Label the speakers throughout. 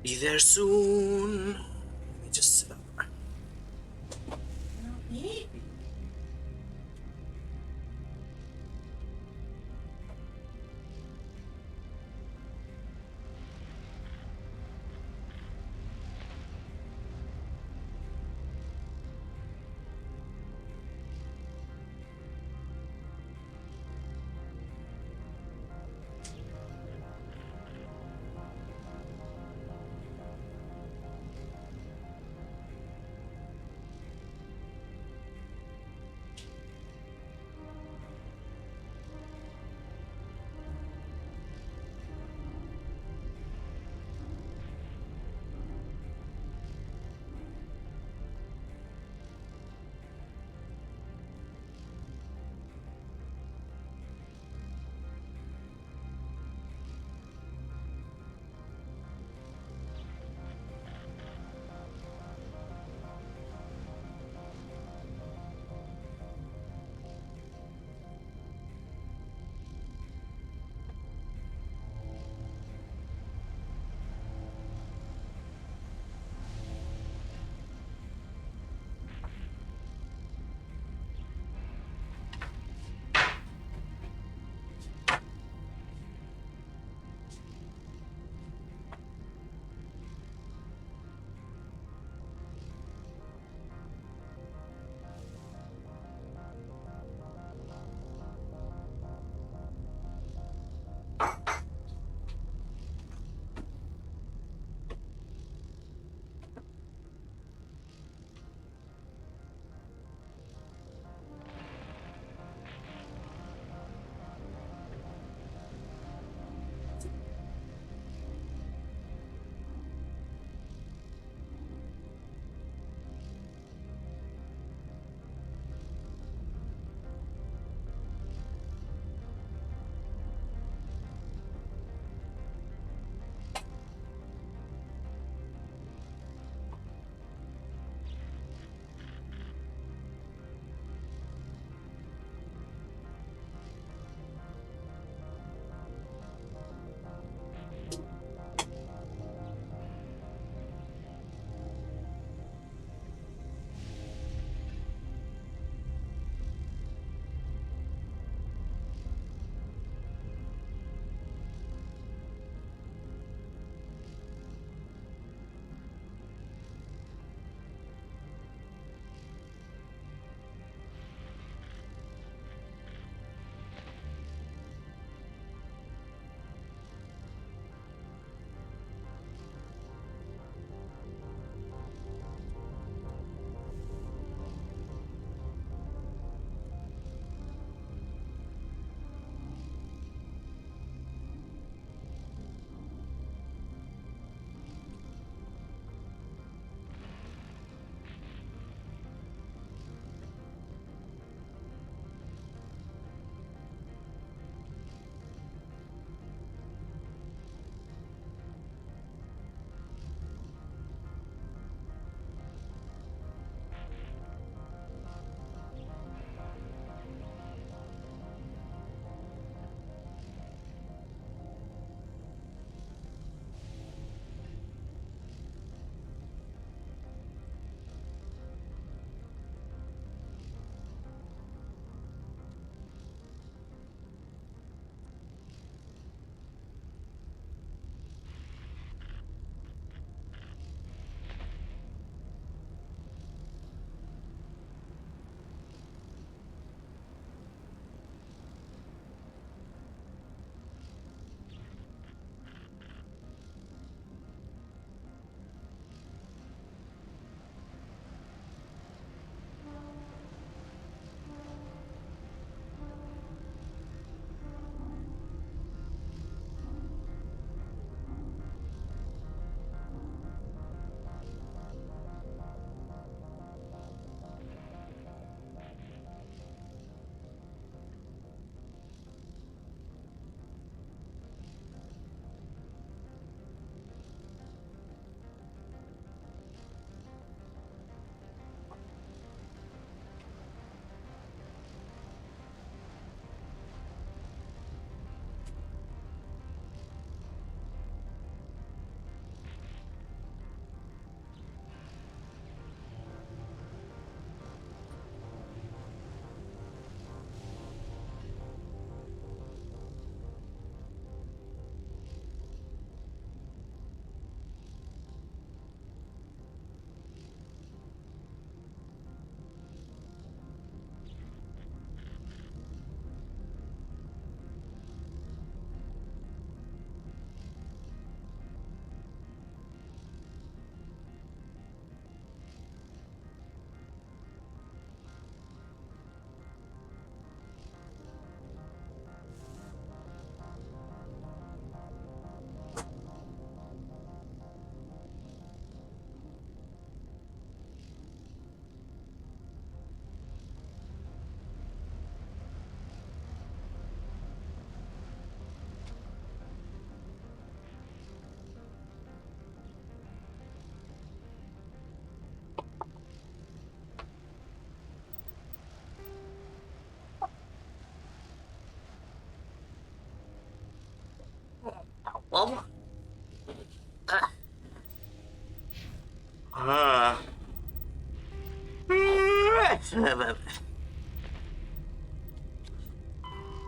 Speaker 1: Be there soon. Let me just sit up.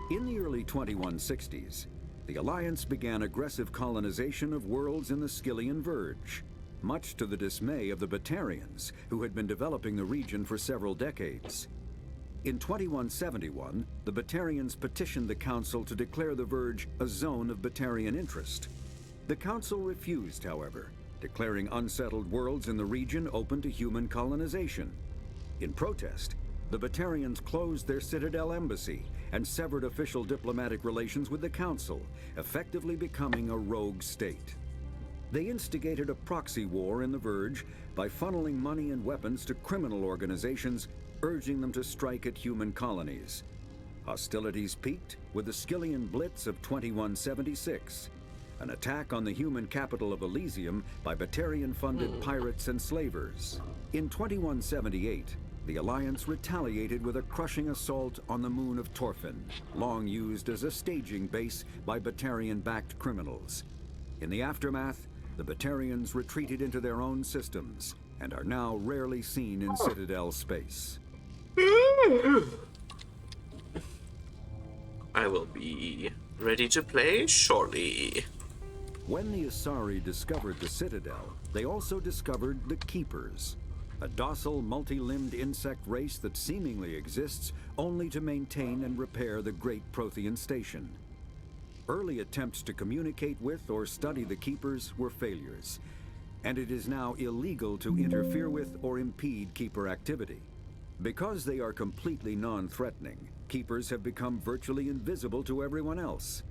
Speaker 2: In the early 2160s, the Alliance began aggressive colonization of worlds in the Skyllian Verge, much to the dismay of the Batarians, who had been developing the region for several decades. In 2171, the Batarians petitioned the Council to declare the Verge a zone of Batarian interest. The Council refused, however, declaring unsettled worlds in the region open to human colonization. In protest, the Batarians closed their Citadel embassy and severed official diplomatic relations with the Council, effectively becoming a rogue state. They instigated a proxy war in the Verge by funneling money and weapons to criminal organizations, urging them to strike at human colonies. Hostilities peaked with the Skyllian Blitz of 2176, an attack on the human capital of Elysium by Batarian-funded pirates and slavers. In 2178, the Alliance retaliated with a crushing assault on the moon of Torfin, long used as a staging base by Batarian-backed criminals. In the aftermath, the Batarians retreated into their own systems and are now rarely seen in Citadel space.
Speaker 1: I will be ready to play shortly.
Speaker 2: When the Asari discovered the Citadel, they also discovered the Keepers, a docile, multi-limbed insect race that seemingly exists only to maintain and repair the Great Prothean Station. Early attempts to communicate with or study the Keepers were failures, and it is now illegal to interfere with or impede Keeper activity. Because they are completely non-threatening, Keepers have become virtually invisible to everyone else.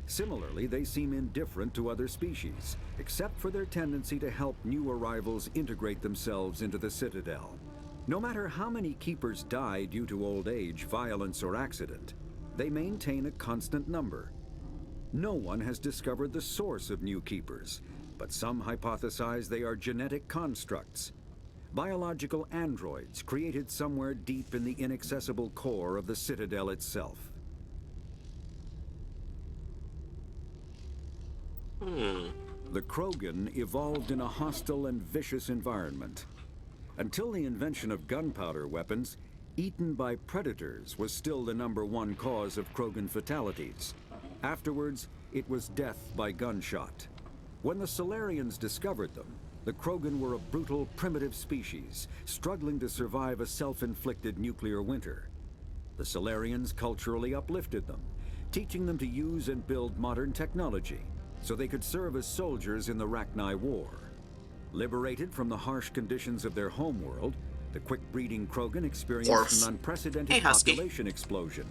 Speaker 2: Similarly, they seem indifferent to other species, except for their tendency to help new arrivals integrate themselves into the Citadel. No matter how many Keepers die due to old age, violence, or accident, they maintain a constant number. No one has discovered the source of new Keepers, but some hypothesize they are genetic constructs, biological androids created somewhere deep in the inaccessible core of the Citadel itself. The Krogan evolved in a hostile and vicious environment. Until the invention of gunpowder weapons, eaten by predators was still the #1 cause of Krogan fatalities. Afterwards, it was death by gunshot. When the Solarians discovered them, the Krogan were a brutal, primitive species, struggling to survive a self-inflicted nuclear winter. The Solarians culturally uplifted them, teaching them to use and build modern technology, so they could serve as soldiers in the Rachni War. Liberated from the harsh conditions of their homeworld, the quick-breeding Krogan experienced an unprecedented population explosion.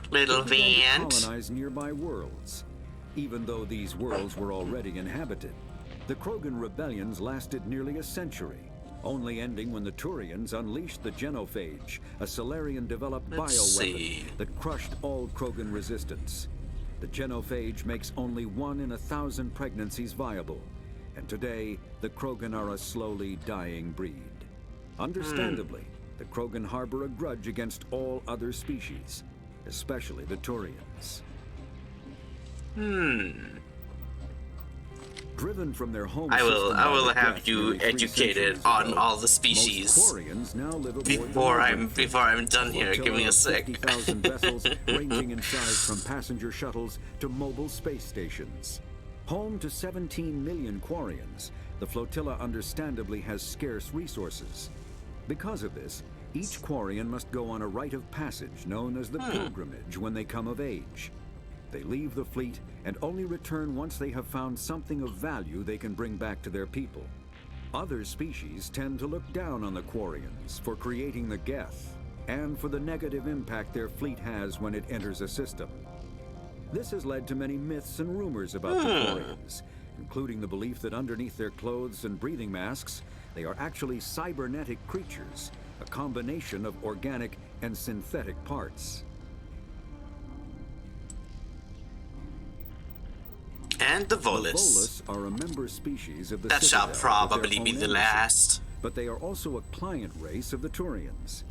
Speaker 1: Little
Speaker 2: They began
Speaker 1: Vant.
Speaker 2: to colonize nearby worlds. Even though these worlds were already inhabited, the Krogan rebellions lasted nearly a century, only ending when the Turians unleashed the Genophage, a Solarian-developed bioweapon that crushed all Krogan resistance. The Genophage makes only 1 in 1,000 pregnancies viable, and today, the Krogan are a slowly dying breed. Understandably, the Krogan harbor a grudge against all other species, especially the Turians. Driven from their home
Speaker 1: I will
Speaker 2: system by
Speaker 1: have
Speaker 2: death
Speaker 1: you
Speaker 2: nearly 3
Speaker 1: educated
Speaker 2: centuries
Speaker 1: on
Speaker 2: ago,
Speaker 1: all the
Speaker 2: most
Speaker 1: species
Speaker 2: Quarians now live aboard
Speaker 1: before
Speaker 2: the
Speaker 1: I'm done here. Give me a sec.
Speaker 2: 50,000 vessels ranging in size from passenger shuttles to mobile space stations. Home to 17 million Quarians, the flotilla understandably has scarce resources. Because of this, each Quarian must go on a rite of passage known as the pilgrimage when they come of age. They leave the fleet and only return once they have found something of value they can bring back to their people. Other species tend to look down on the Quarians for creating the Geth and for the negative impact their fleet has when it enters a system. This has led to many myths and rumors about the Quarians, including the belief that underneath their clothes and breathing masks, they are actually cybernetic creatures, a combination of organic and synthetic parts.
Speaker 1: And the
Speaker 2: The
Speaker 1: Volus.
Speaker 2: Volus are a member species of the
Speaker 1: That shall
Speaker 2: Citadel with
Speaker 1: probably
Speaker 2: their
Speaker 1: be
Speaker 2: own
Speaker 1: the
Speaker 2: embassy,
Speaker 1: last.
Speaker 2: but they are also a client race of the Turians.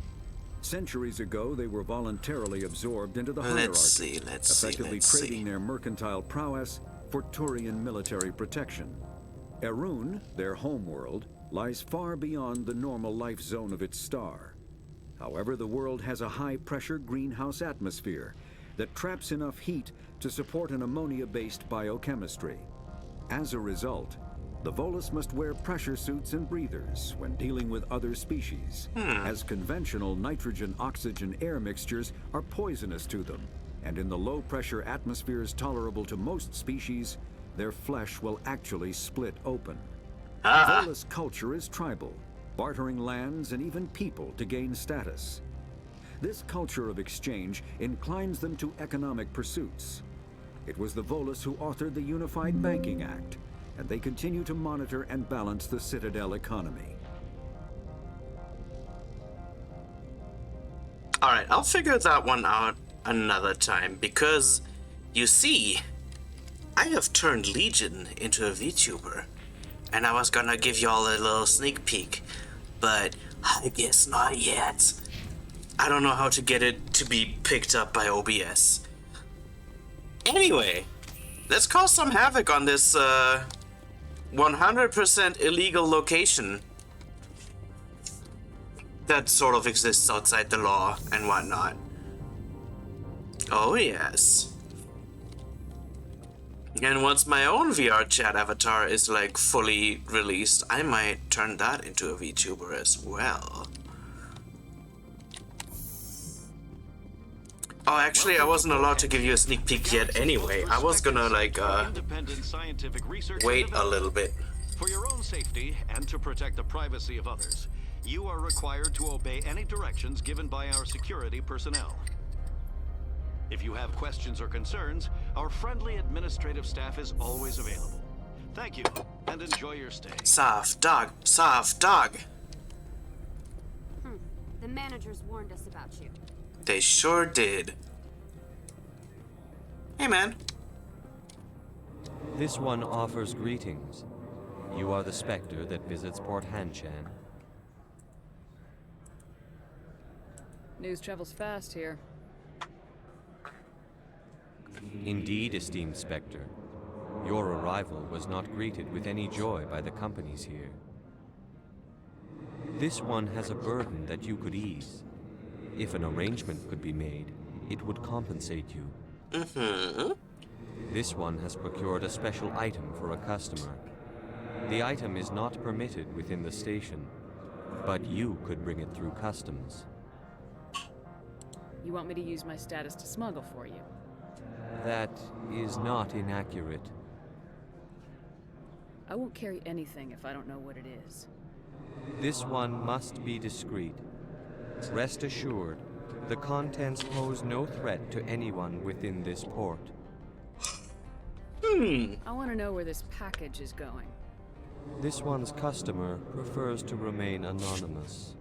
Speaker 2: Centuries ago, they were voluntarily absorbed into the hierarchy, effectively trading their mercantile prowess for Turian military protection. Erun, their homeworld, lies far beyond the normal life zone of its star. However, the world has a high-pressure greenhouse atmosphere that traps enough heat to support an ammonia-based biochemistry. As a result, the Volus must wear pressure suits and breathers when dealing with other species, as conventional nitrogen-oxygen air mixtures are poisonous to them, and in the low-pressure atmospheres tolerable to most species, their flesh will actually split open. Volus culture is tribal, bartering lands and even people to gain status. This culture of exchange inclines them to economic pursuits. It was the Volus who authored the Unified Banking Act, and they continue to monitor and balance the Citadel economy.
Speaker 1: Alright, I'll figure that one out another time, because, you see, I have turned Legion into a VTuber, and I was gonna give y'all a little sneak peek, but I guess not yet. I don't know how to get it to be picked up by OBS. Anyway, let's cause some havoc on this 100% illegal location that sort of exists outside the law and whatnot. Oh yes. And once my own VR chat avatar is like fully released, I might turn that into a VTuber as well. Oh, actually, I wasn't allowed to give you a sneak peek yet anyway. I was gonna, like, wait a little bit.
Speaker 3: For your own safety and to protect the privacy of others, you are required to obey any directions given by our security personnel. If you have questions or concerns, our friendly administrative staff is always available. Thank you, and enjoy your stay.
Speaker 1: Soft dog, soft dog.
Speaker 4: The managers warned us about you.
Speaker 1: They sure did. Hey, man.
Speaker 5: This one offers greetings. You are the Spectre that visits Port Hanshan.
Speaker 6: News travels fast here.
Speaker 5: Indeed, esteemed Spectre. Your arrival was not greeted with any joy by the companies here. This one has a burden that you could ease. If an arrangement could be made, it would compensate you. This one has procured a special item for a customer. The item is not permitted within the station, but you could bring it through customs.
Speaker 6: You want me to use my status to smuggle for you?
Speaker 5: That is not inaccurate.
Speaker 6: I won't carry anything if I don't know what it is.
Speaker 5: This one must be discreet. Rest assured, the contents pose no threat to anyone within this port.
Speaker 6: I want to know where this package is going.
Speaker 5: This one's customer prefers to remain anonymous.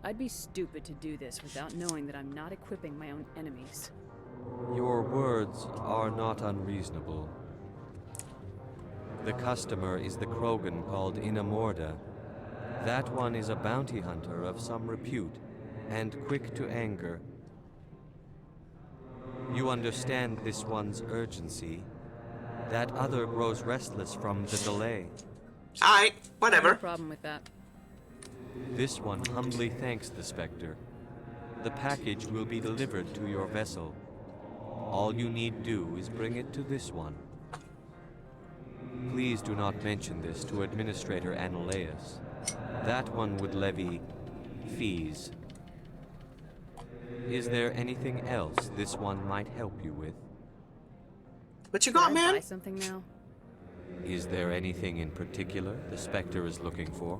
Speaker 6: I'd be stupid to do this without knowing that I'm not equipping my own enemies.
Speaker 5: Your words are not unreasonable. The customer is the Krogan called Inamorda. That one is a bounty hunter of some repute, and quick to anger. You understand this one's urgency. That other grows restless from the delay.
Speaker 1: Alright, whatever.
Speaker 6: No problem with that.
Speaker 5: This one humbly thanks the Spectre. The package will be delivered to your vessel. All you need do is bring it to this one. Please do not mention this to Administrator Annaleus. That one would levy fees. Is there anything else this one might help you with?
Speaker 1: What you
Speaker 6: Can
Speaker 1: got,
Speaker 6: I
Speaker 1: man?
Speaker 6: buy something now?
Speaker 5: Is there anything in particular the Spectre is looking for?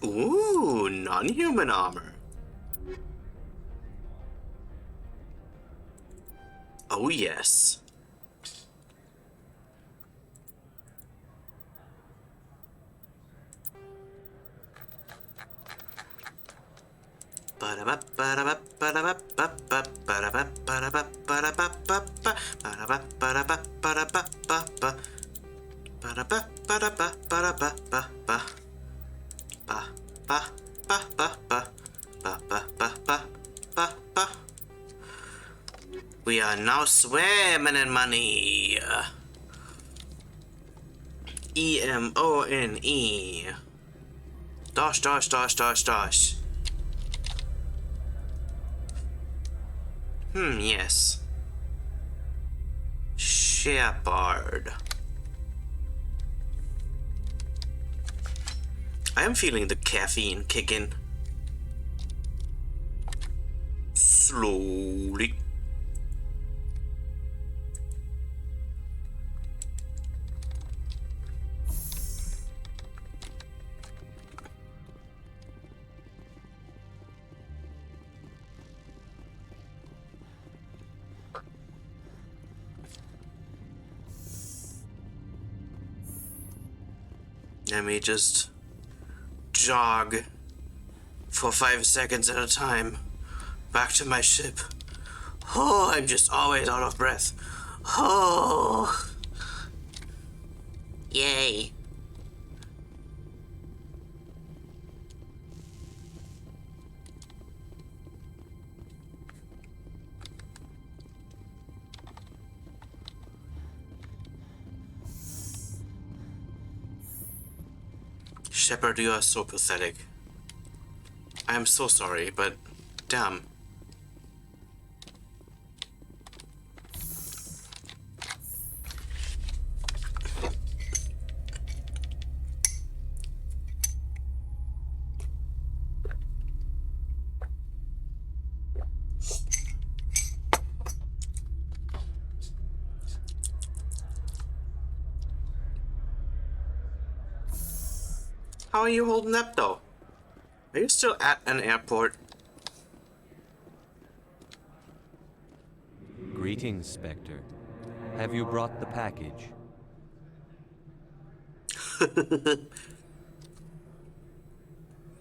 Speaker 1: Ooh, non-human armor. Oh, yes. We are now swimming in money. E-M-O-N-E. Dosh, dosh, dosh, dosh, dosh. Yes. Shepard. I am feeling the caffeine kick in. Slowly. Let me just jog for 5 seconds at a time back to my ship. Oh, I'm just always out of breath. Oh. Yay. Shepard, you are so pathetic. I am so sorry, but damn. How are you holding up, though? Are you still at an airport?
Speaker 5: Greetings, Spectre. Have you brought the package?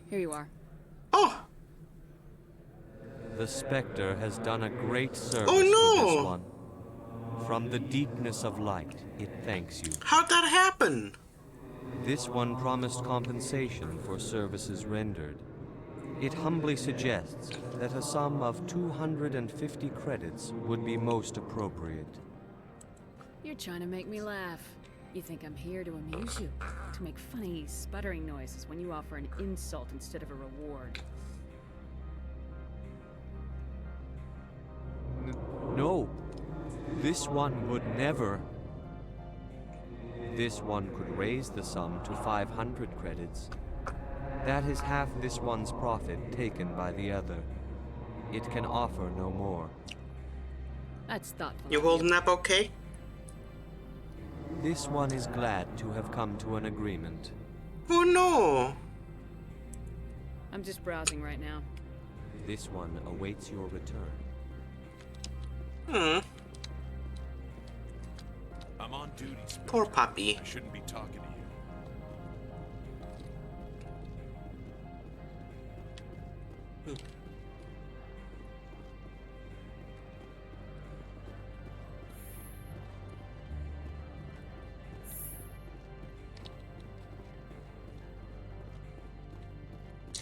Speaker 6: Here you are.
Speaker 1: Oh!
Speaker 5: The Spectre has done a great service
Speaker 1: Oh, no!
Speaker 5: for this one. From the deepness of light, it thanks you.
Speaker 1: How'd that happen?
Speaker 5: This one promised compensation for services rendered. It humbly suggests that a sum of 250 credits would be most appropriate.
Speaker 6: You're trying to make me laugh. You think I'm here to amuse you? To make funny, sputtering noises when you offer an insult instead of a reward.
Speaker 5: No, this one would never. This one could raise the sum to 500 credits. That is half this one's profit taken by the other. It can offer no more.
Speaker 6: That's thoughtful.
Speaker 1: You
Speaker 6: of
Speaker 1: holding up okay?
Speaker 5: This one is glad to have come to an agreement.
Speaker 1: Oh no!
Speaker 6: I'm just browsing right now.
Speaker 5: This one awaits your return.
Speaker 1: Hmm.
Speaker 7: I'm on duty, Spectre.
Speaker 1: Poor puppy.
Speaker 7: I shouldn't be talking to you.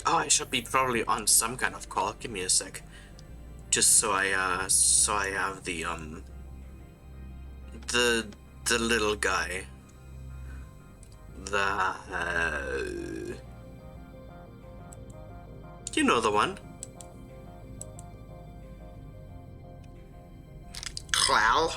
Speaker 1: Oh, I should be probably on some kind of call. Give me a sec. Just so I have the little guy. You know the one. Clow.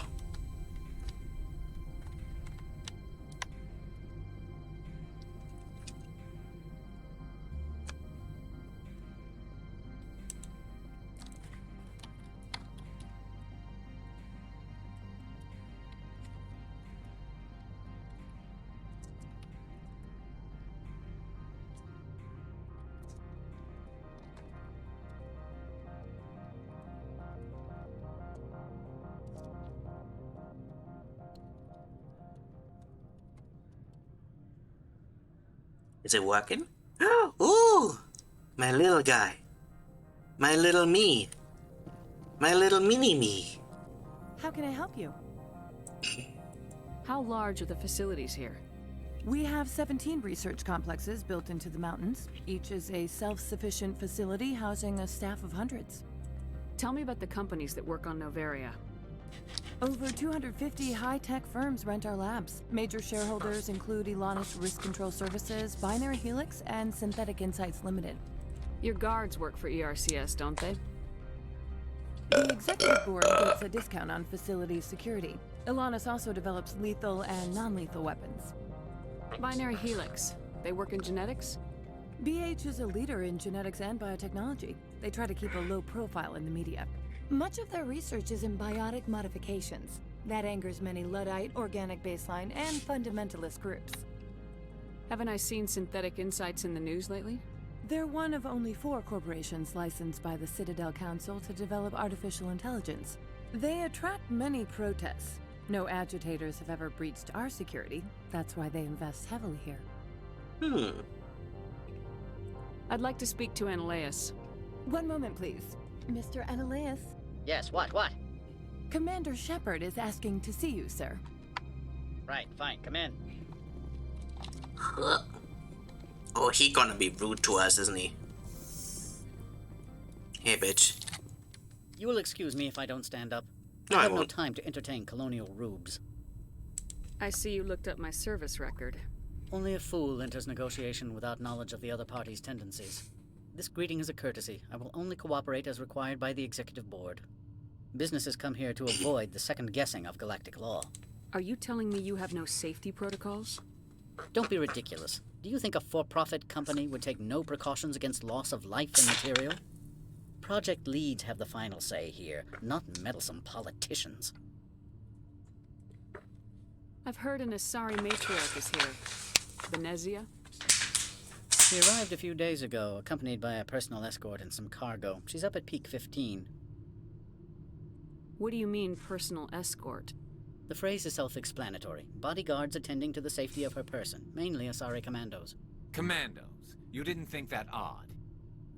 Speaker 1: Is it working? Ooh! My little guy. My little me. My little mini-me.
Speaker 8: How can I help you?
Speaker 6: How large are the facilities here?
Speaker 8: We have 17 research complexes built into the mountains. Each is a self-sufficient facility housing a staff of hundreds.
Speaker 6: Tell me about the companies that work on Noveria.
Speaker 8: Over 250 high-tech firms rent our labs. Major shareholders include Elanis Risk Control Services, Binary Helix, and Synthetic Insights Limited.
Speaker 6: Your guards work for ERCS, don't they?
Speaker 8: The executive board gets a discount on facility security. Ilanis also develops lethal and non-lethal weapons.
Speaker 6: Binary Helix. They work in genetics?
Speaker 8: BH is a leader in genetics and biotechnology. They try to keep a low profile in the media. Much of their research is in biotic modifications. That angers many Luddite, organic baseline, and fundamentalist groups.
Speaker 6: Haven't I seen Synthetic Insights in the news lately?
Speaker 8: They're one of only 4 corporations licensed by the Citadel Council to develop artificial intelligence. They attract many protests. No agitators have ever breached our security. That's why they invest heavily here.
Speaker 6: I'd like to speak to Analeas.
Speaker 8: One moment, please. Mr. Analeas?
Speaker 9: Yes, what?
Speaker 8: Commander Shepard is asking to see you, sir.
Speaker 9: Right, fine, come in.
Speaker 1: Oh, he gonna be rude to us, isn't he? Hey, bitch.
Speaker 9: You will excuse me if I don't stand up.
Speaker 1: No,
Speaker 9: I
Speaker 1: I
Speaker 9: have no
Speaker 1: won't.
Speaker 9: time to entertain colonial rubes.
Speaker 6: I see you looked up my service record.
Speaker 9: Only a fool enters negotiation without knowledge of the other party's tendencies. This greeting is a courtesy. I will only cooperate as required by the executive board. Businesses come here to avoid the second guessing of galactic law.
Speaker 6: Are you telling me you have no safety protocols?
Speaker 9: Don't be ridiculous. Do you think a for-profit company would take no precautions against loss of life and material? Project leads have the final say here, not meddlesome politicians.
Speaker 6: I've heard an Asari matriarch is here. Venezia?
Speaker 9: She arrived a few days ago, accompanied by a personal escort and some cargo. She's up at Peak 15.
Speaker 6: What do you mean, personal escort?
Speaker 9: The phrase is self-explanatory. Bodyguards attending to the safety of her person, mainly Asari commandos.
Speaker 10: Commandos? You didn't think that odd?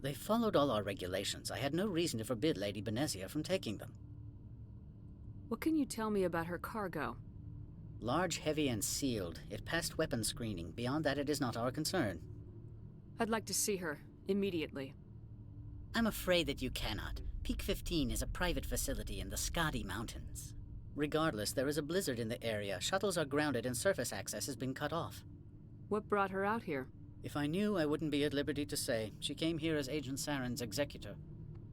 Speaker 9: They followed all our regulations. I had no reason to forbid Lady Benezia from taking them.
Speaker 6: What can you tell me about her cargo?
Speaker 9: Large, heavy, and sealed. It passed weapons screening. Beyond that, it is not our concern.
Speaker 6: I'd like to see her, immediately.
Speaker 9: I'm afraid that you cannot. Peak 15 is a private facility in the Skadi Mountains. Regardless, there is a blizzard in the area. Shuttles are grounded and surface access has been cut off.
Speaker 6: What brought her out here?
Speaker 9: If I knew, I wouldn't be at liberty to say. She came here as Agent Saren's executor.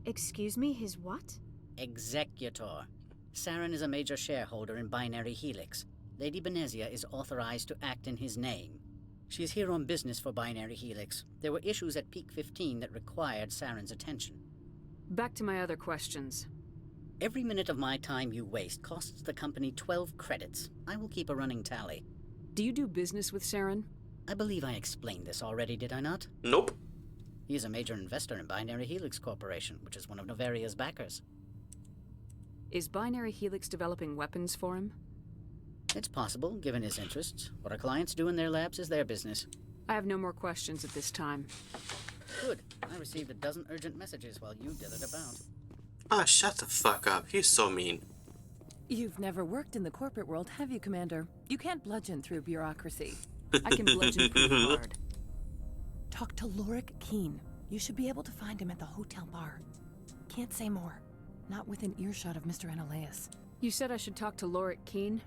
Speaker 4: Excuse me, his what?
Speaker 9: Executor. Saren is a major shareholder in Binary Helix. Lady Benezia is authorized to act in his name. She is here on business for Binary Helix. There were issues at Peak 15 that required Saren's attention.
Speaker 6: Back to my other questions.
Speaker 9: Every minute of my time you waste costs the company 12 credits. I will keep a running tally.
Speaker 6: Do you do business with Saren?
Speaker 9: I believe I explained this already, did I not?
Speaker 1: Nope.
Speaker 9: He is a major investor in Binary Helix Corporation, which is one of Novaria's backers.
Speaker 6: Is Binary Helix developing weapons for him?
Speaker 9: It's possible, given his interests. What our clients do in their labs is their business.
Speaker 6: I have no more questions at this time.
Speaker 9: Good. I received a dozen urgent messages while you dithered about.
Speaker 1: Ah, shut the fuck up. He's so mean.
Speaker 8: You've never worked in the corporate world, have you, Commander? You can't bludgeon through bureaucracy.
Speaker 6: I can bludgeon pretty hard.
Speaker 8: Talk to Lorik Keen. You should be able to find him at the hotel bar. Can't say more. Not within earshot of Mr. Analeas.
Speaker 6: You said I should talk to Lorik Keen?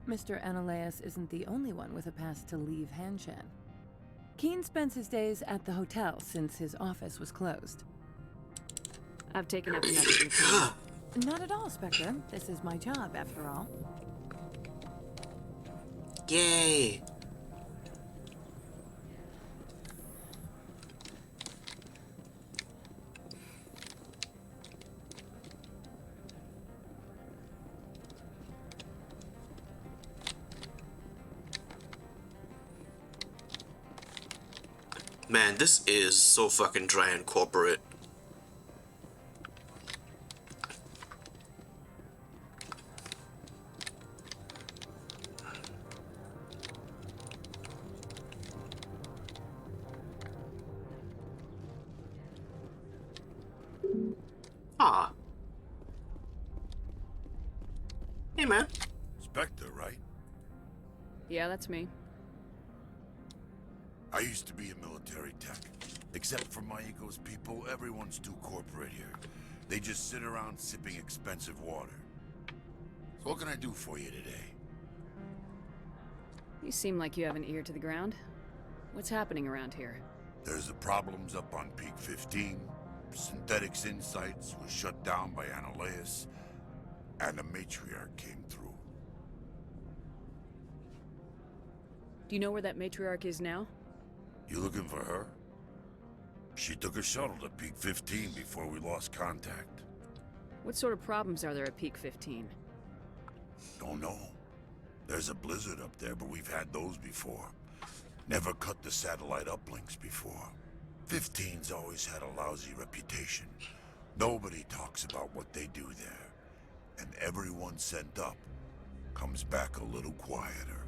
Speaker 8: Mr. Analeas isn't the only one with a pass to leave Hanshan. Keen spends his days at the hotel since his office was closed.
Speaker 6: I've taken up enough of your time.
Speaker 8: Not at all, Spectre. This is my job, after all.
Speaker 1: Yay. Man, this is so fucking dry and corporate. Ah. Hey, man.
Speaker 7: Spectre, right?
Speaker 6: Yeah, that's me.
Speaker 7: I used to be a military tech. Except for Maiko's people, everyone's too corporate here. They just sit around sipping expensive water. So what can I do for you today?
Speaker 6: You seem like you have an ear to the ground. What's happening around here?
Speaker 7: There's the problems up on Peak 15. Synthetics Insights was shut down by Analeus, and the Matriarch came through.
Speaker 6: Do you know where that matriarch is now?
Speaker 7: You looking for her? She took a shuttle to Peak 15 before we lost contact.
Speaker 6: What sort of problems are there at Peak 15?
Speaker 7: Don't know. There's a blizzard up there, but we've had those before. Never cut the satellite uplinks before. 15's always had a lousy reputation. Nobody talks about what they do there. And everyone sent up comes back a little quieter.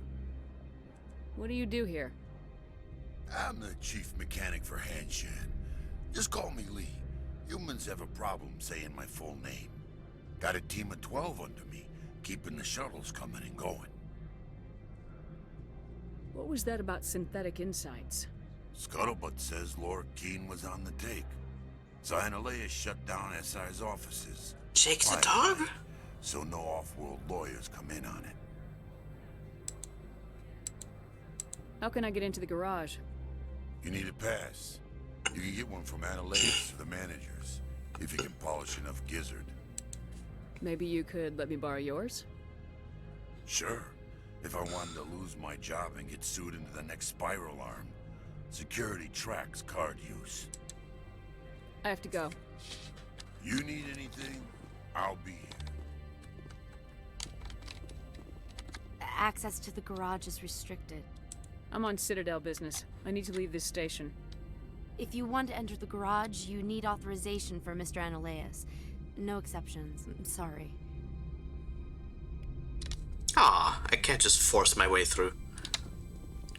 Speaker 6: What do you do here?
Speaker 7: I'm the chief mechanic for Hanshan. Just call me Lee. Humans have a problem saying my full name. Got a team of 12 under me, keeping the shuttles coming and going.
Speaker 6: What was that about Synthetic Insights?
Speaker 7: Scuttlebutt says Lord Keene was on the take. Analeus shut down SI's offices.
Speaker 1: Jake the
Speaker 7: Quietly,
Speaker 1: dog?
Speaker 7: so no off-world lawyers come in on it.
Speaker 6: How can I get into the garage?
Speaker 7: You need a pass. You can get one from Analeus or the managers, if you can polish enough gizzard.
Speaker 6: Maybe you could let me borrow yours?
Speaker 7: Sure. If I wanted to lose my job and get sued into the next spiral arm. Security tracks card use.
Speaker 6: I have to go.
Speaker 7: You need anything, I'll be here.
Speaker 4: Access to the garage is restricted.
Speaker 6: I'm on Citadel business. I need to leave this station.
Speaker 4: If you want to enter the garage, you need authorization for Mr. Analeus. No exceptions. I'm sorry.
Speaker 1: Aw, I can't just force my way through.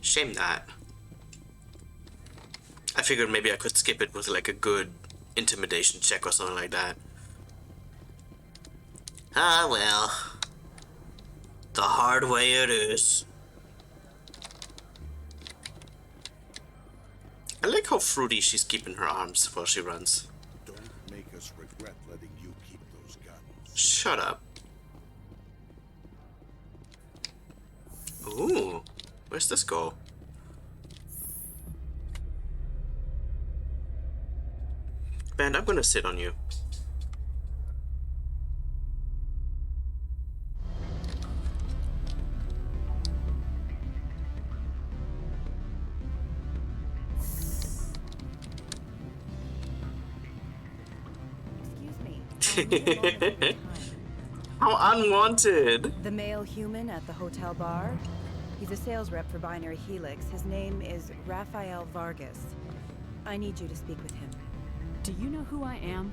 Speaker 1: Shame that. I figured maybe I could skip it with like a good intimidation check or something like that. Ah well. The hard way it is. I like how fruity she's keeping her arms while she runs.
Speaker 7: Don't make us regret letting you keep those guns.
Speaker 1: Shut up. Ooh, where's this go? Ben, I'm gonna sit on you.
Speaker 11: Excuse me.
Speaker 1: How unwanted!
Speaker 11: The male human at the hotel bar? He's a sales rep for Binary Helix. His name is Rafael Vargas. I need you to speak with him.
Speaker 6: Do you know who I am?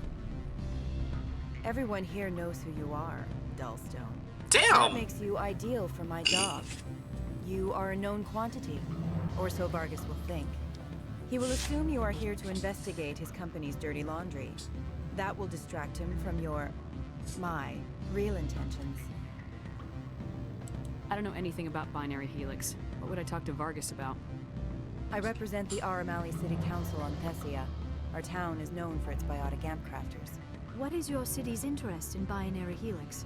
Speaker 11: Everyone here knows who you are, Dullstone.
Speaker 1: Damn!
Speaker 11: That makes you ideal for my job. You are a known quantity, or so Vargas will think. He will assume you are here to investigate his company's dirty laundry. That will distract him from my real intentions.
Speaker 6: I don't know anything about Binary Helix. What would I talk to Vargas about?
Speaker 11: I represent the Aramali City Council on Thessia. Our town is known for its biotic amp crafters.
Speaker 4: What is your city's interest in Binary Helix?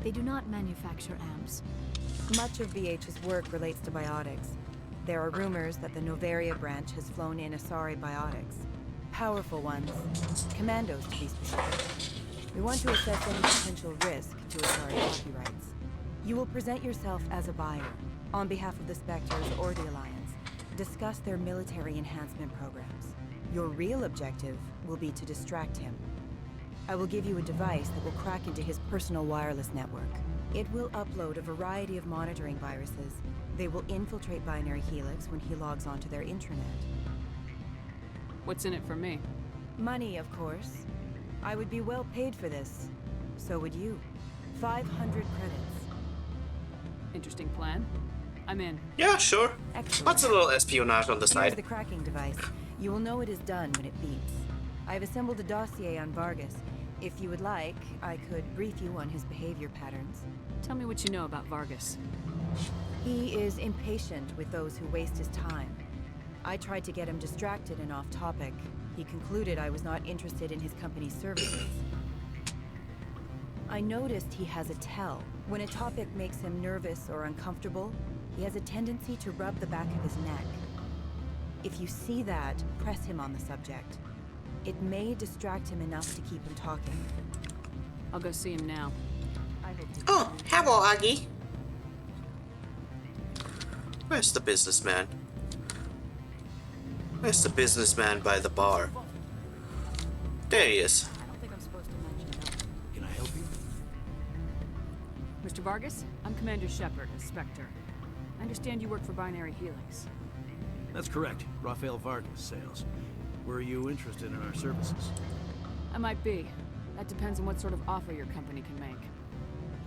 Speaker 4: They do not manufacture amps.
Speaker 11: Much of BH's work relates to biotics. There are rumors that the Novaria branch has flown in Asari biotics. Powerful ones. Commandos, to be specific. We want to assess any potential risk to Asari copyrights. You will present yourself as a buyer, on behalf of the Spectres or the Alliance. Discuss their military enhancement programs. Your real objective will be to distract him. I will give you a device that will crack into his personal wireless network. It will upload a variety of monitoring viruses. They will infiltrate Binary Helix when he logs onto their intranet.
Speaker 6: What's in it for me?
Speaker 11: Money, of course. I would be well paid for this. So would you. 500 credits.
Speaker 6: Interesting plan. I'm in.
Speaker 1: Yeah, sure.
Speaker 11: Excellent.
Speaker 1: What's a little espionage on the
Speaker 11: Here's
Speaker 1: side?
Speaker 11: the cracking device. You will know it is done when it beeps. I've assembled a dossier on Vargas. If you would like, I could brief you on his behavior patterns.
Speaker 6: Tell me what you know about Vargas.
Speaker 11: He is impatient with those who waste his time. I tried to get him distracted and off topic. He concluded I was not interested in his company's services. I noticed he has a tell. When a topic makes him nervous or uncomfortable, he has a tendency to rub the back of his neck. If you see that, press him on the subject. It may distract him enough to keep him talking.
Speaker 6: I'll go see him now.
Speaker 1: Oh, hello, Aggie. Where's the businessman? Where's the businessman by the bar? There he is.
Speaker 6: I don't think I'm supposed to mention it.
Speaker 3: Can I help you?
Speaker 6: Mr. Vargas, I'm Commander Shepard, a Spectre. I understand you work for Binary Helix.
Speaker 3: That's correct. Rafael Vargas, sales. Were you interested in our services?
Speaker 6: I might be. That depends on what sort of offer your company can make.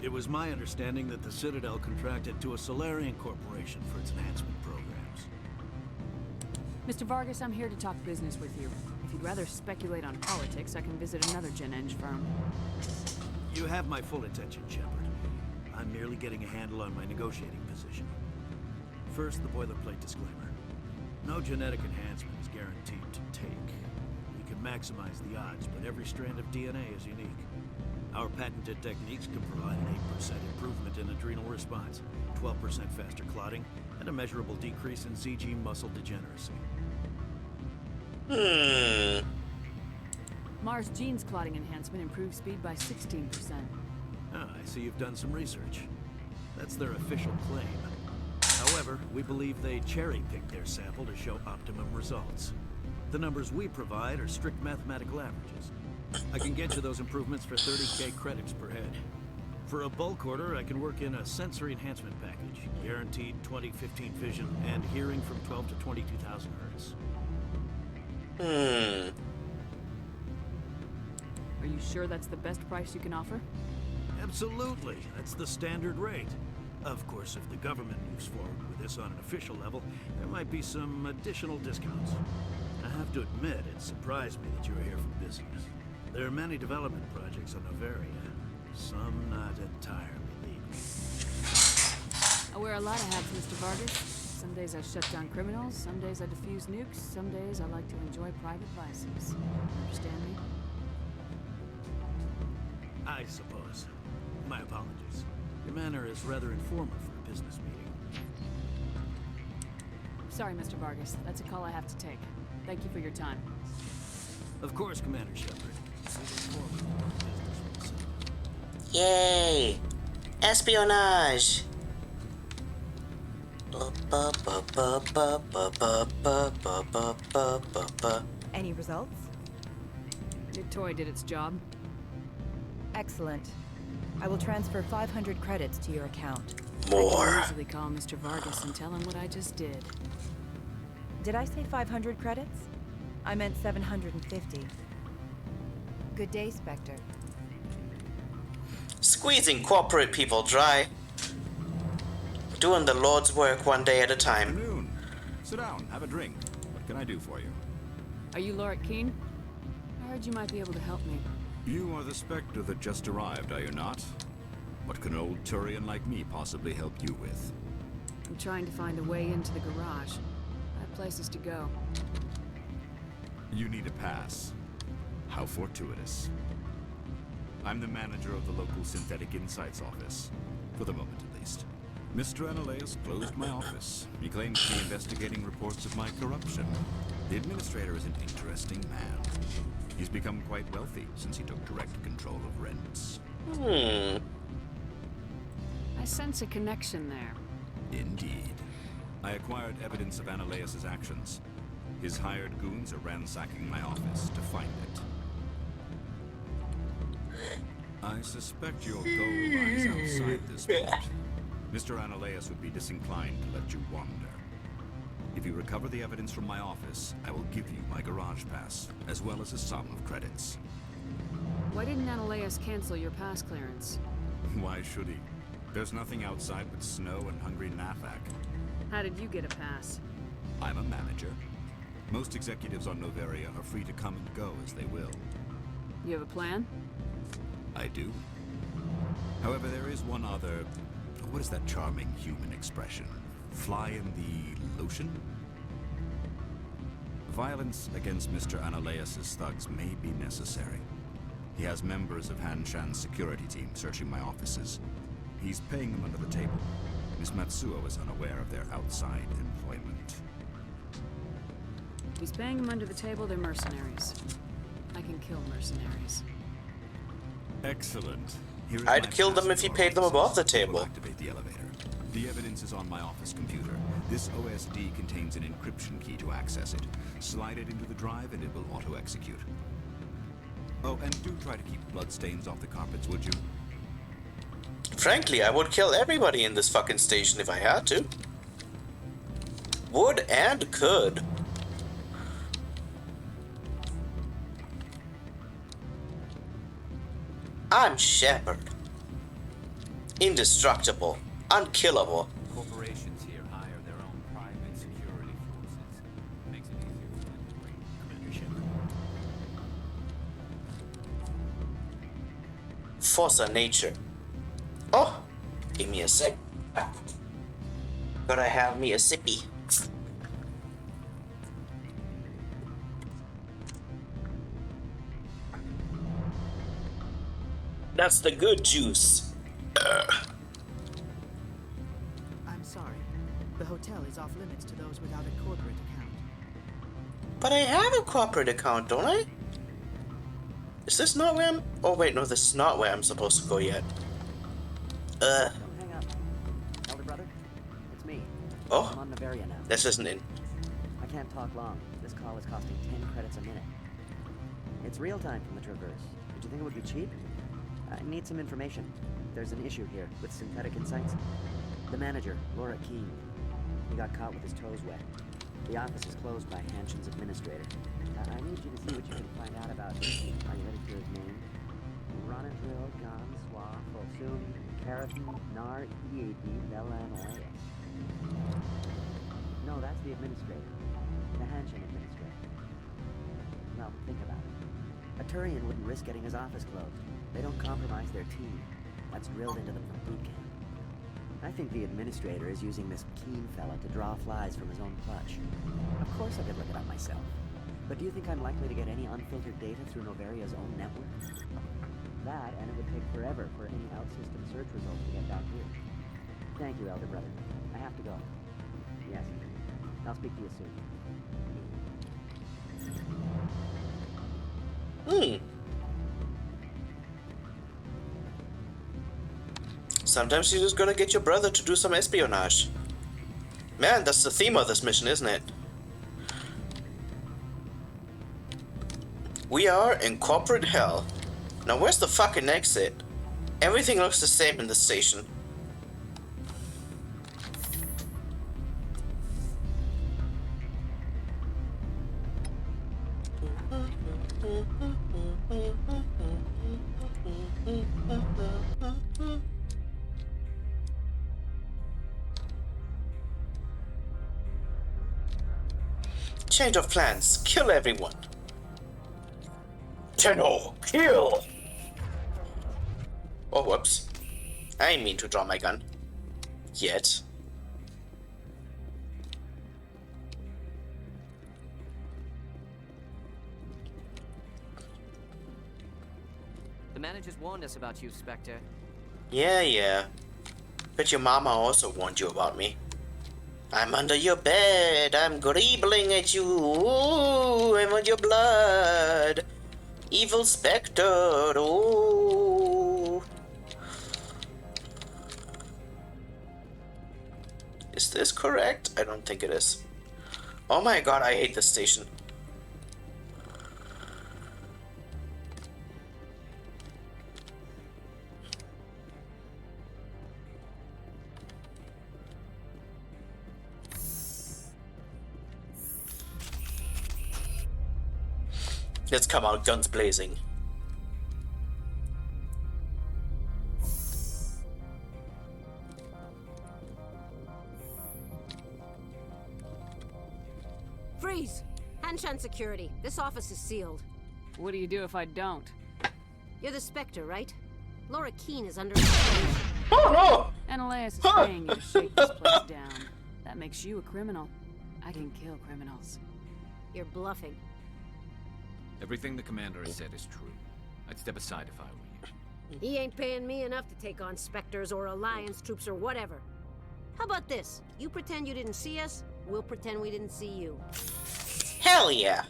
Speaker 3: It was my understanding that the Citadel contracted to a Solarian corporation for its enhancement programs.
Speaker 6: Mr. Vargas, I'm here to talk business with you. If you'd rather speculate on politics, I can visit another Gen Eng firm.
Speaker 3: You have my full attention, Shepard. I'm merely getting a handle on my negotiating position. First, the boilerplate disclaimer. No genetic enhancement is guaranteed to take. We can maximize the odds, but every strand of DNA is unique. Our patented techniques can provide an 8% improvement in adrenal response, 12% faster clotting, and a measurable decrease in CG muscle degeneracy.
Speaker 6: Mars Gene's clotting enhancement improves speed by 16%.
Speaker 3: Ah, I see you've done some research. That's their official claim. However, we believe they cherry-picked their sample to show optimum results. The numbers we provide are strict mathematical averages. I can get you those improvements for 30K credits per head. For a bulk order, I can work in a sensory enhancement package, guaranteed 20/15 vision and hearing from 12 to 22,000 hertz.
Speaker 6: Are you sure that's the best price you can offer?
Speaker 3: Absolutely. That's the standard rate. Of course, if the government moves forward with this on an official level, there might be some additional discounts. I have to admit, it surprised me that you were here for business. There are many development projects on Noveria, some not entirely legal.
Speaker 6: I wear a lot of hats, Mr. Vargas. Some days I shut down criminals, some days I defuse nukes, some days I like to enjoy private vices. Understand me?
Speaker 3: I suppose. My apologies. Your manner is rather informal for a business meeting.
Speaker 6: Sorry, Mr. Vargas. That's a call I have to take. Thank you for your time.
Speaker 3: Of course, Commander Shepard. We look forward to our business with Citadel.
Speaker 1: Yay! Espionage!
Speaker 11: Any results?
Speaker 6: Your toy did its job.
Speaker 11: Excellent. I will transfer 500 credits to your account.
Speaker 6: I
Speaker 1: More.
Speaker 6: can easily call Mr. Vargas and tell him what I just did.
Speaker 11: Did I say 500 credits? I meant 750. Good day, Spectre.
Speaker 1: Squeezing corporate people dry. Doing the Lord's work one day at a time.
Speaker 12: Afternoon. Sit down, have a drink. What can I do for you?
Speaker 6: Are you Lorik Keene? I heard you might be able to help me.
Speaker 12: You are the Spectre that just arrived, are you not? What can an old Turian like me possibly help you with?
Speaker 6: I'm trying to find a way into the garage. I have places to go.
Speaker 12: You need a pass. How fortuitous. I'm the manager of the local Synthetic Insights office. For the moment, at least. Mr. Analeus closed my office. He claims to be investigating reports of my corruption. The administrator is an interesting man. He's become quite wealthy since he took direct control of rents.
Speaker 6: I sense a connection there.
Speaker 12: Indeed. I acquired evidence of Analeus' actions. His hired goons are ransacking my office to find it. I suspect your goal lies outside this port. Mr. Analeus would be disinclined to let you wander. If you recover the evidence from my office, I will give you my garage pass, as well as a sum of credits.
Speaker 6: Why didn't Analeus cancel your pass clearance?
Speaker 12: Why should he? There's nothing outside but snow and hungry Nafak.
Speaker 6: How did you get a pass?
Speaker 12: I'm a manager. Most executives on Noveria are free to come and go as they will.
Speaker 6: You have a plan?
Speaker 12: I do. However, there is one other... What is that charming human expression? Fly in the lotion? Violence against Mr. Analeus' thugs may be necessary. He has members of Han Shan's security team searching my offices. He's paying them under the table. Miss Matsuo is unaware of their outside employment.
Speaker 6: He's paying them under the table, they're mercenaries. I can kill mercenaries.
Speaker 12: Excellent. Here is
Speaker 1: I'd
Speaker 12: my
Speaker 1: kill them
Speaker 12: pass
Speaker 1: if you
Speaker 12: for
Speaker 1: paid them above the
Speaker 12: officers who will
Speaker 1: table.
Speaker 12: Activate the elevator. The evidence is on my office computer. This OSD contains an encryption key to access it. Slide it into the drive and it will auto-execute. Oh, and do try to keep bloodstains off the carpets, would you?
Speaker 1: Frankly, I would kill everybody in this fucking station if I had to. Would and could. I'm Shepard. Indestructible. Unkillable.
Speaker 10: Corporations here hire their own private security forces. Makes it easier for them to bring Commander Shepard.
Speaker 1: Force of nature. Oh, give me a sec. Gotta have me a sippy. That's the good juice.
Speaker 13: I'm sorry. The hotel is off limits to those without a corporate account.
Speaker 1: But I have a corporate account, don't I? Is this not where I'm... Oh wait, no, this is not where I'm supposed to go yet.
Speaker 14: Don't hang up. Elder brother, it's me.
Speaker 1: Oh,
Speaker 14: I'm on Noveria now.
Speaker 1: this isn't in.
Speaker 14: I can't talk long. This call is costing 10 credits a minute. It's real time from the Traverse. Did you think it would be cheap? I need some information. There's an issue here with Synthetic Insights. The manager, Laura Keene, he got caught with his toes wet. The office is closed by Hanshin's administrator. I need you to see what you can find out about him. Are you ready for his name? Ronadril Gan Swa Folsum Karathon Nar Eati Velanaya. No, that's the administrator. The Hanshin administrator. Well, think about it. A Turian wouldn't risk getting his office closed. They don't compromise their team. That's drilled into them from boot camp. I think the administrator is using this Keene fella to draw flies from his own clutch. Of course I could look it up myself. But do you think I'm likely to get any unfiltered data through Noveria's own network? That, and it would take forever for any out-system search results to get back here. Thank you, Elder Brother. I have to go. Yes. I'll speak to you soon.
Speaker 1: Sometimes you're just gonna get your brother to do some espionage. Man, that's the theme of this mission, isn't it? We are in corporate hell. Now where's the fucking exit? Everything looks the same in the station. Change of plans. Kill everyone. Tenno, kill! Oh, whoops. I didn't mean to draw my gun. Yet.
Speaker 15: The managers warned us about you, Spectre.
Speaker 1: Yeah. Bet your mama also warned you about me. I'm under your bed. I'm greebling at you. Ooh, I want your blood. Evil Spectre. Ooh. Is this correct? I don't think it is. Oh my god, I hate this station. Let's come out guns blazing.
Speaker 16: Freeze! Hanshan Security. This office is sealed.
Speaker 6: What do you do if I don't?
Speaker 16: You're the Spectre, right? Laura Keene is under...
Speaker 1: Oh
Speaker 6: no! Ananias is paying you to shake this place down. That makes you a criminal. I can kill criminals.
Speaker 16: You're bluffing.
Speaker 10: Everything the commander has said is true. I'd step aside if I were you.
Speaker 16: He ain't paying me enough to take on Spectres or Alliance troops or whatever. How about this? You pretend you didn't see us, we'll pretend we didn't see you.
Speaker 1: Hell yeah!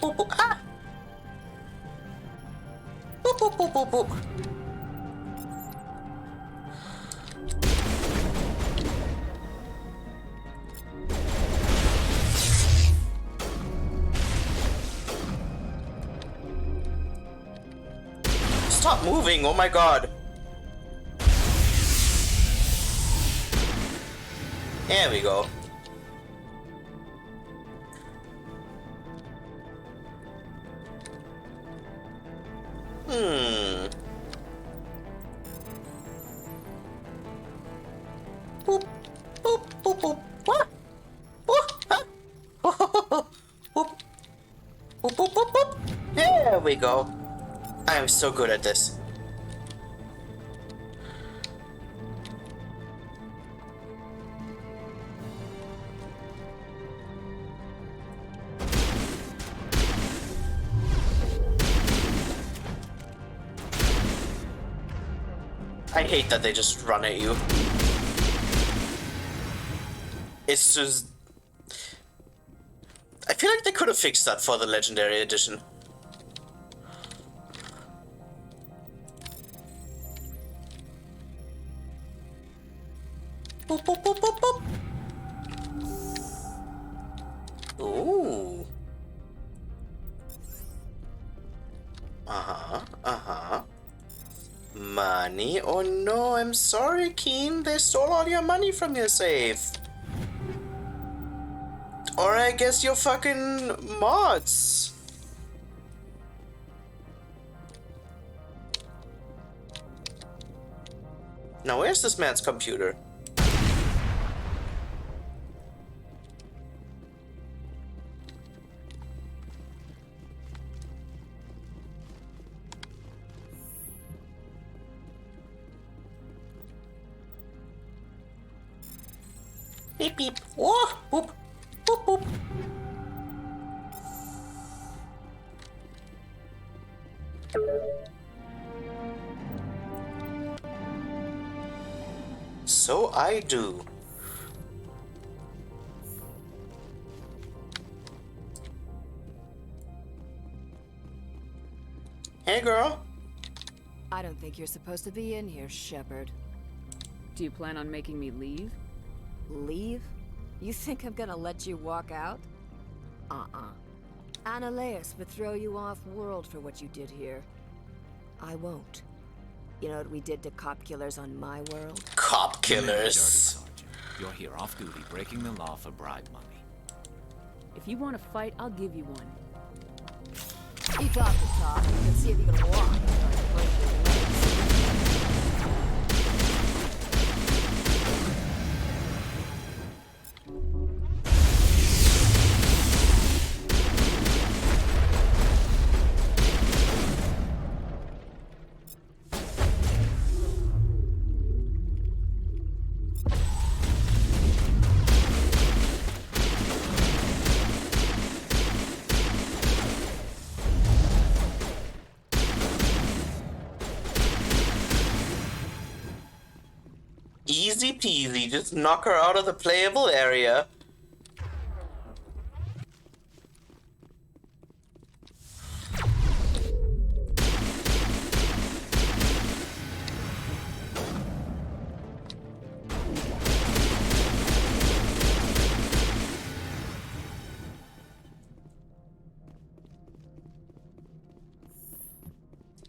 Speaker 1: boop, boop. Ah! Boop, boop, boop, boop, boop. Stop moving, oh my god. There we go. Boop, boop, boop, boop. What? Boop, boop, boop, boop, boop, boop. There we go. I am so good at this. I hate that they just run at you. It's just... I feel like they could have fixed that for the Legendary Edition. Boop, boop, boop, boop, boop. Ooh. Money? Oh no, I'm sorry, Keen. They stole all your money from your safe. Or I guess you're fucking mods. Now where's this man's computer? Beep beep. Oh, boop, boop, boop. So I do. Hey, girl.
Speaker 6: I don't think you're supposed to be in here, Shepard. Do you plan on making me leave?
Speaker 16: Leave? You think I'm gonna let you walk out? Analeas would throw you off-world for what you did here. I won't. You know what we did to cop killers on my world?
Speaker 1: Cop killers.
Speaker 10: Sergeant. You're here off duty, breaking the law for bribe money.
Speaker 6: If you want to fight, I'll give you one.
Speaker 16: You talk the talk. Let's see if you can walk. Break your legs.
Speaker 1: Easy peasy, just knock her out of the playable area.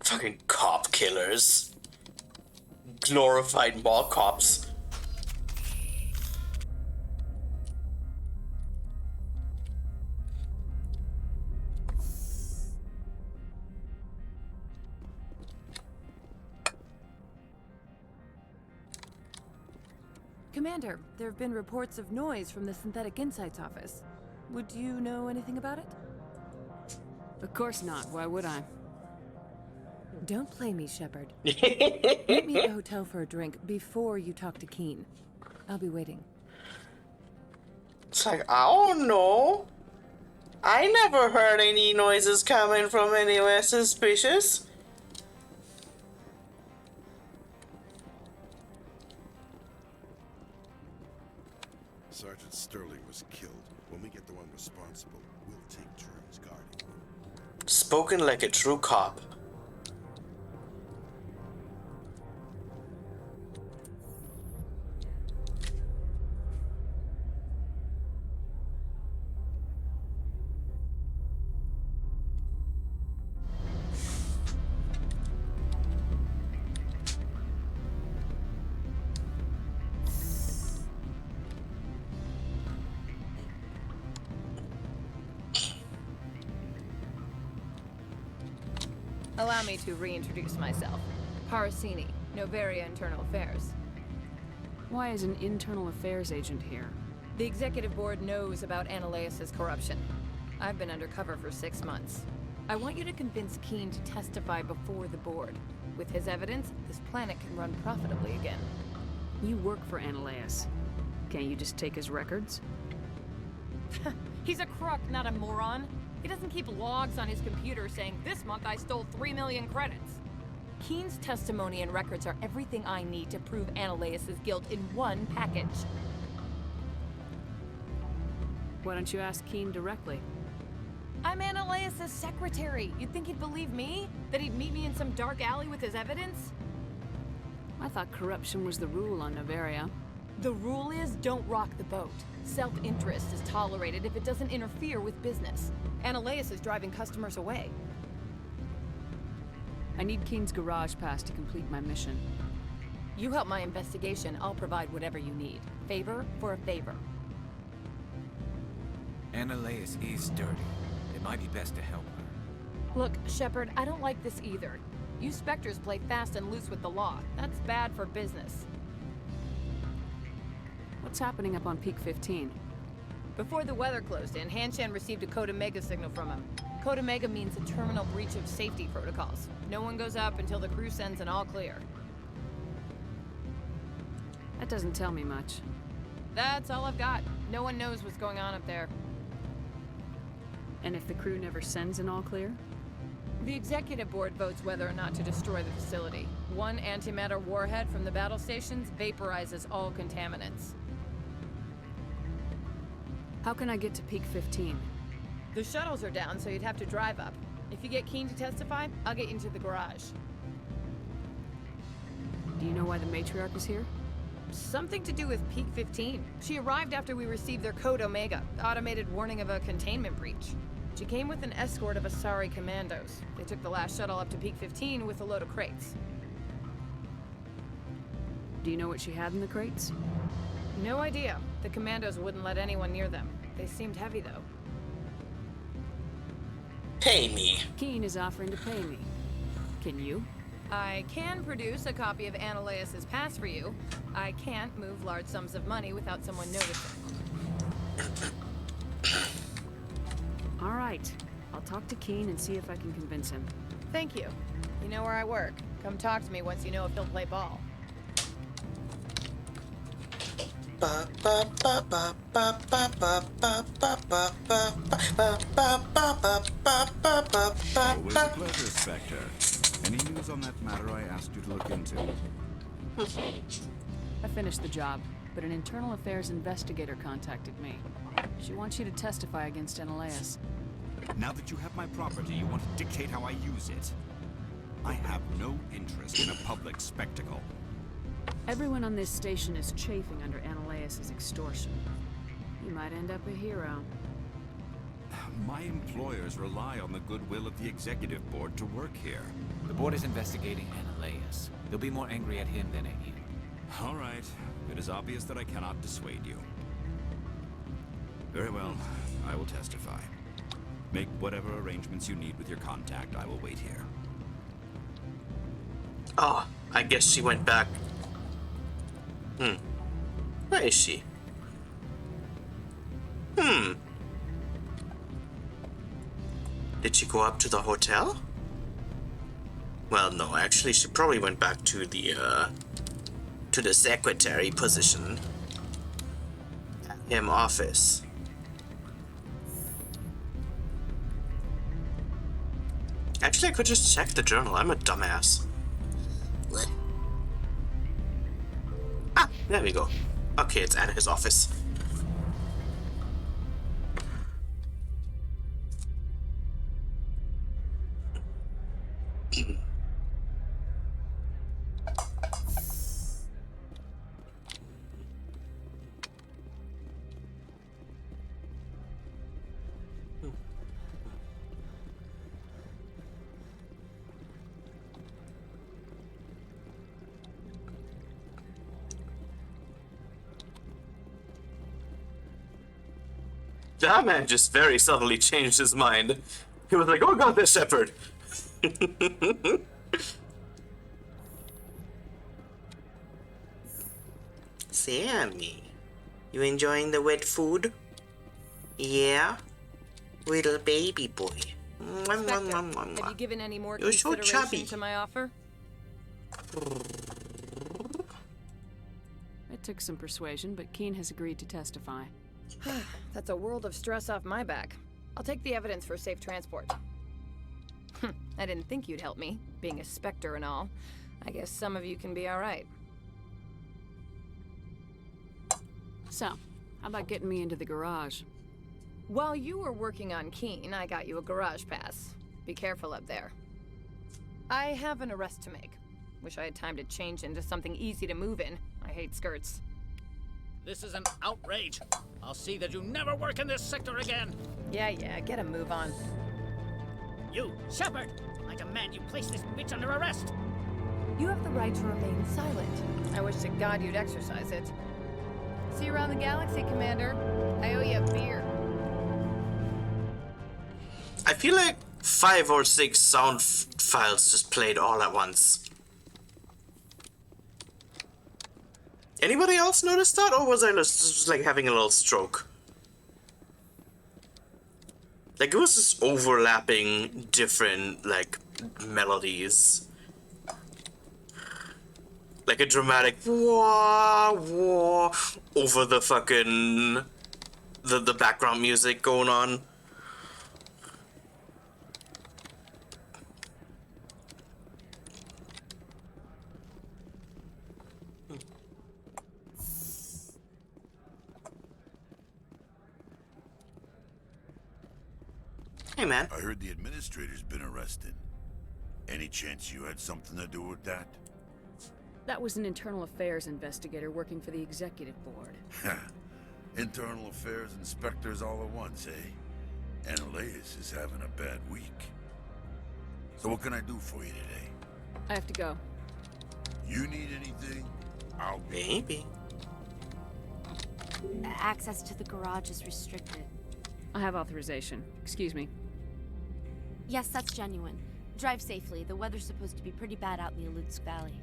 Speaker 1: Fucking cop killers. Glorified mall cops.
Speaker 8: Commander, there have been reports of noise from the Synthetic Insights office. Would you know anything about it?
Speaker 6: Of course not. Why would I?
Speaker 8: Don't play me, Shepard. Meet me at the hotel for a drink before you talk to Keen. I'll be waiting.
Speaker 1: It's like, I don't know. I never heard any noises coming from anywhere suspicious.
Speaker 7: Sergeant Sterling was killed. When we get the one responsible, we'll take turns guarding him.
Speaker 1: Spoken like a true cop.
Speaker 8: Allow me to reintroduce myself. Parasini, Noveria Internal Affairs.
Speaker 6: Why is an internal affairs agent here?
Speaker 8: The executive board knows about Ananias' corruption. I've been undercover for 6 months. I want you to convince Keen to testify before the board. With his evidence, this planet can run profitably again.
Speaker 6: You work for Ananias. Can't you just take his records?
Speaker 8: He's a crook, not a moron. He doesn't keep logs on his computer saying, "This month I stole 3 million credits." Keen's testimony and records are everything I need to prove Ananias' guilt in one package.
Speaker 6: Why don't you ask Keen directly?
Speaker 8: I'm Ananias' secretary. You'd think he'd believe me? That he'd meet me in some dark alley with his evidence?
Speaker 6: I thought corruption was the rule on Noveria.
Speaker 8: The rule is, don't rock the boat. Self-interest is tolerated if it doesn't interfere with business. Ananias is driving customers away.
Speaker 6: I need Keen's garage pass to complete my mission.
Speaker 8: You help my investigation, I'll provide whatever you need. Favor for a favor.
Speaker 10: Ananias is dirty. It might be best to help her.
Speaker 8: Look, Shepard, I don't like this either. You Spectres play fast and loose with the law. That's bad for business.
Speaker 6: What's happening up on Peak 15?
Speaker 8: Before the weather closed in, Hanshan received a Code Omega signal from him. Code Omega means a terminal breach of safety protocols. No one goes up until the crew sends an all clear.
Speaker 6: That doesn't tell me much.
Speaker 8: That's all I've got. No one knows what's going on up there.
Speaker 6: And if the crew never sends an all clear?
Speaker 8: The executive board votes whether or not to destroy the facility. One antimatter warhead from the battle stations vaporizes all contaminants.
Speaker 6: How can I get to Peak 15?
Speaker 8: The shuttles are down, so you'd have to drive up. If you get Keen to testify, I'll get you into the garage.
Speaker 6: Do you know why the Matriarch is here?
Speaker 8: Something to do with Peak 15. She arrived after we received their Code Omega, automated warning of a containment breach. She came with an escort of Asari commandos. They took the last shuttle up to Peak 15 with a load of crates.
Speaker 6: Do you know what she had in the crates?
Speaker 8: No idea. The commandos wouldn't let anyone near them. They seemed heavy, though.
Speaker 1: Pay me.
Speaker 6: Keen is offering to pay me. Can you?
Speaker 8: I can produce a copy of Ananias' pass for you. I can't move large sums of money without someone noticing.
Speaker 6: All right. I'll talk to Keen and see if I can convince him.
Speaker 8: Thank you. You know where I work. Come talk to me once you know if he'll play ball.
Speaker 12: Always a pleasure, Spectre. Any news on that matter I asked you to look into?
Speaker 6: I finished the job, but an internal affairs investigator contacted me. She wants you to testify against Ananias.
Speaker 12: Now that you have my property, you want to dictate how I use it. I have no interest in a public spectacle.
Speaker 6: Everyone on this station is chafing under Ananias' extortion. You might end up a hero.
Speaker 12: My employers rely on the goodwill of the executive board to work here.
Speaker 10: The board is investigating Ananias. They'll be more angry at him than at you.
Speaker 12: All right. It is obvious that I cannot dissuade you. Very well. I will testify. Make whatever arrangements you need with your contact. I will wait here.
Speaker 1: Oh, I guess she went back. Where is she? Did she go up to the hotel? Well, no, actually she probably went back to the secretary position at him office. Actually, I could just check the journal. I'm a dumbass. What? Ah, there we go. Okay, it's at his office. That man just very subtly changed his mind. He was like, oh god, this shepherd. Sammy, you enjoying the wet food? Yeah? Little baby boy.
Speaker 17: Have you given any more
Speaker 1: You're so
Speaker 17: consideration
Speaker 1: chubby.
Speaker 17: to my offer?
Speaker 6: It took some persuasion, but Keen has agreed to testify.
Speaker 17: That's a world of stress off my back. I'll take the evidence for safe transport. I didn't think you'd help me, being a Spectre and all. I guess some of you can be alright.
Speaker 6: So, how about getting me into the garage?
Speaker 17: While you were working on Keen, I got you a garage pass. Be careful up there. I have an arrest to make. Wish I had time to change into something easy to move in. I hate skirts.
Speaker 9: This is an outrage. I'll see that you never work in this sector again.
Speaker 17: Yeah, get a move on.
Speaker 9: You, Shepard! I demand you place this bitch under arrest.
Speaker 17: You have the right to remain silent. I wish to God you'd exercise it. See you around the galaxy, Commander. I owe you a beer.
Speaker 1: I feel like 5 or 6 sound files just played all at once. Anybody else notice that, or was I just like having a little stroke? Like it was just overlapping different like melodies. Like a dramatic wah wah over the fucking the background music going on. Hey, man.
Speaker 7: I heard the administrator's been arrested. Any chance you had something to do with that?
Speaker 6: That was an internal affairs investigator working for the executive board.
Speaker 7: Internal affairs inspectors all at once, eh? Ananias is having a bad week. So what can I do for you today?
Speaker 6: I have to go.
Speaker 7: You need anything? I'll
Speaker 1: Maybe.
Speaker 4: Access to the garage is restricted.
Speaker 6: I have authorization. Excuse me.
Speaker 4: Yes, that's genuine. Drive safely. The weather's supposed to be pretty bad out in the Alutsk Valley.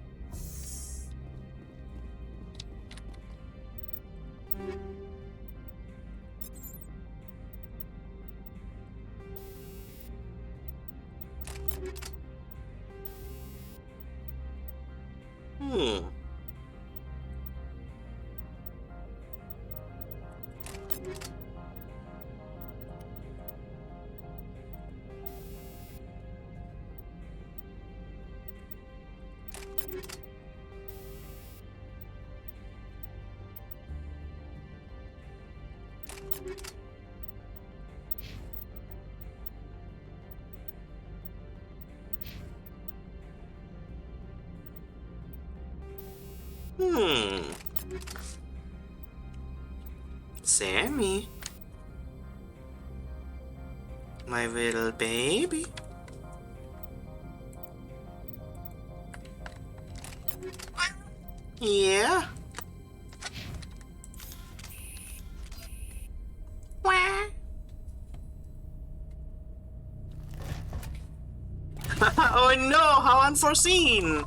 Speaker 1: Sammy. My little baby. Yeah. Oh no, how unforeseen!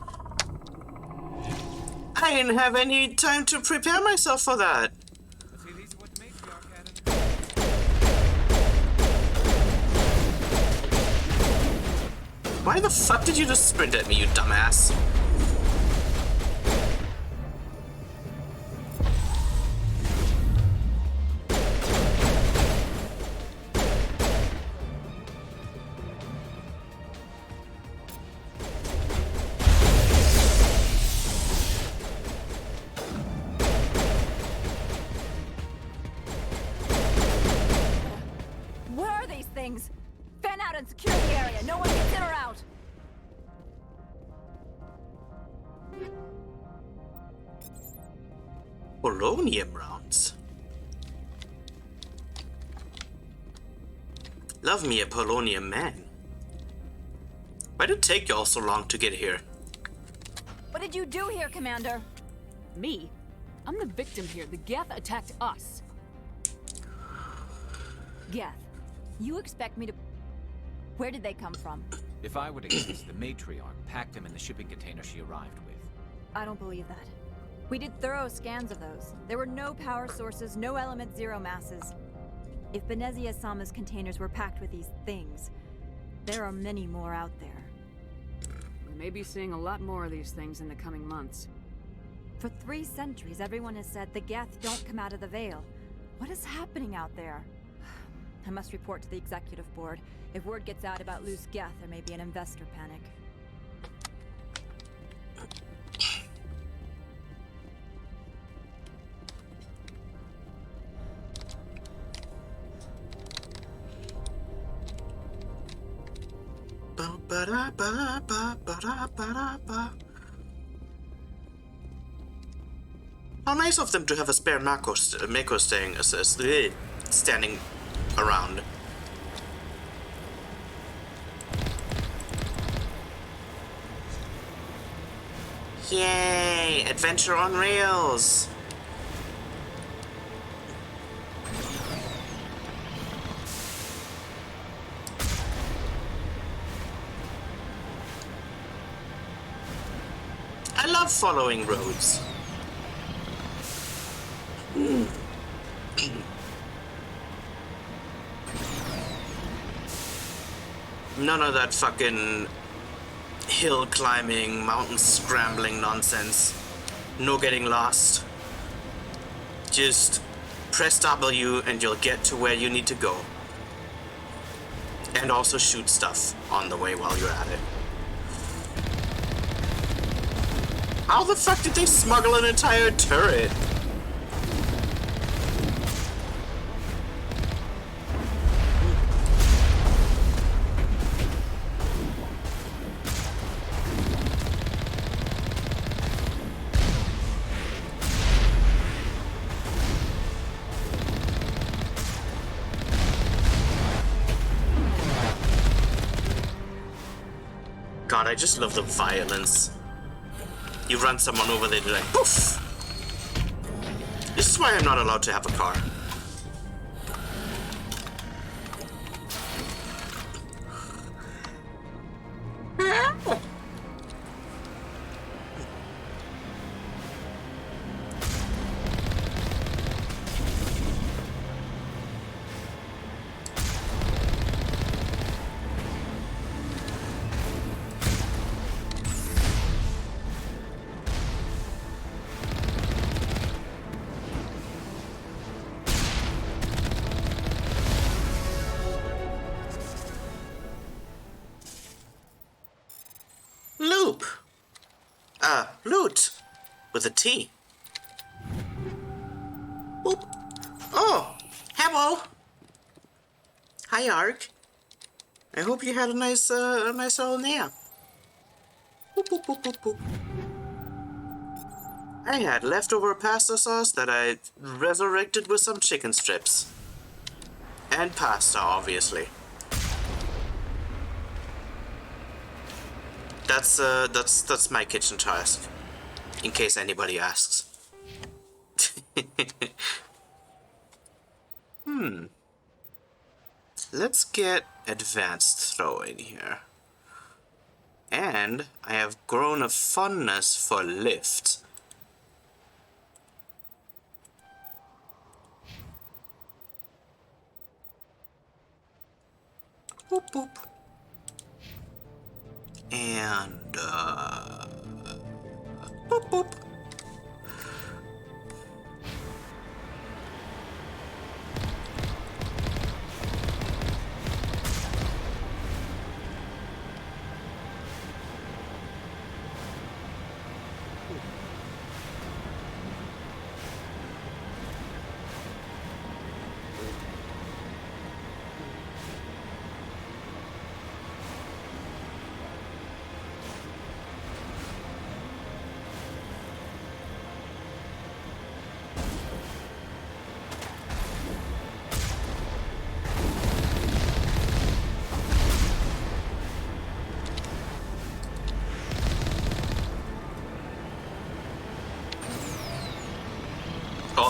Speaker 1: I didn't have any time to prepare myself for that. Why the fuck did you just sprint at me, you dumbass?
Speaker 17: Where are these things? Fan out and secure the area. No one gets in or out.
Speaker 1: Polonium rounds. Love me a polonium man. Why did it take y'all so long to get here?
Speaker 18: What did you do here, Commander?
Speaker 6: Me? I'm the victim here. The Geth attacked us.
Speaker 18: Geth, you expect me to... Where did they come from?
Speaker 10: If I were to guess, the matriarch packed them in the shipping container she arrived with.
Speaker 18: I don't believe that. We did thorough scans of those. There were no power sources, no element zero masses. If Benezia Sama's containers were packed with these things, there are many more out there.
Speaker 6: We may be seeing a lot more of these things in the coming months.
Speaker 18: For 3 centuries, everyone has said the Geth don't come out of the Veil. What is happening out there? I must report to the Executive Board. If word gets out about loose Geth, there may be an investor panic.
Speaker 1: How nice of them to have a spare Mako standing around. Yay! Adventure on rails! I love following roads. None of that fucking hill climbing, mountain scrambling nonsense. No getting lost. Just press W and you'll get to where you need to go. And also shoot stuff on the way while you're at it. How the fuck did they smuggle an entire turret? God, I just love the violence. You run someone over, they do like poof. This is why I'm not allowed to have a car. Loot. With a T. Boop. Oh, hello. Hi, Ark. I hope you had a nice little nap. Boop, boop, boop, boop, boop. I had leftover pasta sauce that I resurrected with some chicken strips. And pasta, obviously. That's my kitchen task, in case anybody asks. Let's get advanced throwing here. And I have grown a fondness for lift. Boop boop. And boop boop.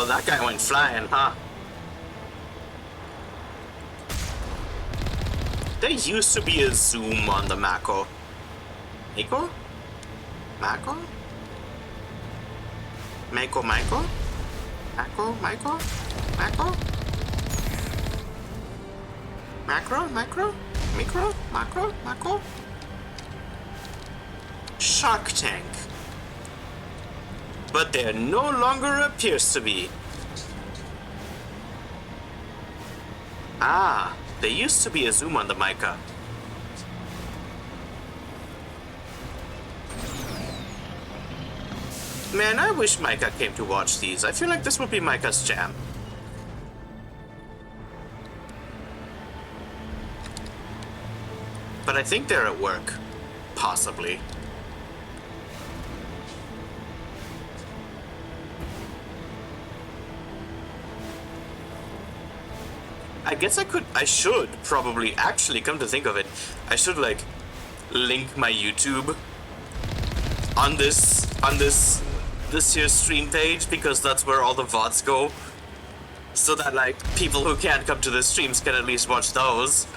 Speaker 1: Well, that guy went flying, huh? There used to be a zoom on the Mako. Mako? Mako? Mako, Mako? Mako, Mako? Mako? Macro, macro? Micro? Macro? Macro? Shark Tank. But there no longer appears to be. Ah, there used to be a zoom on the Micah. Man, I wish Micah came to watch these. I feel like this would be Micah's jam. But I think they're at work. Possibly. I guess I should probably, actually, come to think of it, I should like link my YouTube on this year's stream page, because that's where all the VODs go, so that like people who can't come to the streams can at least watch those.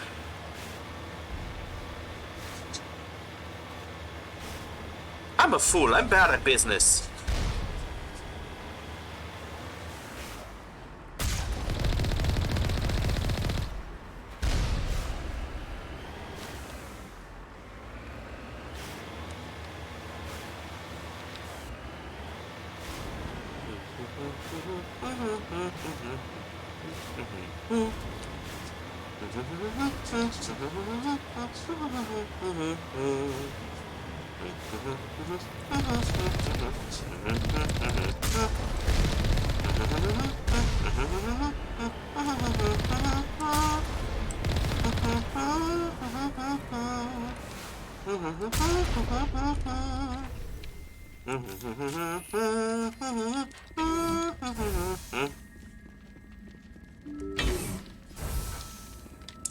Speaker 1: I'm a fool, I'm bad at business.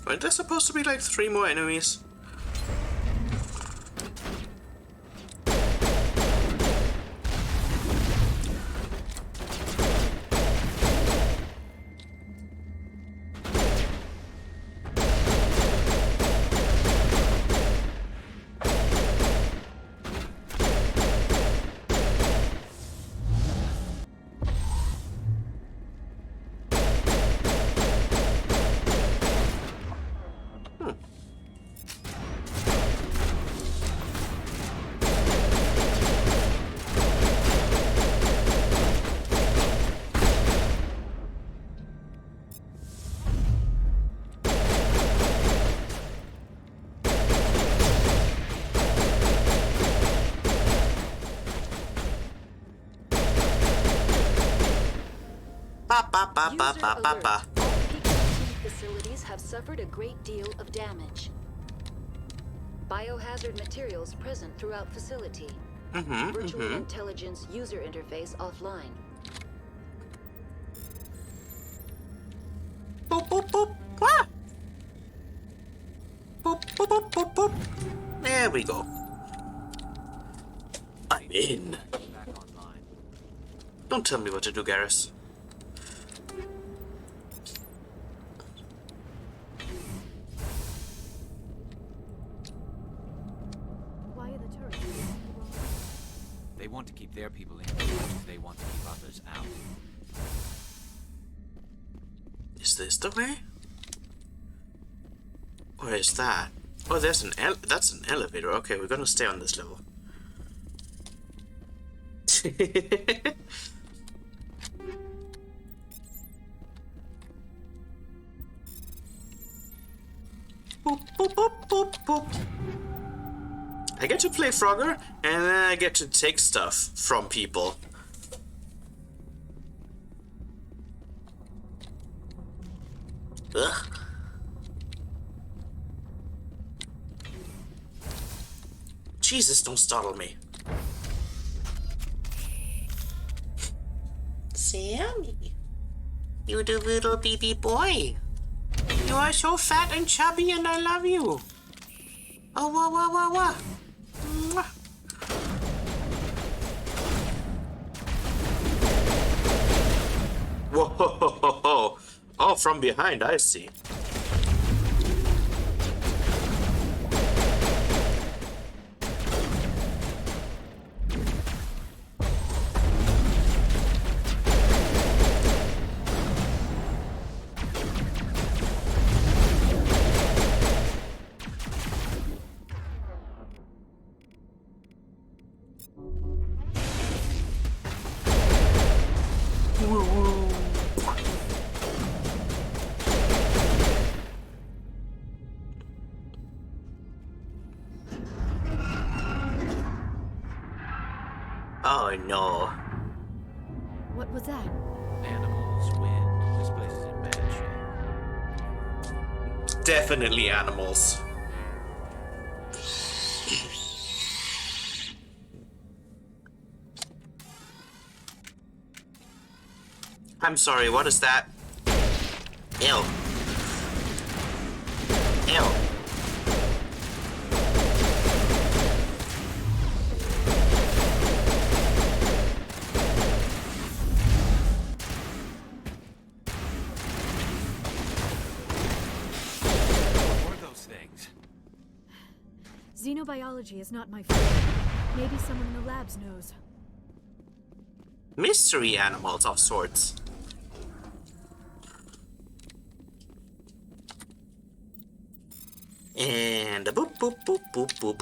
Speaker 1: Weren't there supposed to be like 3 more enemies?
Speaker 19: Facilities have suffered a great deal of damage. Biohazard materials present throughout facility. Virtual intelligence user interface offline.
Speaker 1: Boop, boop, boop. Ah! Boop, boop, boop, boop, boop. There we go. I'm in. Don't tell me what to do, Garrus.
Speaker 10: They want to keep their people in. They want to keep others out.
Speaker 1: Is this the way? Or is that? Oh, there's that's an elevator. Okay, we're gonna stay on this level. Boop, boop, boop, boop, boop. I get to play Frogger, and then I get to take stuff from people. Ugh. Jesus, don't startle me. Sammy, you the little baby boy. You are so fat and chubby, and I love you. Oh, wah, wah, wah, wah. Mwah. Whoa! Oh, from behind, I see. Oh no.
Speaker 4: What was that?
Speaker 10: Animals, wind. This place is in bad shape.
Speaker 1: Definitely animals. I'm sorry, what is that? Ew. Ew.
Speaker 18: Xenobiology is not my field. Maybe someone in the labs knows.
Speaker 1: Mystery animals of sorts. And a boop boop boop boop boop.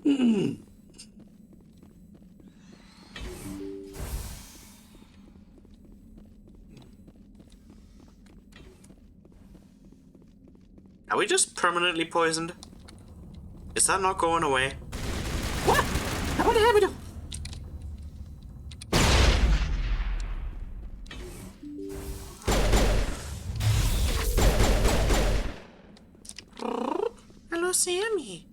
Speaker 1: Ooh. Are we just permanently poisoned? Is that not going away? What? What happened? Hello, Sammy.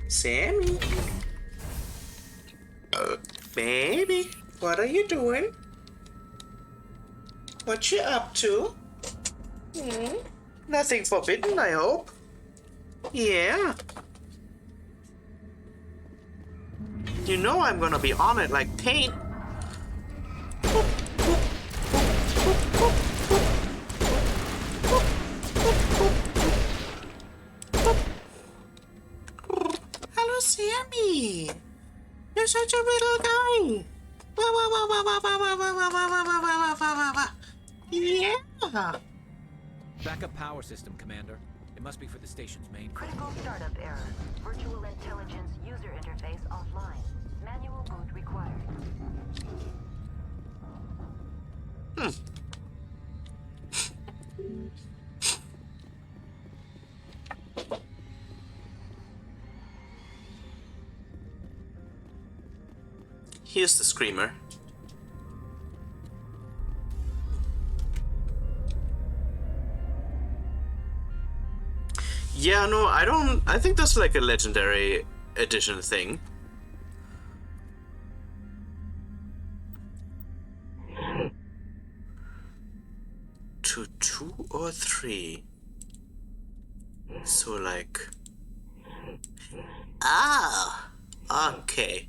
Speaker 1: Sammy. Baby, what are you doing? What you up to? Nothing forbidden, I hope. Yeah. You know I'm gonna be on it like paint. Hello, Sammy. You're such a little guy. Yeah.
Speaker 10: Backup power system, Commander. It must be for the station's main.
Speaker 19: Critical startup error. Virtual intelligence user interface offline. Manual boot required.
Speaker 1: Here's the screamer. Yeah, no, I think that's like a legendary edition thing. To 2 or 3. So like... Ah! Okay.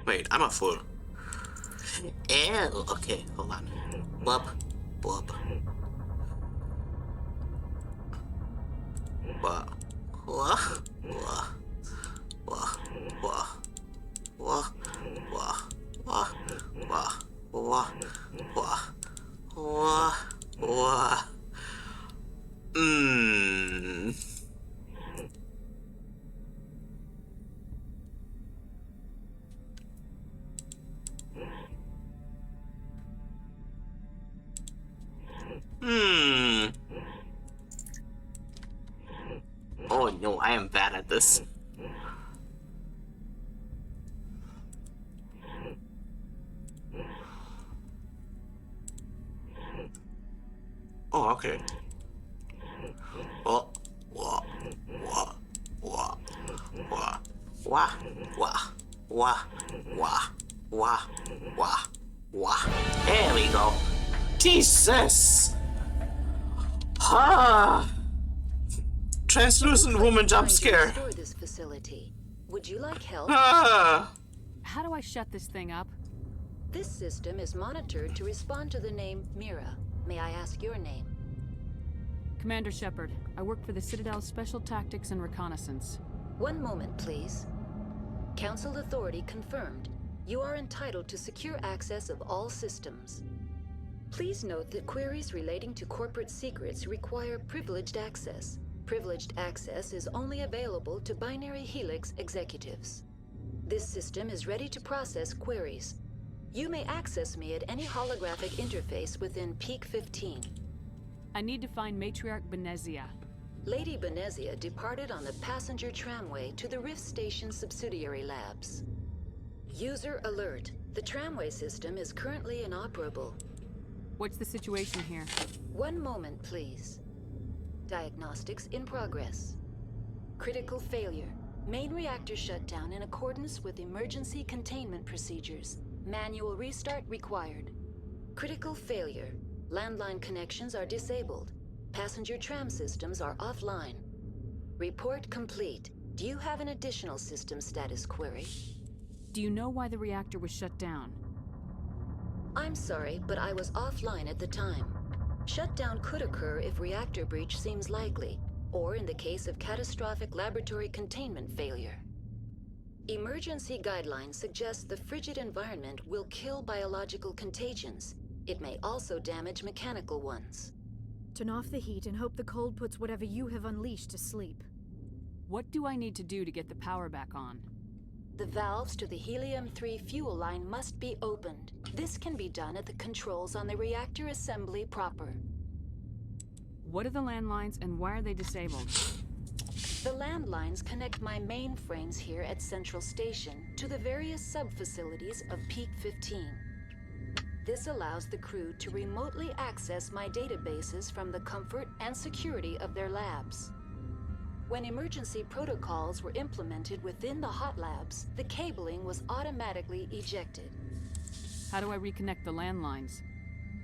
Speaker 1: Wait, I'm a fool. Ew, okay, hold on. Whoop, whoop. Wah, wah, wah, wah, wah, wah, wah, wah, wah, wah, wah, wah, wah. I am bad at this. Oh, okay. Oh, wah, wah, wah, wah, wah, wah, wah, wah, wah, wah, wah. There we go. Jesus! Ah! Translucent woman jump scare.
Speaker 19: Restore this facility. Would you like help?
Speaker 1: Ah!
Speaker 6: How do I shut this thing up?
Speaker 19: This system is monitored to respond to the name Mira. May I ask your name?
Speaker 6: Commander Shepard. I work for the Citadel's Special Tactics and Reconnaissance.
Speaker 19: One moment, please. Council authority confirmed. You are entitled to secure access of all systems. Please note that queries relating to corporate secrets require privileged access. Privileged access is only available to Binary Helix executives. This system is ready to process queries. You may access me at any holographic interface within Peak 15.
Speaker 6: I need to find Matriarch Benezia.
Speaker 19: Lady Benezia departed on the passenger tramway to the Rift Station subsidiary labs. User alert. The tramway system is currently inoperable.
Speaker 6: What's the situation here?
Speaker 19: One moment, please. Diagnostics in progress. Critical failure. Main reactor shutdown in accordance with emergency containment procedures. Manual restart required. Critical failure. Landline connections are disabled. Passenger tram systems are offline. Report complete. Do you have an additional system status query?
Speaker 6: Do you know why the reactor was shut down?
Speaker 19: I'm sorry, but I was offline at the time. Shutdown could occur if reactor breach seems likely, or in the case of catastrophic laboratory containment failure. Emergency guidelines suggest the frigid environment will kill biological contagions. It may also damage mechanical ones.
Speaker 18: Turn off the heat and hope the cold puts whatever you have unleashed to sleep.
Speaker 6: What do I need to do to get the power back on?
Speaker 19: The valves to the Helium-3 fuel line must be opened. This can be done at the controls on the reactor assembly proper.
Speaker 6: What are the landlines and why are they disabled?
Speaker 19: The landlines connect my mainframes here at Central Station to the various sub-facilities of Peak 15. This allows the crew to remotely access my databases from the comfort and security of their labs. When emergency protocols were implemented within the hot labs, the cabling was automatically ejected.
Speaker 6: How do I reconnect the landlines?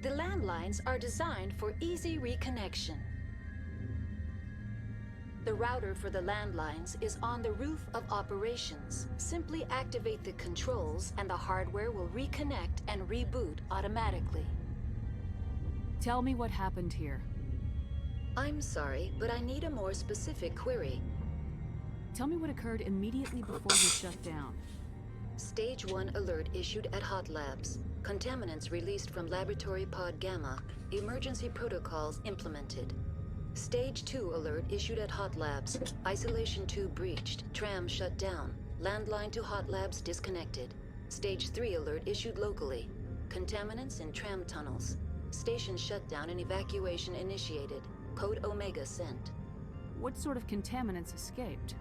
Speaker 19: The landlines are designed for easy reconnection. The router for the landlines is on the roof of operations. Simply activate the controls and the hardware will reconnect and reboot automatically.
Speaker 6: Tell me what happened here.
Speaker 19: I'm sorry, but I need a more specific query.
Speaker 6: Tell me what occurred immediately before you shut down.
Speaker 19: Stage 1 alert issued at Hot Labs. Contaminants released from Laboratory Pod Gamma. Emergency protocols implemented. Stage 2 alert issued at Hot Labs. Isolation 2 breached. Tram shut down. Landline to Hot Labs disconnected. Stage 3 alert issued locally. Contaminants in tram tunnels. Station shutdown and evacuation initiated. Code Omega sent.
Speaker 6: What sort of contaminants escaped?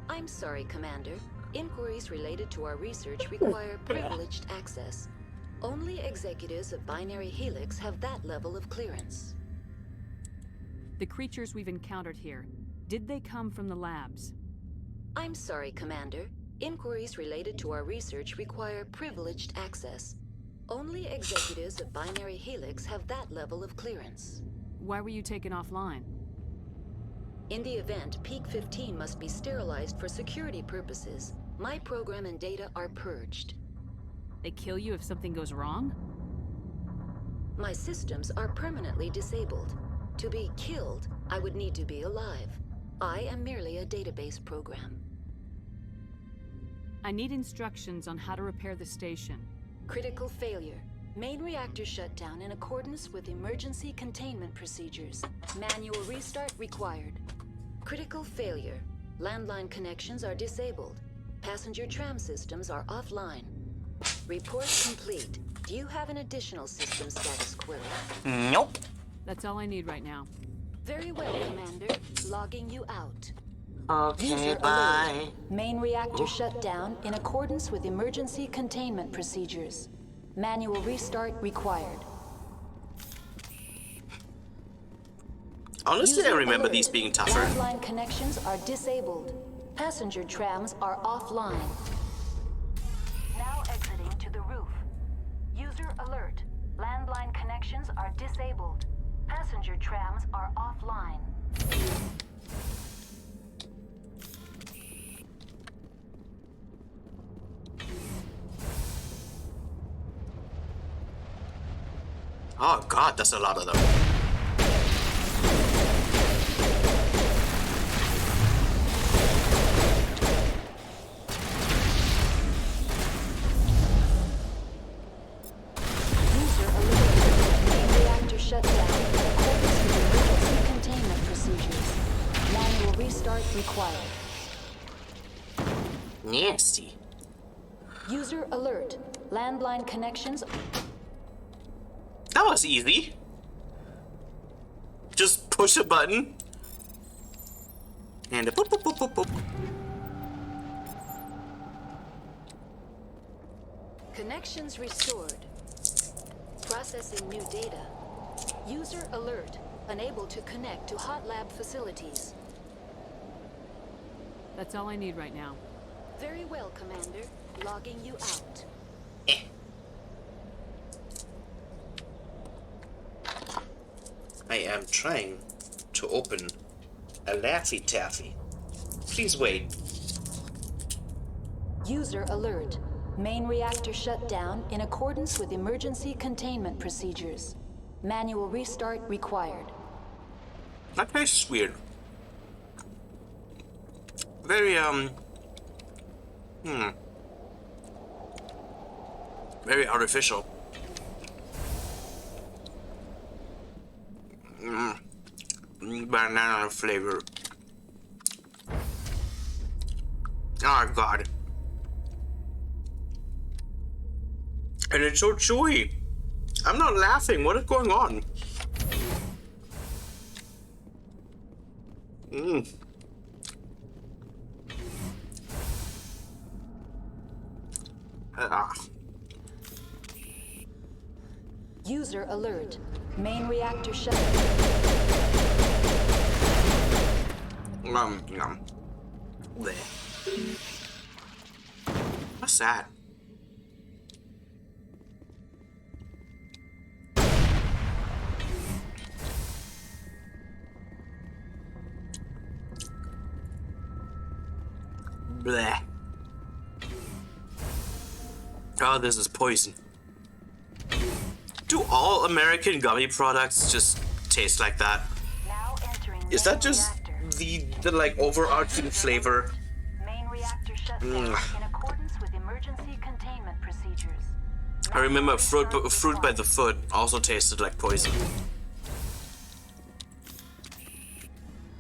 Speaker 19: I'm sorry, Commander. Inquiries related to our research require privileged access. Only executives of Binary Helix have that level of clearance.
Speaker 6: The creatures we've encountered here, did they come from the labs?
Speaker 19: I'm sorry, Commander. Inquiries related to our research require privileged access. Only executives of Binary Helix have that level of clearance.
Speaker 6: Why were you taken offline?
Speaker 19: In the event, Peak 15 must be sterilized for security purposes. My program and data are purged.
Speaker 6: They kill you if something goes wrong?
Speaker 19: My systems are permanently disabled. To be killed, I would need to be alive. I am merely a database program.
Speaker 6: I need instructions on how to repair the station.
Speaker 19: Critical failure. Main reactor shutdown in accordance with emergency containment procedures. Manual restart required. Critical failure. Landline connections are disabled. Passenger tram systems are offline. Report complete. Do you have an additional system status query?
Speaker 1: Nope.
Speaker 6: That's all I need right now.
Speaker 19: Very well, Commander. Logging you out.
Speaker 1: Okay,
Speaker 19: User
Speaker 1: bye.
Speaker 19: alert. Main reactor shut down in accordance with emergency containment procedures. Manual restart required.
Speaker 1: Honestly, I
Speaker 19: User
Speaker 1: remember
Speaker 19: alert.
Speaker 1: these being tougher.
Speaker 19: Landline connections are disabled. Passenger trams are offline. Now exiting to the roof. User alert. Landline connections are disabled. Passenger trams are offline.
Speaker 1: Oh god, that's a lot of them.
Speaker 19: User alert. Main reactor shut down in accordance with emergency containment procedures. Manual restart required.
Speaker 1: Nasty.
Speaker 19: User alert. Landline connections.
Speaker 1: That was easy. Just push a button. And a boop boop boop boop boop.
Speaker 19: Connections restored. Processing new data. User alert. Unable to connect to hot lab facilities.
Speaker 6: That's all I need right now.
Speaker 19: Very well, Commander. Logging you out.
Speaker 1: I am trying to open a Laffy Taffy. Please wait.
Speaker 19: User alert. Main reactor shut down in accordance with emergency containment procedures. Manual restart required.
Speaker 1: That tastes weird. Very, very artificial. Banana flavor. Oh god. And it's so chewy. I'm not laughing. What is going on?
Speaker 19: User alert. Main reactor shut.
Speaker 1: Bleh. What's that? Bleh. Oh, this is poison. Do all American gummy products just taste like that? Is that just the like overarching flavor?
Speaker 19: Main reactor shut down in accordance with emergency containment procedures.
Speaker 1: I remember fruit by the foot also tasted like poison.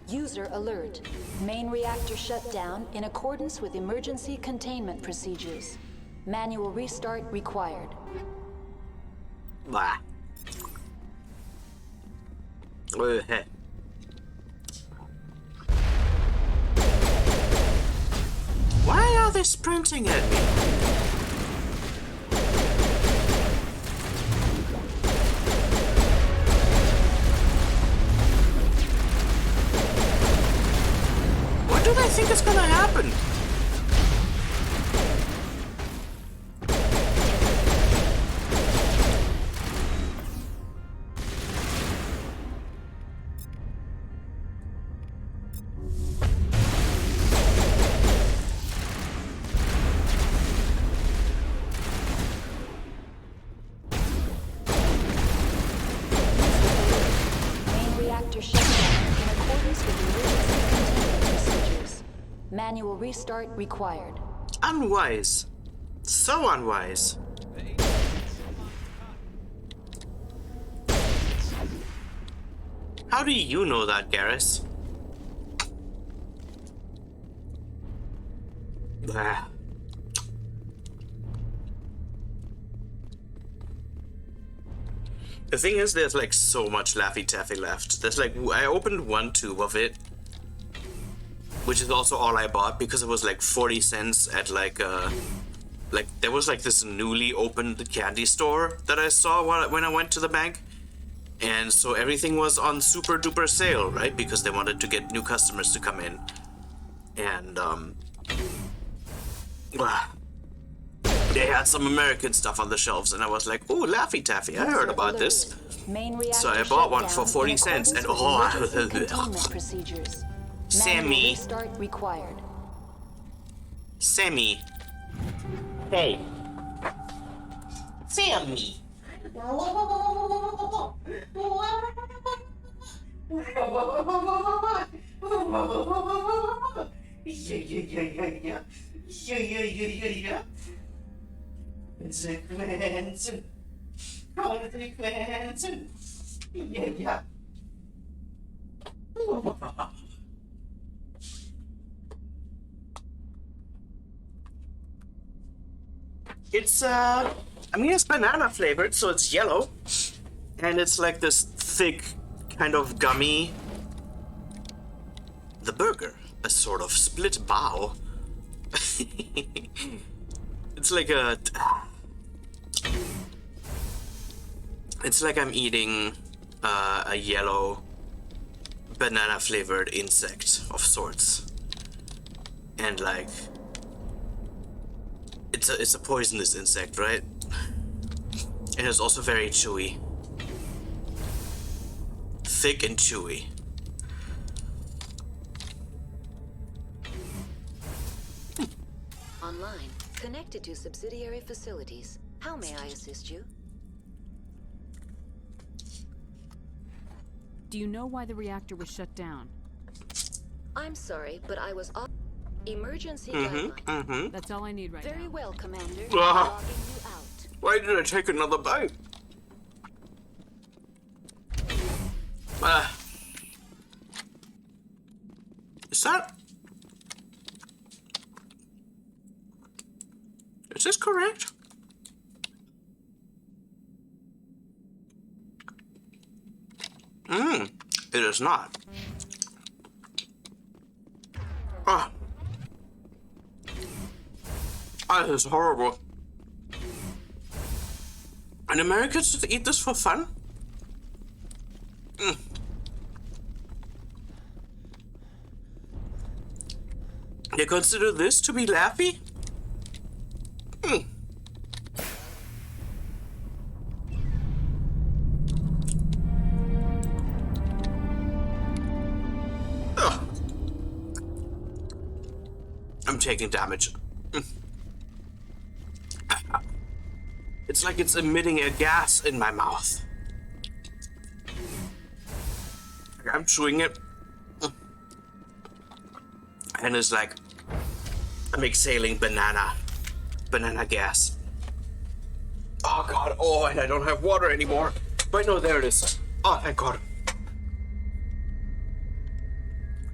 Speaker 19: User alert. Main reactor shut down in accordance with emergency containment procedures. Manual restart required.
Speaker 1: Blah. Hey. Why are they sprinting at me? What do they think is gonna happen?
Speaker 19: Manual restart required.
Speaker 1: Unwise. So unwise. How do you know that, Garrus? Blah. The thing is, there's like so much Laffy Taffy left. There's like, I opened one tube of it. which is also all I bought because it was like 40 cents at like there was like this newly opened candy store that I saw when I went to the bank. And so everything was on super duper sale, right? Because they wanted to get new customers to come in. And they had some American stuff on the shelves, and I was like, "Ooh, Laffy Taffy! I heard about this." So I bought one for 40 cents, and Sammy,
Speaker 19: required.
Speaker 1: Sammy, hey, Sammy. Konsequenzen. Yeah. It's I mean, it's banana flavored, so it's yellow, and it's like this thick, kind of gummy. The burger, a sort of split bow. It's like a. It's like I'm eating a yellow, banana flavored insect of sorts, and like. It's a poisonous insect, right? And it's also very chewy. Thick and chewy.
Speaker 19: Online, connected to subsidiary facilities. How may I assist you?
Speaker 6: Do you know why the reactor was shut down?
Speaker 19: I'm sorry, but I was off. Emergency guidelines.
Speaker 6: That's all I need right now.
Speaker 19: Very well, Commander.
Speaker 1: Ah.
Speaker 19: Logging you out.
Speaker 1: Why did I take another bite? Is that... Is this correct? It is not. Ah. Oh, this is horrible. And Americans just eat this for fun? They consider this to be Laffy? Ugh. I'm taking damage. It's like it's emitting a gas in my mouth. I'm chewing it. And it's like I'm exhaling banana gas. Oh god, oh, and I don't have water anymore. Wait, no, there it is. Oh, thank god.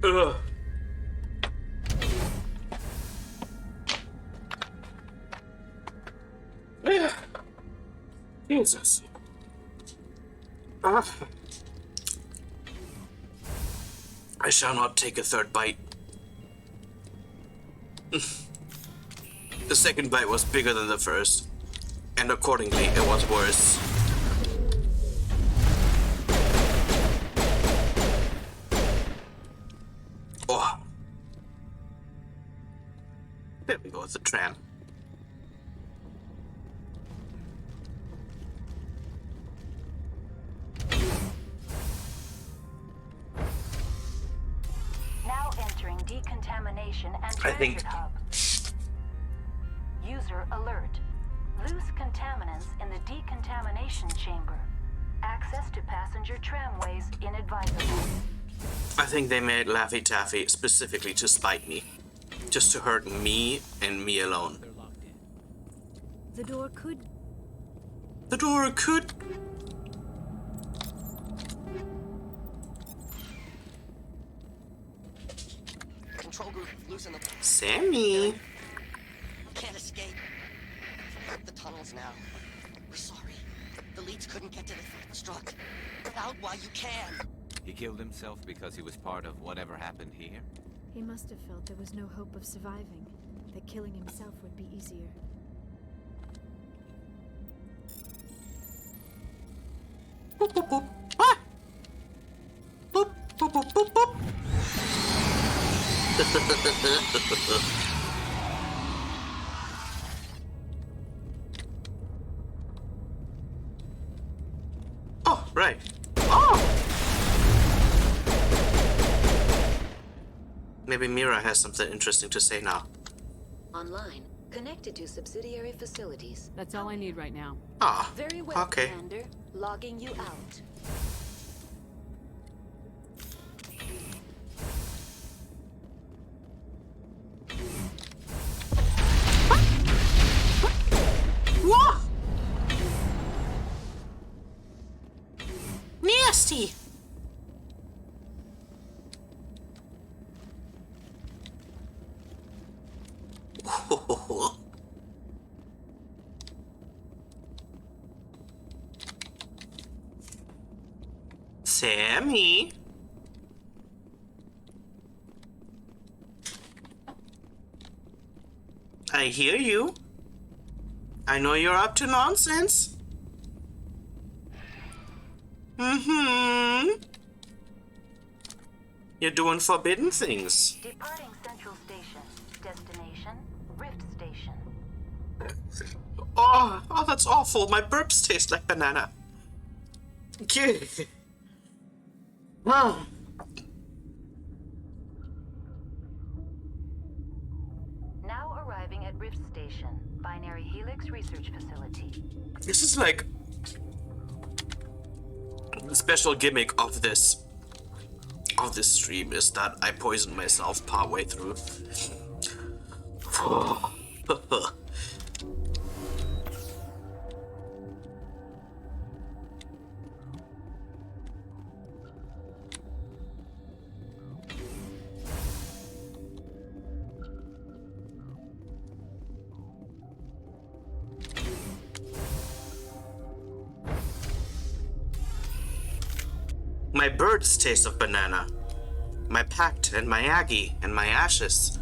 Speaker 1: Ugh. Jesus. I shall not take a third bite. The second bite was bigger than the first, and accordingly, it was worse. Oh. There we go with the tram.
Speaker 20: Now entering decontamination and
Speaker 1: I think
Speaker 20: transit hub. User alert. Loose contaminants in the decontamination chamber. Access to passenger tramways inadvisable.
Speaker 1: I think they made Laffy Taffy specifically to spite me. Just to hurt me and me alone.
Speaker 18: The door could...
Speaker 1: The door could...
Speaker 21: Control group, loosen the...
Speaker 1: Sammy!
Speaker 21: Can't escape. The tunnels now. We're sorry. The leads couldn't get to the struck. Get out while you can.
Speaker 10: He killed himself because he was part of whatever happened here?
Speaker 2: He must have felt there was no hope of surviving, that killing himself would be easier.
Speaker 1: Boop, boop, boop. Ah! Boop, boop, boop, boop, boop. Oh, right. Oh! Maybe Mira has something interesting to say now.
Speaker 19: Online, connected to subsidiary facilities.
Speaker 6: That's all I need right now.
Speaker 1: Ah,
Speaker 19: Very well,
Speaker 1: okay.
Speaker 19: Commander. Logging you out.
Speaker 1: What? Nasty. Sammy. I hear you. I know you're up to nonsense. You're doing forbidden things.
Speaker 20: Departing Central Station. Destination, Rift Station.
Speaker 1: Oh, that's awful. My burps taste like banana. Okay. Oh.
Speaker 20: Now arriving at Rift Station, Binary Helix Research Facility.
Speaker 1: This is like the special gimmick of this stream is that I poisoned myself partway through. My birds taste of banana. My pact and my Aggie and my ashes.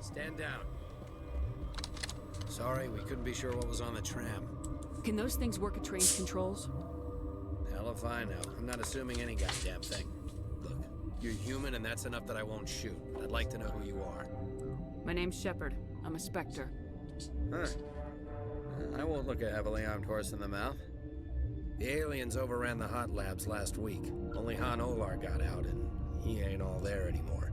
Speaker 22: Stand down. Sorry, we couldn't be sure what was on the tram.
Speaker 6: Can those things work at train's controls?
Speaker 22: Hell if I know. I'm not assuming any goddamn thing. Look, you're human and that's enough that I won't shoot. But I'd like to know who you are.
Speaker 6: My name's Shepard. I'm a Spectre.
Speaker 22: Huh. I won't look a heavily armed horse in the mouth. The aliens overran the hot labs last week. Only Han Olar got out, and he ain't all there anymore.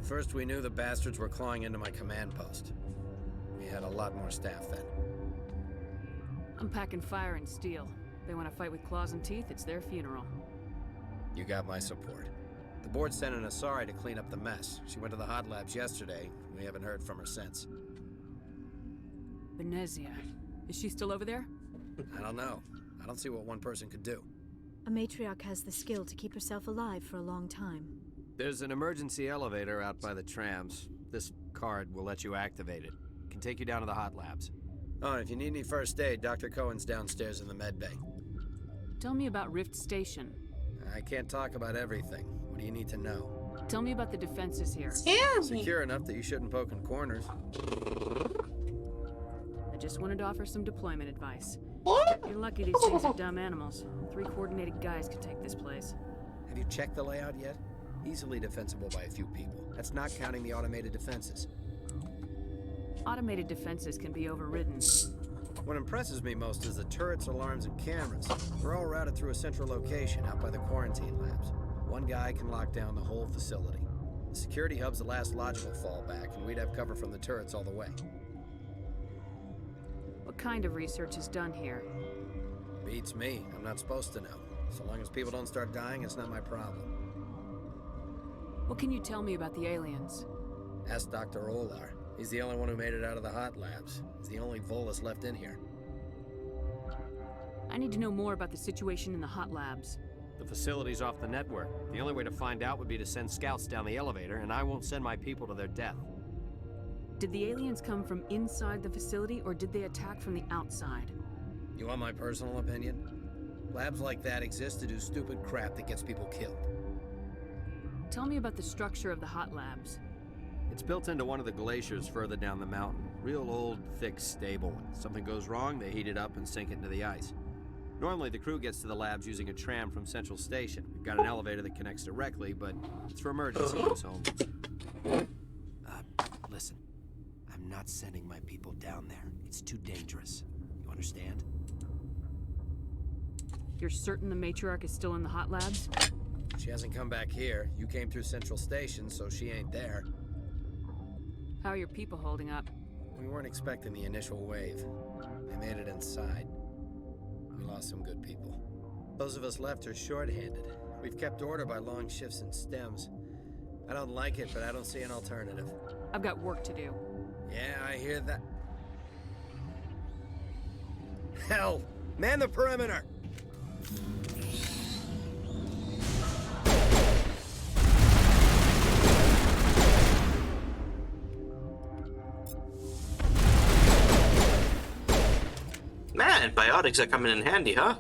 Speaker 22: First we knew the bastards were clawing into my command post. We had a lot more staff then.
Speaker 6: I'm packing fire and steel. They want to fight with claws and teeth, it's their funeral.
Speaker 22: You got my support. The board sent an Asari to clean up the mess. She went to the hot labs yesterday. We haven't heard from her since.
Speaker 6: Benezia. Is she still over there?
Speaker 22: I don't know. I don't see what one person could do.
Speaker 2: A matriarch has the skill to keep herself alive for a long time.
Speaker 22: There's an emergency elevator out by the trams. This card will let you activate it. Can take you down to the hot labs. Oh, and if you need any first aid, Dr. Cohen's downstairs in the med bay.
Speaker 6: Tell me about Rift Station.
Speaker 22: I can't talk about everything. What do you need to know?
Speaker 6: Tell me about the defenses here.
Speaker 22: Secure enough that you shouldn't poke in corners.
Speaker 6: I just wanted to offer some deployment advice. You're lucky these things are dumb animals. 3 coordinated guys could take this place.
Speaker 22: Have you checked the layout yet? Easily defensible by a few people. That's not counting the automated defenses.
Speaker 6: Automated defenses can be overridden.
Speaker 22: What impresses me most is the turrets, alarms, and cameras. They're all routed through a central location out by the quarantine labs. One guy can lock down the whole facility. The security hub's the last logical fallback, and we'd have cover from the turrets all the way.
Speaker 6: What kind of research is done here?
Speaker 22: Beats me. I'm not supposed to know. So long as people don't start dying, it's not my problem.
Speaker 6: What can you tell me about the aliens?
Speaker 22: Ask Dr. Olar. He's the only one who made it out of the hot labs. He's the only Volus left in here.
Speaker 6: I need to know more about the situation in the hot labs.
Speaker 22: The facility's off the network. The only way to find out would be to send scouts down the elevator, and I won't send my people to their death.
Speaker 6: Did the aliens come from inside the facility, or did they attack from the outside?
Speaker 22: You want my personal opinion? Labs like that exist to do stupid crap that gets people killed.
Speaker 6: Tell me about the structure of the hot labs.
Speaker 22: It's built into one of the glaciers further down the mountain. Real old, thick, stable one. Something goes wrong, they heat it up and sink it into the ice. Normally, the crew gets to the labs using a tram from Central Station. We've got an elevator that connects directly, but it's for emergency use only. Listen. I'm not sending my people down there. It's too dangerous. You understand?
Speaker 6: You're certain the matriarch is still in the hot labs?
Speaker 22: She hasn't come back here. You came through Central Station, so she ain't there.
Speaker 6: How are your people holding up?
Speaker 22: We weren't expecting the initial wave. They made it inside. We lost some good people. Those of us left are short-handed. We've kept order by long shifts and stems. I don't like it, but I don't see an alternative.
Speaker 6: I've got work to do.
Speaker 22: Yeah, I hear that. Hell! Man the perimeter!
Speaker 1: Man, biotics are coming in handy, huh?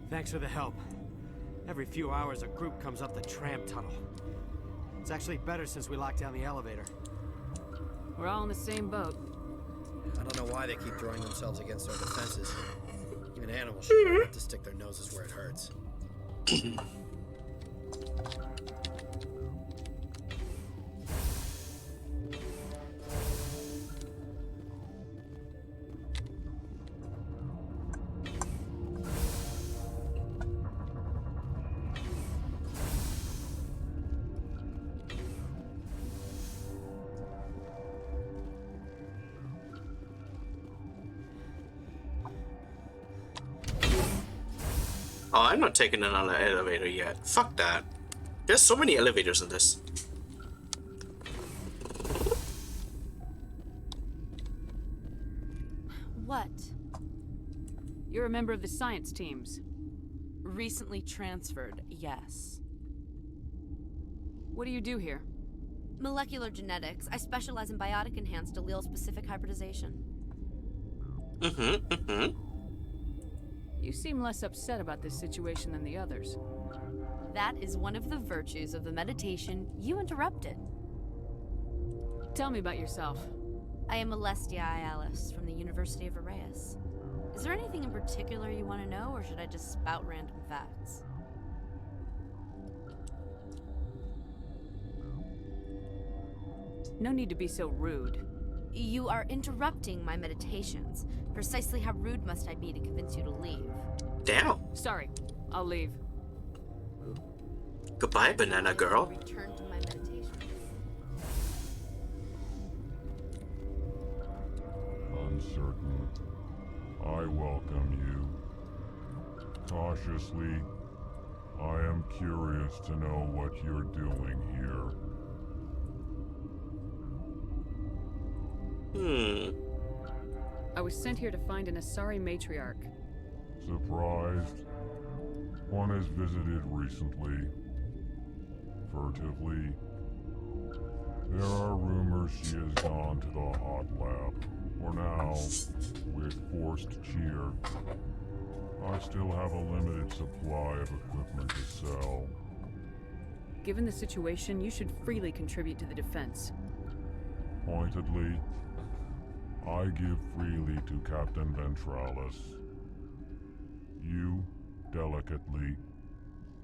Speaker 3: Thanks for the help. Every few hours, a group comes up the tram tunnel. It's actually better since we locked down the elevator.
Speaker 6: We're all in the same boat.
Speaker 22: I don't know why they keep throwing themselves against our defenses. Even animals should know not to stick their noses where it hurts.
Speaker 1: Oh, I'm not taking another elevator yet. Fuck that. There's so many elevators in this.
Speaker 4: What?
Speaker 6: You're a member of the science teams.
Speaker 4: Recently transferred, yes.
Speaker 6: What do you do here?
Speaker 4: Molecular genetics. I specialize in biotic-enhanced allele-specific hybridization.
Speaker 6: You seem less upset about this situation than the others.
Speaker 4: That is one of the virtues of the meditation you interrupted.
Speaker 6: Tell me about yourself.
Speaker 4: I am Alestia Ialis from the University of Arraeus. Is there anything in particular you want to know, or should I just spout random facts?
Speaker 6: No need to be so rude.
Speaker 4: You are interrupting my meditations. Precisely how rude must I be to convince you to leave?
Speaker 1: Damn.
Speaker 6: Sorry, I'll leave.
Speaker 1: Goodbye, banana girl.
Speaker 4: Return to my meditation.
Speaker 5: Uncertain. I welcome you. Cautiously, I am curious to know what you're doing here.
Speaker 6: I was sent here to find an Asari matriarch.
Speaker 5: Surprised? One has visited recently. Furtively. There are rumors she has gone to the hot lab. For now, with forced cheer. I still have a limited supply of equipment to sell.
Speaker 6: Given the situation, you should freely contribute to the defense.
Speaker 5: Pointedly, I give freely to Captain Ventralis. You, delicately,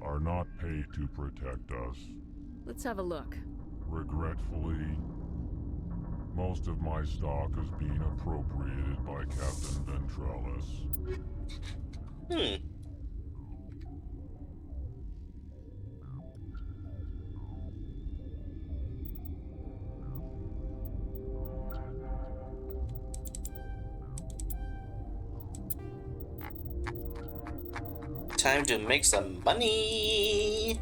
Speaker 5: are not paid to protect us.
Speaker 6: Let's have a look.
Speaker 5: Regretfully, most of my stock is being appropriated by Captain Ventralis.
Speaker 1: Time to make some money.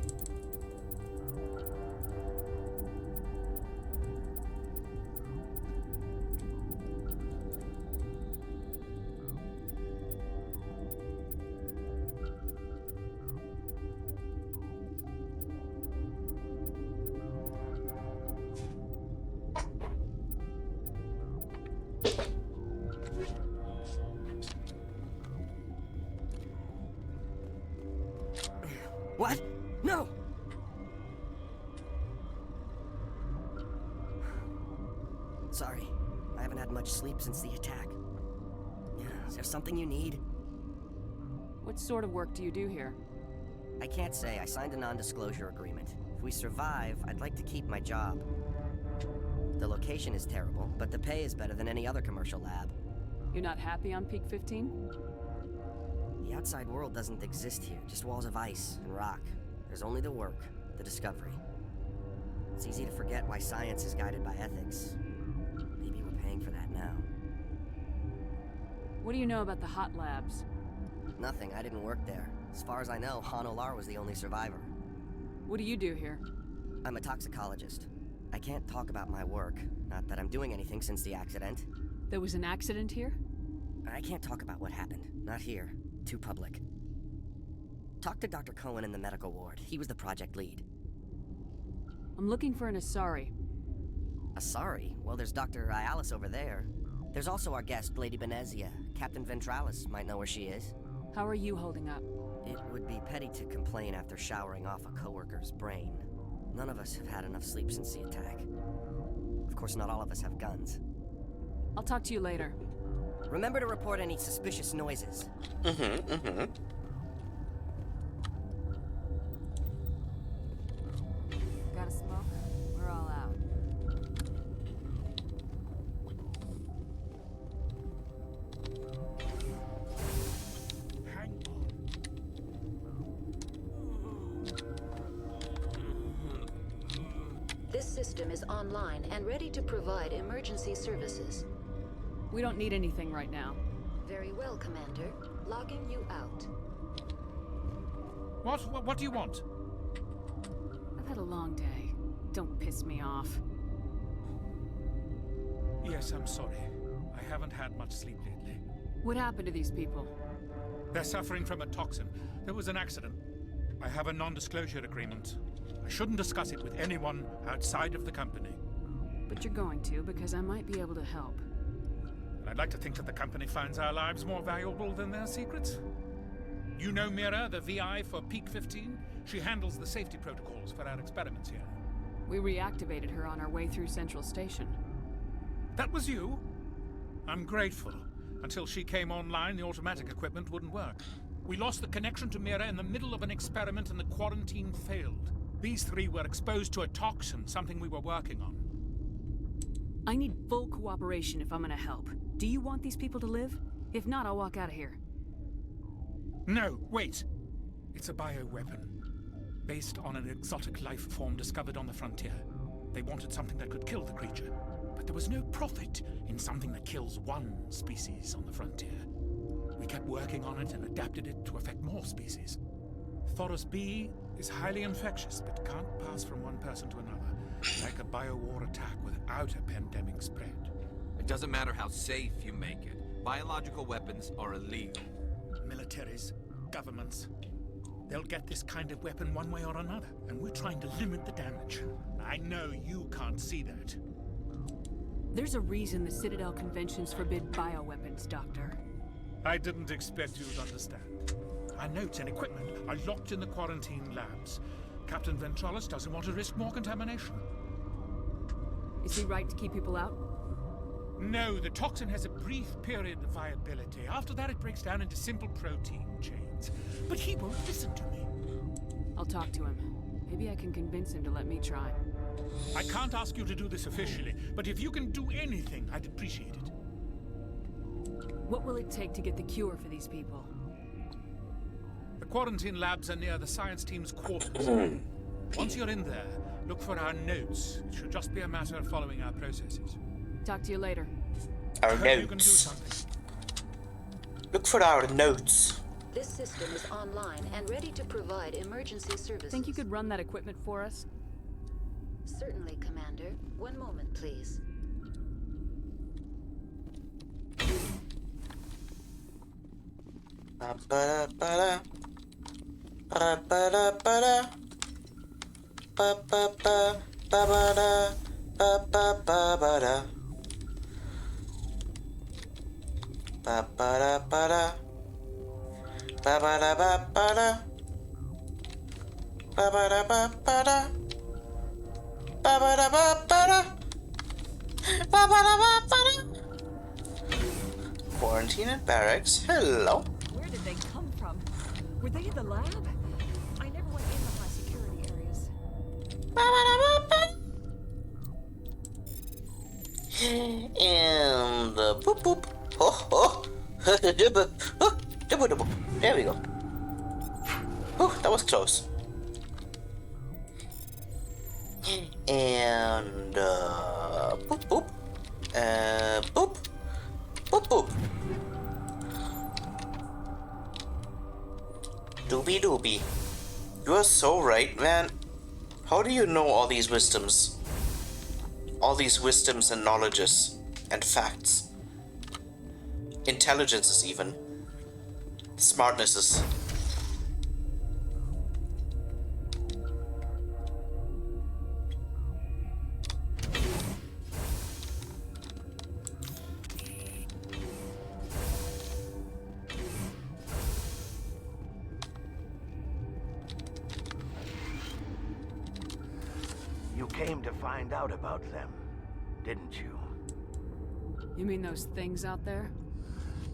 Speaker 21: What? No!
Speaker 14: sorry. I haven't had much sleep since the attack. Is there something you need?
Speaker 6: What sort of work do you do here?
Speaker 14: I can't say. I signed a non-disclosure agreement. If we survive, I'd like to keep my job. The location is terrible, but the pay is better than any other commercial lab.
Speaker 6: You're not happy on Peak 15?
Speaker 14: The outside world doesn't exist here, just walls of ice and rock. There's only the work, the discovery. It's easy to forget why science is guided by ethics. Maybe we're paying for that now.
Speaker 6: What do you know about the hot labs?
Speaker 14: Nothing, I didn't work there. As far as I know, Han Olar was the only survivor.
Speaker 6: What do you do here?
Speaker 14: I'm a toxicologist. I can't talk about my work. Not that I'm doing anything since the accident.
Speaker 6: There was an accident here?
Speaker 14: I can't talk about what happened. Not here. Too public. Talk to Dr. Cohen in the medical ward. He was the project lead.
Speaker 6: I'm looking for an Asari.
Speaker 14: Asari? Well, there's Dr. Ialis over there. There's also our guest, Lady Benezia. Captain Ventralis might know where she is.
Speaker 6: How are you holding up?
Speaker 14: It would be petty to complain after showering off a coworker's brain. None of us have had enough sleep since the attack. Of course, not all of us have guns.
Speaker 6: I'll talk to you later.
Speaker 14: Remember to report any suspicious noises.
Speaker 6: Got a smoke? We're all out.
Speaker 19: This system is online and ready to provide emergency services.
Speaker 6: We don't need anything right now.
Speaker 19: Very well, Commander. Logging you out.
Speaker 11: What do you want?
Speaker 6: I've had a long day. Don't piss me off.
Speaker 11: Yes, I'm sorry. I haven't had much sleep lately.
Speaker 6: What happened to these people?
Speaker 11: They're suffering from a toxin. There was an accident. I have a non-disclosure agreement. I shouldn't discuss it with anyone outside of the company.
Speaker 6: But you're going to, because I might be able to help.
Speaker 11: I'd like to think that the company finds our lives more valuable than their secrets. You know Mira, the VI for Peak 15? She handles the safety protocols for our experiments here.
Speaker 6: We reactivated her on our way through Central Station.
Speaker 11: That was you? I'm grateful. Until she came online, the automatic equipment wouldn't work. We lost the connection to Mira in the middle of an experiment and the quarantine failed. These three were exposed to a toxin, something we were working on.
Speaker 6: I need full cooperation if I'm gonna help. Do you want these people to live? If not, I'll walk out of here.
Speaker 11: No, wait. It's a bioweapon. Based on an exotic life form discovered on the frontier. They wanted something that could kill the creature. But there was no profit in something that kills one species on the frontier. We kept working on it and adapted it to affect more species. Thoros B is highly infectious, but can't pass from one person to another, like a biowar attack without a pandemic spread.
Speaker 10: It doesn't matter how safe you make it. Biological weapons are illegal.
Speaker 11: Militaries, governments, they'll get this kind of weapon one way or another, and we're trying to limit the damage. I know you can't see that.
Speaker 6: There's a reason the Citadel conventions forbid bioweapons, Doctor.
Speaker 11: I didn't expect you to understand. Our notes and equipment are locked in the quarantine labs. Captain Ventralis doesn't want to risk more contamination.
Speaker 6: Is he right to keep people out?
Speaker 11: No, the toxin has a brief period of viability. After that, it breaks down into simple protein chains. But he won't listen to me.
Speaker 6: I'll talk to him. Maybe I can convince him to let me try.
Speaker 11: I can't ask you to do this officially, but if you can do anything, I'd appreciate it.
Speaker 6: What will it take to get the cure for these people?
Speaker 11: The quarantine labs are near the science team's quarters. Once you're in there, look for our notes. It should just be a matter of following our processes.
Speaker 6: Talk to you later.
Speaker 1: Our
Speaker 11: You can do
Speaker 1: notes.
Speaker 11: something.
Speaker 1: Look for our notes.
Speaker 19: This system is online and ready to provide emergency services.
Speaker 6: Think you could run that equipment for us?
Speaker 19: Certainly, Commander. One moment, please.
Speaker 1: Ba-ba-da-ba-da. Ba-ba-da-ba-da. Ba-ba-ba. Ba-ba-da. Ba-ba-ba-ba-da. Ba-ba-da-ba-da. Ba-ba-da-ba-ba-da. Ba-ba-da-ba-ba-da. Ba-ba-da-ba-ba-da. Quarantine at barracks. Hello.
Speaker 16: Where did they come from? Were they in the lab? I never went in the high security areas.
Speaker 1: And boop boop. Oh. There we go. Oh, that was close. And boop boop. Boop. Boop boop. Doobie doobie. You are so right, man. How do you know all these wisdoms? All these wisdoms and knowledges and facts. Intelligences even. Smartnesses.
Speaker 13: You came to find out about them, didn't you?
Speaker 6: You mean those things out there?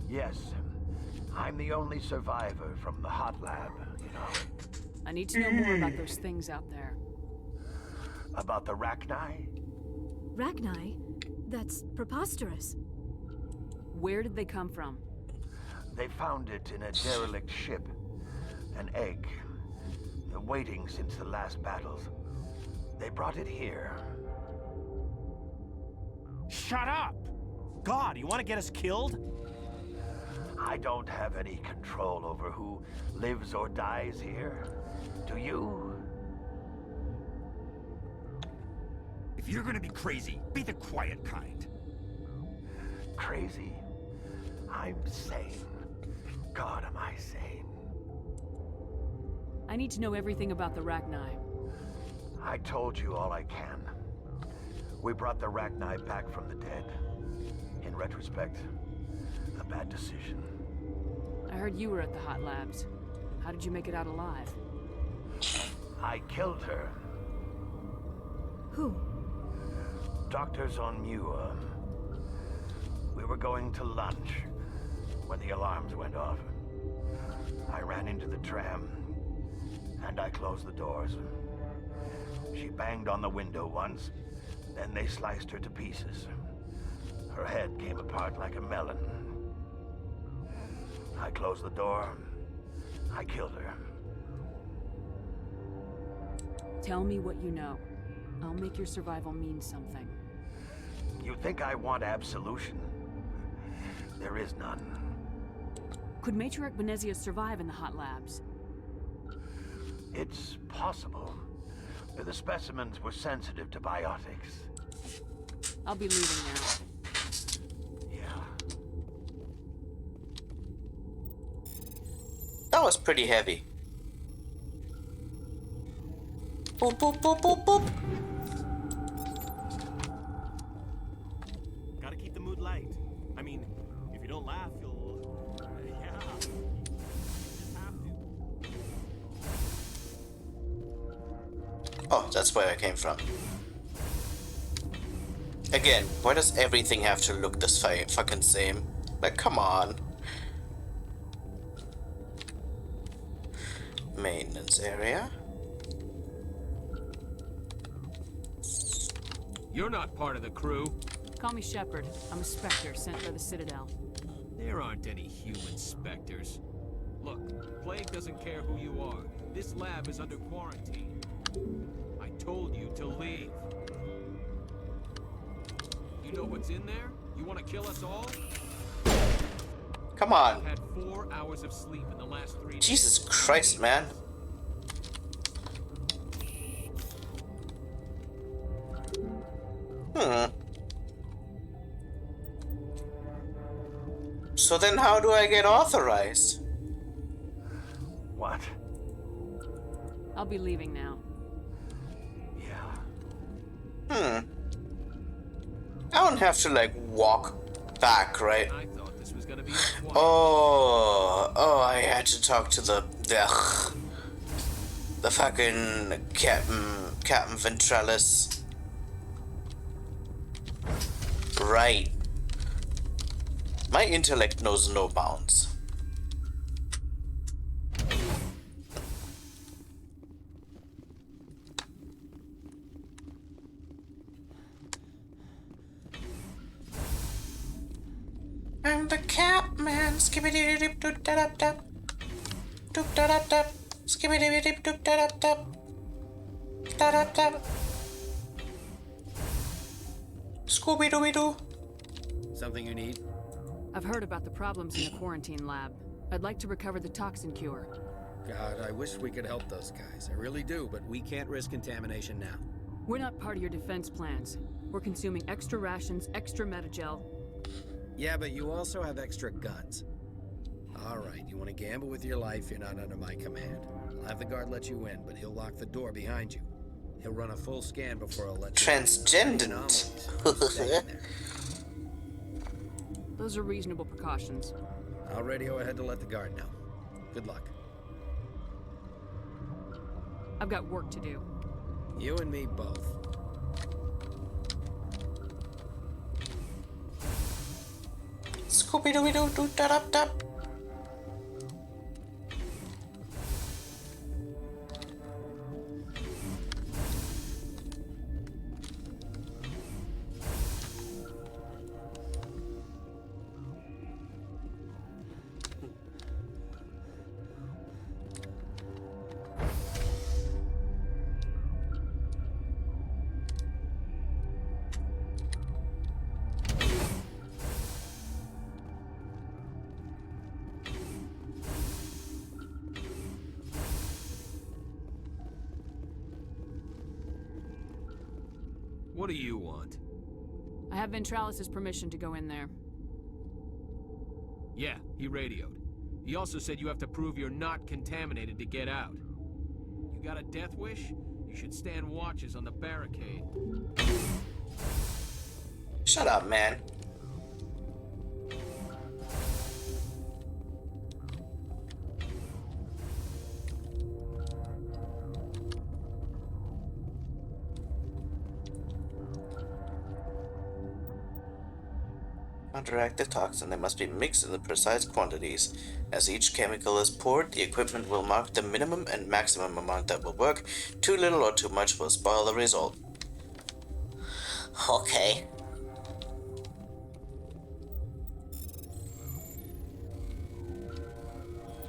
Speaker 13: Yes. I'm the only survivor from the hot lab, you know.
Speaker 6: I need to know more about those things out there.
Speaker 13: About the Rachni?
Speaker 2: Rachni? That's preposterous.
Speaker 6: Where did they come from?
Speaker 13: They found it in a derelict ship. An egg. Waiting since the last battles. They brought it here.
Speaker 3: Shut up! God, you want to get us killed?
Speaker 13: I don't have any control over who lives or dies here. Do you?
Speaker 11: If you're gonna be crazy, be the quiet kind.
Speaker 13: Crazy? I'm sane. God, am I sane?
Speaker 6: I need to know everything about the Rachni.
Speaker 13: I told you all I can. We brought the Rachni back from the dead. In retrospect, a bad decision.
Speaker 6: I heard you were at the hot labs. How did you make it out alive?
Speaker 13: I killed her.
Speaker 2: Who?
Speaker 13: Dr. Zonmua. We were going to lunch when the alarms went off. I ran into the tram, and I closed the doors. She banged on the window once, then they sliced her to pieces. Her head came apart like a melon. I closed the door. I killed her.
Speaker 6: Tell me what you know. I'll make your survival mean something.
Speaker 13: You think I want absolution? There is none.
Speaker 6: Could Matriarch Benezia survive in the hot labs?
Speaker 13: It's possible. The specimens were sensitive to biotics.
Speaker 6: I'll be leaving now.
Speaker 13: Yeah.
Speaker 1: That was pretty heavy. Boop, boop, boop, boop, boop.
Speaker 3: Gotta keep the mood light. I mean, if you don't laugh, you'll... yeah. You just have to.
Speaker 1: Oh, that's where I came from. Again, why does everything have to look this fucking same? Like, come on. Maintenance area.
Speaker 10: You're not part of the crew.
Speaker 6: Call me Shepard. I'm a Spectre sent by the Citadel.
Speaker 10: There aren't any human specters. Look, Plague doesn't care who you are. This lab is under quarantine. I told you to leave. You know what's in there? You want to kill us all?
Speaker 1: Come on.
Speaker 10: I've had 4 hours of sleep in the last 3 days.
Speaker 1: Jesus Christ, man. So then how do I get authorized?
Speaker 13: What?
Speaker 6: I'll be leaving now.
Speaker 13: Yeah.
Speaker 1: I don't have to, like, walk back, right?
Speaker 10: I thought this was gonna be
Speaker 1: Oh, I had to talk to the fucking Captain Ventralis. Right. My intellect knows no bounds. I'm the Catman. Skibbity dip doop da dap dap. Doop da dap dap. Skibbity dip doop da dap dap. Da dap dap. Scooby Dooby Doo.
Speaker 22: Something you need?
Speaker 6: I've heard about the problems in the quarantine lab. I'd like to recover the toxin cure.
Speaker 22: God, I wish we could help those guys. I really do, but we can't risk contamination now.
Speaker 6: We're not part of your defense plans. We're consuming extra rations, extra Metagel.
Speaker 22: Yeah, but you also have extra guns. All right, you want to gamble with your life, you're not under my command. I'll have the guard let you in, but he'll lock the door behind you. He'll run a full scan before I'll let you
Speaker 1: Transgendent.
Speaker 6: Those are reasonable precautions.
Speaker 22: I'll radio ahead to let the guard know. Good luck.
Speaker 6: I've got work to do.
Speaker 22: You and me both.
Speaker 1: Scooby Dooby Doo doo da dap dap.
Speaker 10: What do you want?
Speaker 6: I have Ventralis' permission to go in there.
Speaker 10: Yeah, he radioed. He also said you have to prove you're not contaminated to get out. You got a death wish? You should stand watches on the barricade.
Speaker 1: Shut up, man. Counteractive toxin, they must be mixed in the precise quantities. As each chemical is poured, the equipment will mark the minimum and maximum amount that will work. Too little or too much will spoil the result. Okay.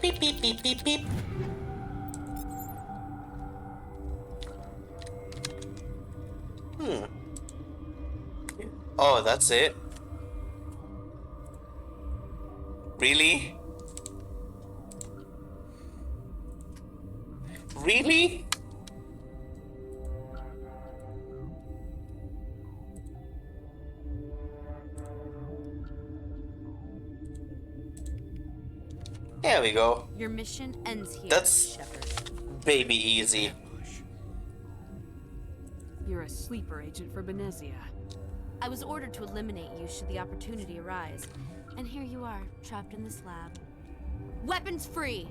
Speaker 1: Beep beep beep beep beep. Oh, that's it? Really? Really? There we go.
Speaker 4: Your mission ends here,
Speaker 1: That's
Speaker 4: Shepard.
Speaker 1: baby easy.
Speaker 6: You're a sleeper agent for Benezia.
Speaker 4: I was ordered to eliminate you should the opportunity arise. And here you are, trapped in this lab. Weapons free!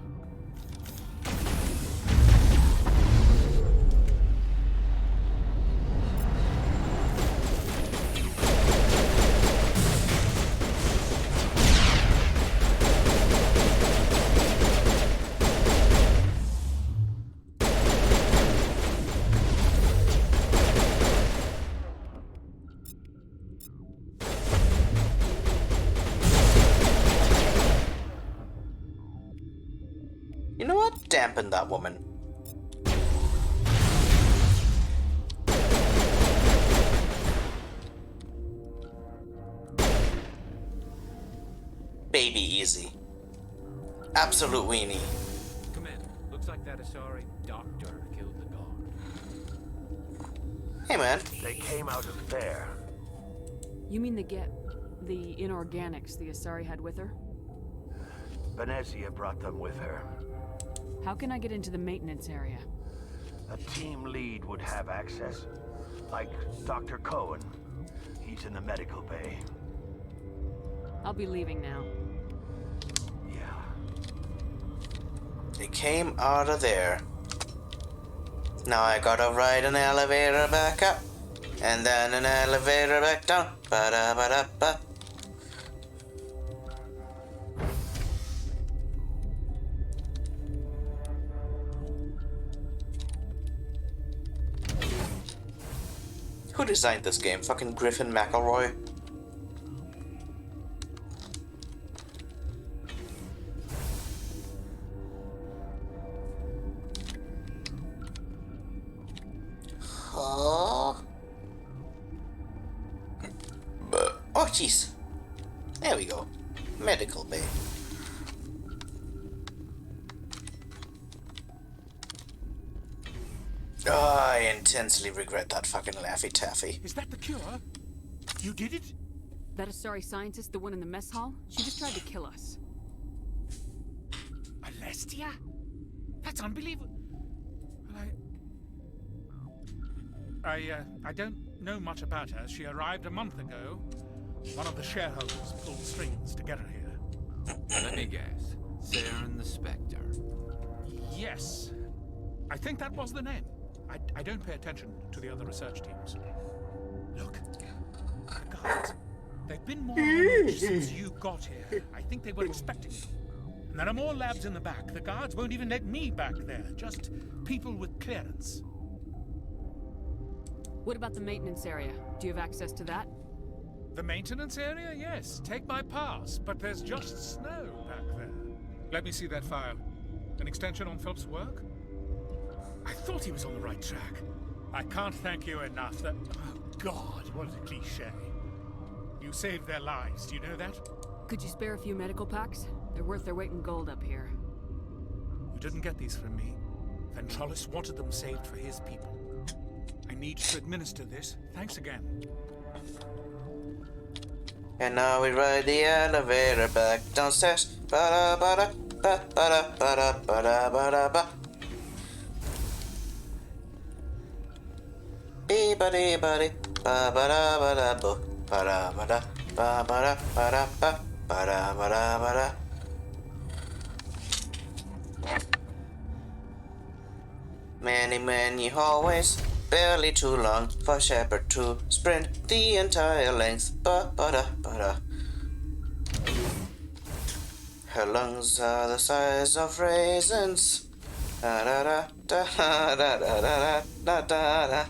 Speaker 1: You know what? Dampen that woman. Baby easy. Absolute weenie.
Speaker 10: Commander, looks like that Asari doctor killed the guard.
Speaker 1: Hey, man.
Speaker 13: They came out of there.
Speaker 6: You mean the inorganics the Asari had with her?
Speaker 13: Benezia brought them with her.
Speaker 6: How can I get into the maintenance area?
Speaker 13: A team lead would have access. Like Dr. Cohen. He's in the medical bay.
Speaker 6: I'll be leaving now.
Speaker 1: They came out of there. Now I gotta ride an elevator back up. And then an elevator back down. Ba-da-ba-da-ba. Who designed this game? Fucking Griffin McElroy? Oh, jeez. There we go. Medical bay. Oh, I intensely regret that fucking Laffy Taffy.
Speaker 11: Is that the cure? You did it?
Speaker 6: That Asari scientist, the one in the mess hall? She just tried to kill us.
Speaker 11: Alestia? That's unbelievable. I don't know much about her. She arrived a month ago. One of the shareholders pulled strings to get her here.
Speaker 10: Let me guess. Saren the Spectre.
Speaker 11: Yes. I think that was the name. I don't pay attention to the other research teams. Look. The guards. They've been more on edge since you got here. I think they were expecting you. And there are more labs in the back. The guards won't even let me back there. Just people with clearance.
Speaker 6: What about the maintenance area? Do you have access to that?
Speaker 11: The maintenance area? Yes. Take my pass. But there's just snow back there. Let me see that file. An extension on Phelps' work? I thought he was on the right track. I can't thank you enough that... Oh, God, what a cliche. You saved their lives, do you know that?
Speaker 6: Could you spare a few medical packs? They're worth their weight in gold up here.
Speaker 11: You didn't get these from me. Ventrollis wanted them saved for his people. I need to administer this. Thanks again.
Speaker 1: And now we ride the elevator back downstairs. Ba-da-ba-da, ba-da-ba-da, ba-da-ba-da-ba. Bee-ba-dee-ba-dee, ba-ba-da-ba-da-bo, ba-da-ba-da, ba-ba-da-ba-da-ba, ba-da-ba-da-ba-da. Many, many hallways, barely too long for Shepard to sprint the entire length. Ba-ba-da-ba-da. Her lungs are the size of raisins. Da-da-da-da-da-da-da-da-da-da.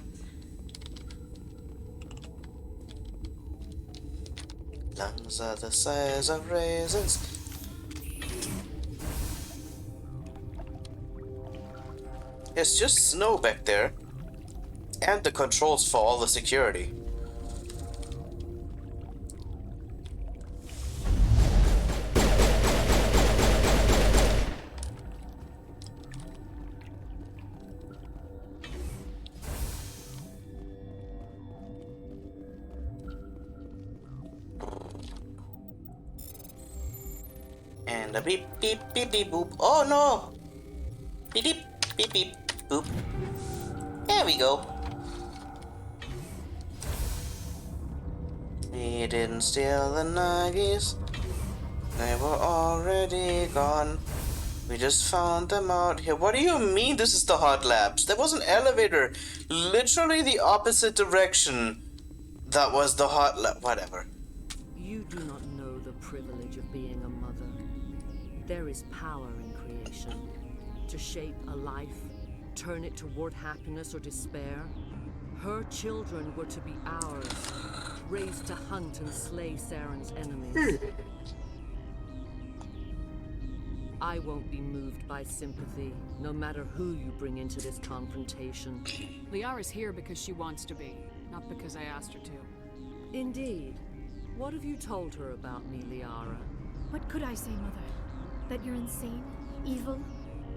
Speaker 1: Lungs are the size of raisins. It's just snow back there. And the controls for all the security. And a beep, beep, beep, beep, boop. Oh no! Beep, beep, beep, beep, boop. There we go. We didn't steal the nuggies. They were already gone. We just found them out here. What do you mean this is the hot labs? There was an elevator. Literally the opposite direction. That was the hot lab. Whatever.
Speaker 8: You do not know the privilege of being a mother. There is power in creation. To shape a life, turn it toward happiness or despair. Her children were to be ours, raised to hunt and slay Saren's enemies. I won't be moved by sympathy, no matter who you bring into this confrontation.
Speaker 6: Liara's here because she wants to be, not because I asked her to.
Speaker 8: Indeed. What have you told her about me, Liara?
Speaker 2: What could I say, Mother? That you're insane? Evil?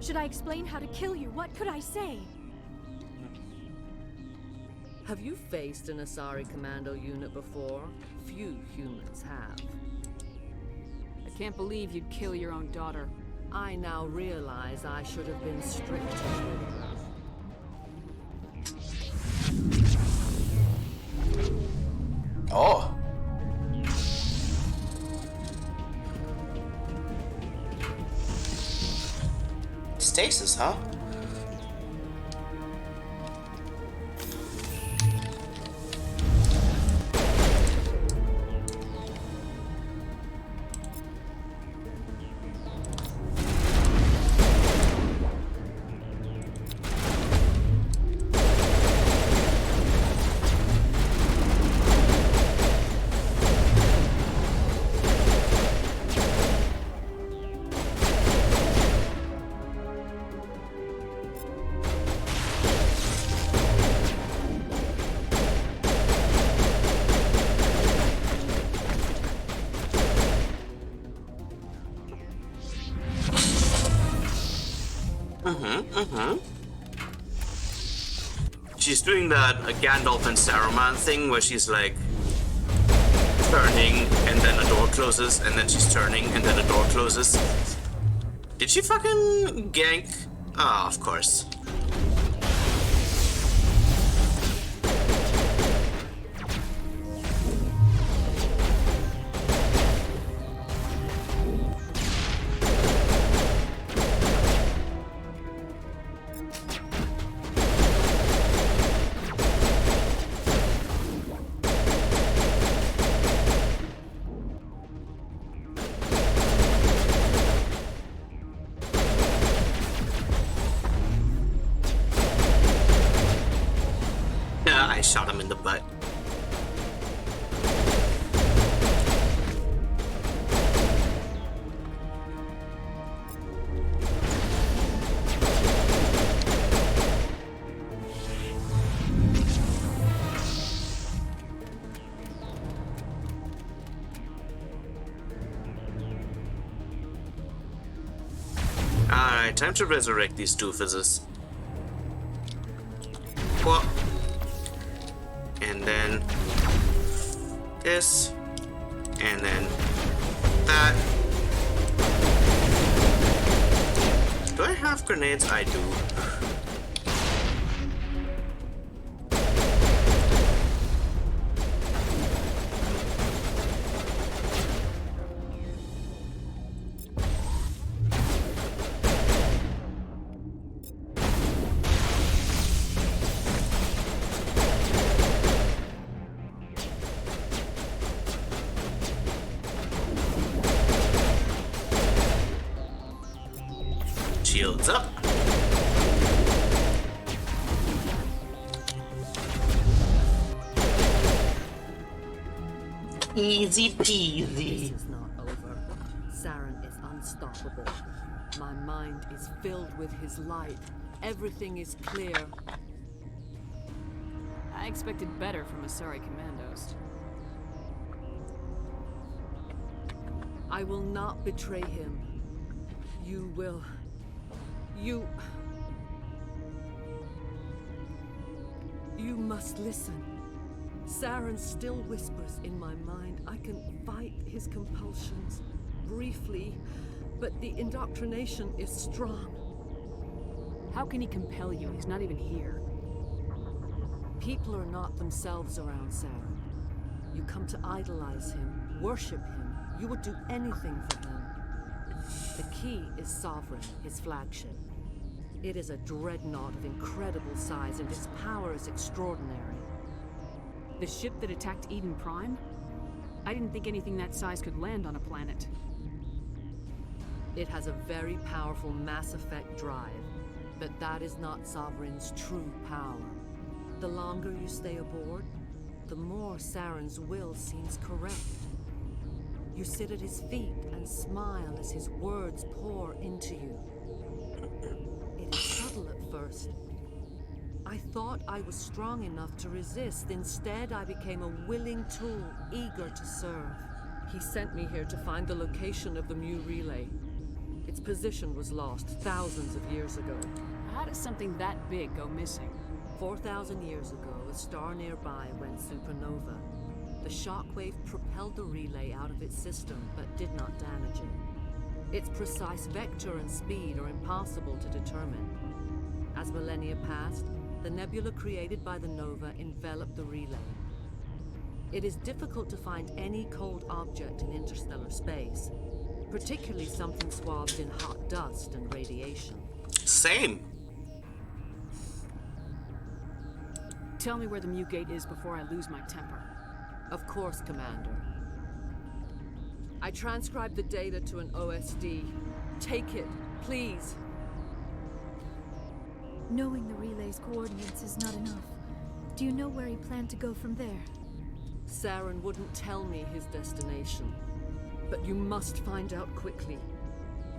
Speaker 2: Should I explain how to kill you? What could I say?
Speaker 8: Have you faced an Asari commando unit before? Few humans have.
Speaker 6: I can't believe you'd kill your own daughter.
Speaker 8: I now realize I should have been stricter with her.
Speaker 1: Oh. Stasis, huh? She's doing that Gandalf and Saruman thing where she's like turning and then a door closes and then she's turning and then a door closes. Did she fucking gank? Ah, of course. I shot him in the butt. Alright, time to resurrect these doofuses. What? And then this, and then that. Do I have grenades? I do. Shields up. Easy peasy.
Speaker 8: This is not over. Saren is unstoppable. My mind is filled with his light. Everything is clear.
Speaker 6: I expected better from Asari commandos.
Speaker 8: I will not betray him. You will. You must listen. Saren still whispers in my mind. I can fight his compulsions briefly, but the indoctrination is strong.
Speaker 6: How can he compel you? He's not even here.
Speaker 8: People are not themselves around Saren. You come to idolize him, worship him. You would do anything for him. The key is Sovereign, his flagship. It is a dreadnought of incredible size, and its power is extraordinary.
Speaker 6: The ship that attacked Eden Prime? I didn't think anything that size could land on a planet.
Speaker 8: It has a very powerful Mass Effect drive, but that is not Sovereign's true power. The longer you stay aboard, the more Saren's will seems correct. You sit at his feet and smile as his words pour into you. It is subtle at first. I thought I was strong enough to resist. Instead, I became a willing tool, eager to serve. He sent me here to find the location of the Mu relay. Its position was lost thousands of years ago.
Speaker 6: How does something that big go missing?
Speaker 8: 4,000 years ago, a star nearby went supernova. The shockwave propelled the relay out of its system, but did not damage it. Its precise vector and speed are impossible to determine. As millennia passed, the nebula created by the nova enveloped the relay. It is difficult to find any cold object in interstellar space, particularly something swathed in hot dust and radiation.
Speaker 1: Same.
Speaker 6: Tell me where the Mu Gate is before I lose my temper.
Speaker 8: Of course, Commander. I transcribed the data to an OSD. Take it, please.
Speaker 2: Knowing the relay's coordinates is not enough. Do you know where he planned to go from there?
Speaker 8: Saren wouldn't tell me his destination. But you must find out quickly.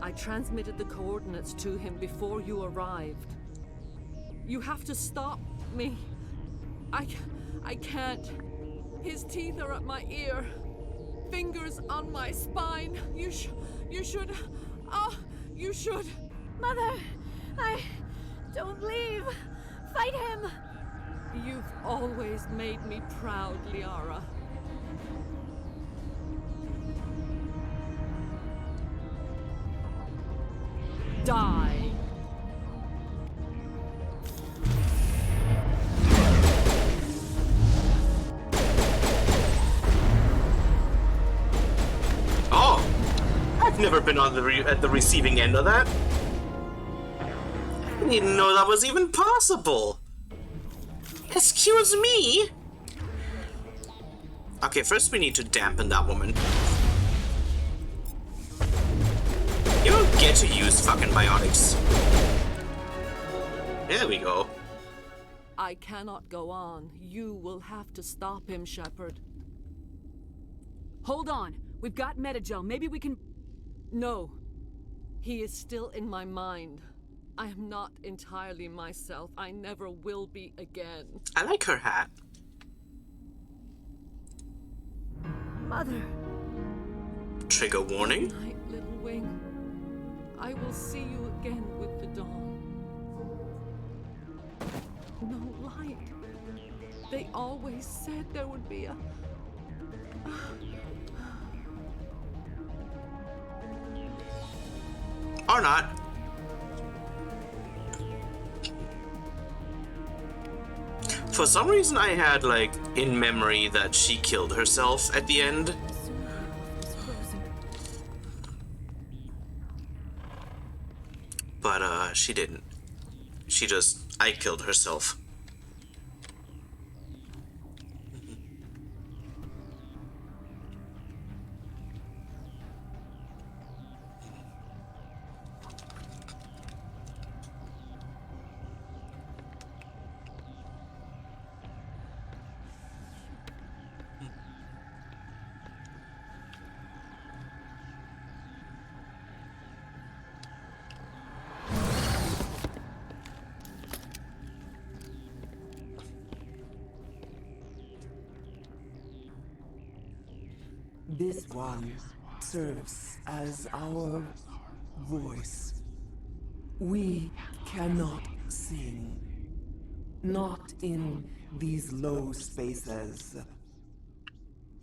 Speaker 8: I transmitted the coordinates to him before you arrived. You have to stop me. I can't. His teeth are at my ear. Fingers on my spine. You should. Oh, you should.
Speaker 2: Mother! Don't leave! Fight him!
Speaker 8: You've always made me proud, Liara. Die!
Speaker 1: Oh! I've never been on at the receiving end of that. I didn't even know that was even possible. Excuse me? Okay, first we need to dampen that woman. You don't get to use fucking biotics. There we go.
Speaker 8: I cannot go on. You will have to stop him, Shepard.
Speaker 6: Hold on. We've got Metagel. Maybe we can...
Speaker 8: No. He is still in my mind. I am not entirely myself. I never will be again.
Speaker 1: I like her hat.
Speaker 2: Mother.
Speaker 1: Trigger warning.
Speaker 8: Good night, little wing. I will see you again with the dawn. No light. They always said there would be a...
Speaker 1: Or not. For some reason I had, like, in memory that she killed herself at the end. But, she didn't. She just... I killed herself.
Speaker 12: This one serves as our voice. We cannot sing. Not in these low spaces.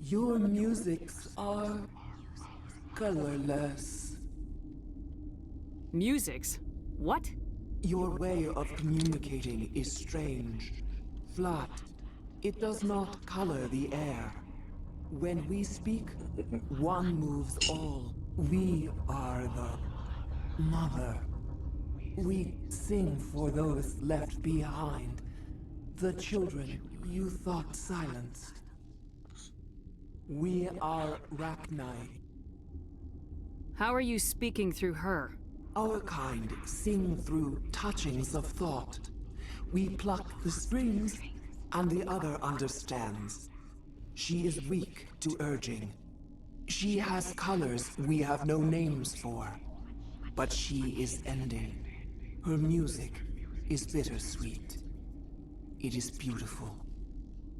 Speaker 12: Your musics are colorless.
Speaker 6: Musics? What?
Speaker 12: Your way of communicating is strange. Flat. It does not color the air. When we speak, one moves all. We are the mother. We sing for those left behind. The children you thought silenced. We are Rachni.
Speaker 6: How are you speaking through her?
Speaker 12: Our kind sing through touchings of thought. We pluck the strings, and the other understands. She is weak to urging. She has colors we have no names for. But she is ending. Her music is bittersweet. It is beautiful.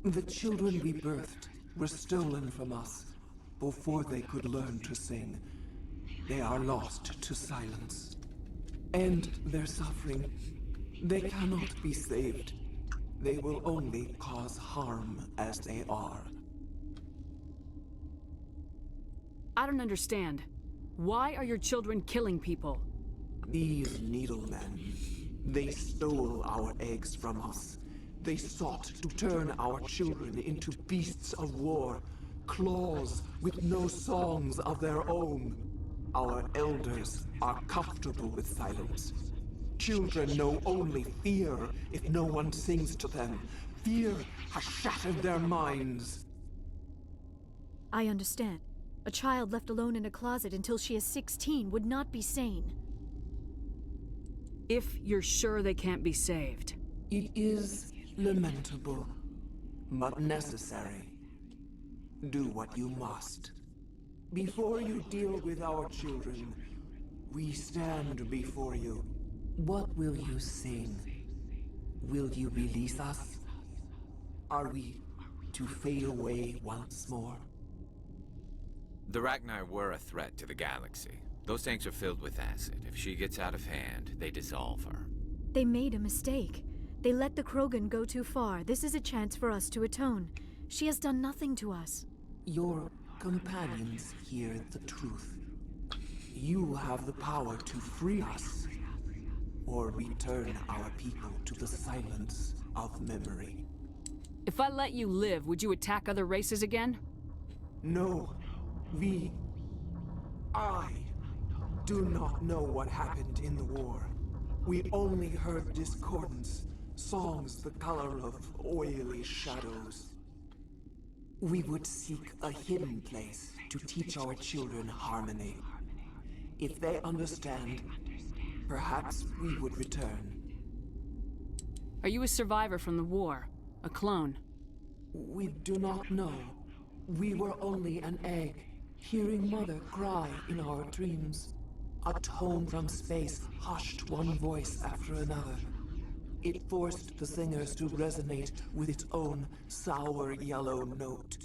Speaker 12: The children we birthed were stolen from us before they could learn to sing. They are lost to silence. And their suffering, they cannot be saved. They will only cause harm as they are.
Speaker 6: I don't understand. Why are your children killing people?
Speaker 12: These needlemen, they stole our eggs from us. They sought to turn our children into beasts of war, claws with no songs of their own. Our elders are comfortable with silence. Children know only fear if no one sings to them. Fear has shattered their minds.
Speaker 2: I understand. A child left alone in a closet until she is 16 would not be sane.
Speaker 6: If you're sure they can't be saved.
Speaker 12: It is lamentable, but necessary. Do what you must. Before you deal with our children, we stand before you. What will you sing? Will you release us? Are we to fade away once more?
Speaker 15: The Rachni were a threat to the galaxy.
Speaker 9: Those tanks are filled with acid. If she gets out of hand, they dissolve her.
Speaker 2: They made a mistake. They let the Krogan go too far. This is a chance for us to atone. She has done nothing to us.
Speaker 12: Your companions hear the truth. You have the power to free us, or return our people to the silence of memory.
Speaker 6: If I let you live, would you attack other races again?
Speaker 12: No, I do not know what happened in the war. We only heard discordance, songs the color of oily shadows. We would seek a hidden place to teach our children harmony. If they understand, perhaps we would return.
Speaker 6: Are you a survivor from the war? A clone?
Speaker 12: We do not know. We were only an egg, hearing Mother cry in our dreams. A tone from space hushed one voice after another. It forced the singers to resonate with its own sour yellow note.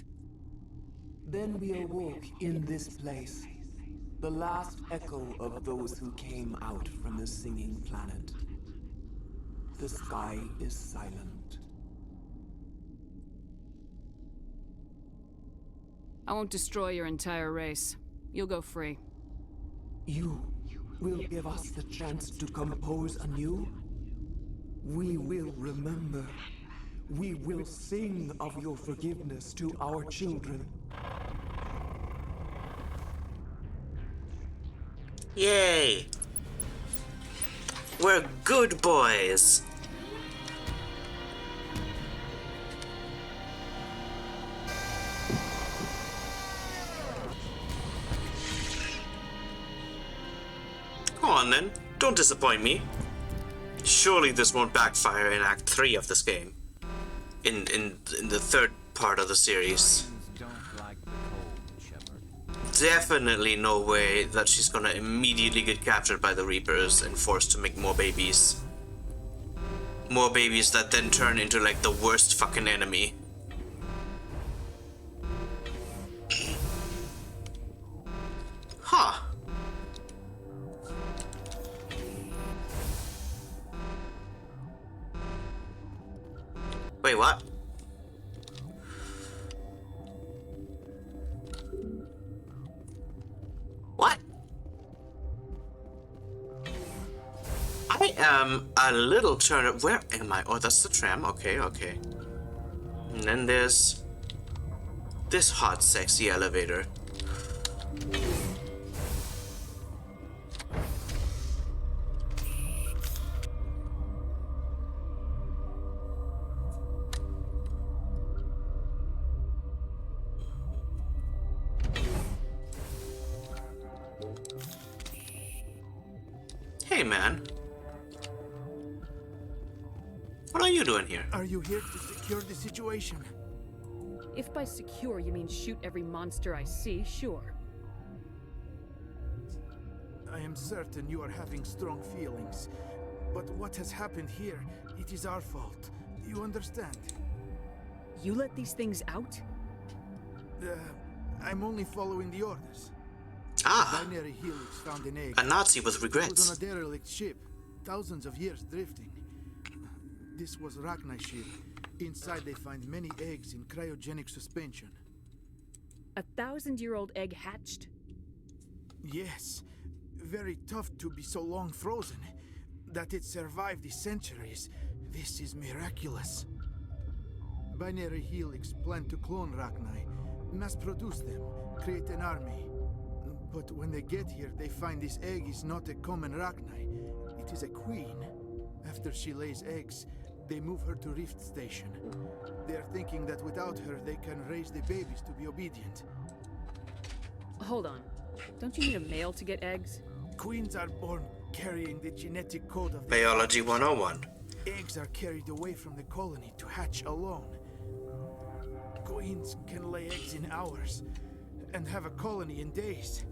Speaker 12: Then we awoke in this place, the last echo of those who came out from the singing planet. The sky is silent.
Speaker 6: I won't destroy your entire race. You'll go free.
Speaker 12: You will give us the chance to compose anew? We will remember. We will sing of your forgiveness to our children.
Speaker 1: Yay! We're good boys! Come on then, don't disappoint me. Surely this won't backfire in Act 3 of this game. In the third part of the series. Definitely no way that she's gonna immediately get captured by the Reapers and forced to make more babies. More babies that then turn into like the worst fucking enemy. Huh. Wait, what? What? I am a little turned. Where am I? Oh, that's the tram. Okay, okay. And then there's this hot, sexy elevator. Hey, man. What are you doing here?
Speaker 15: Are you here to secure the situation?
Speaker 6: If by secure you mean shoot every monster I see, sure.
Speaker 15: I am certain you are having strong feelings. But what has happened here, it is our fault. You understand?
Speaker 6: You let these things out?
Speaker 15: I'm only following the orders.
Speaker 1: Ah,
Speaker 15: Binary Helix found an egg.
Speaker 1: a Nazi with
Speaker 15: It
Speaker 1: regrets.
Speaker 15: was on a derelict ship, thousands of years drifting. This was Rachni ship. Inside they find many eggs in cryogenic suspension.
Speaker 6: 1,000-year-old egg hatched?
Speaker 15: Yes. Very tough to be so long frozen. That it survived the centuries. This is miraculous. Binary Helix planned to clone Rachni, mass produce them, create an army. But when they get here, they find this egg is not a common Rachni. It is a queen. After she lays eggs, they move her to Rift Station. They are thinking that without her, they can raise the babies to be obedient.
Speaker 6: Hold on. Don't you need a male to get eggs?
Speaker 15: Queens are born carrying the genetic code of the
Speaker 1: Biology 101.
Speaker 15: Eggs are carried away from the colony to hatch alone. Queens can lay eggs in hours and have a colony in days.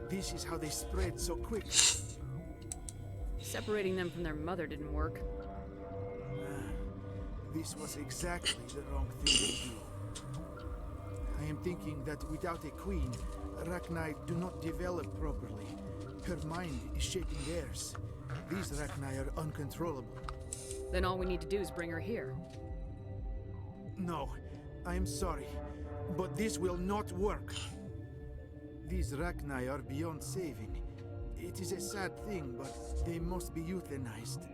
Speaker 15: This is how they spread so quick.
Speaker 6: Separating them from their mother didn't work.
Speaker 15: This was exactly the wrong thing to do. I am thinking that without a queen, Rachni do not develop properly. Her mind is shaping theirs. These Rachni are uncontrollable.
Speaker 6: Then all we need to do is bring her here.
Speaker 15: No, I am sorry, but this will not work. These Rachni are beyond saving. It is a sad thing, but they must be euthanized.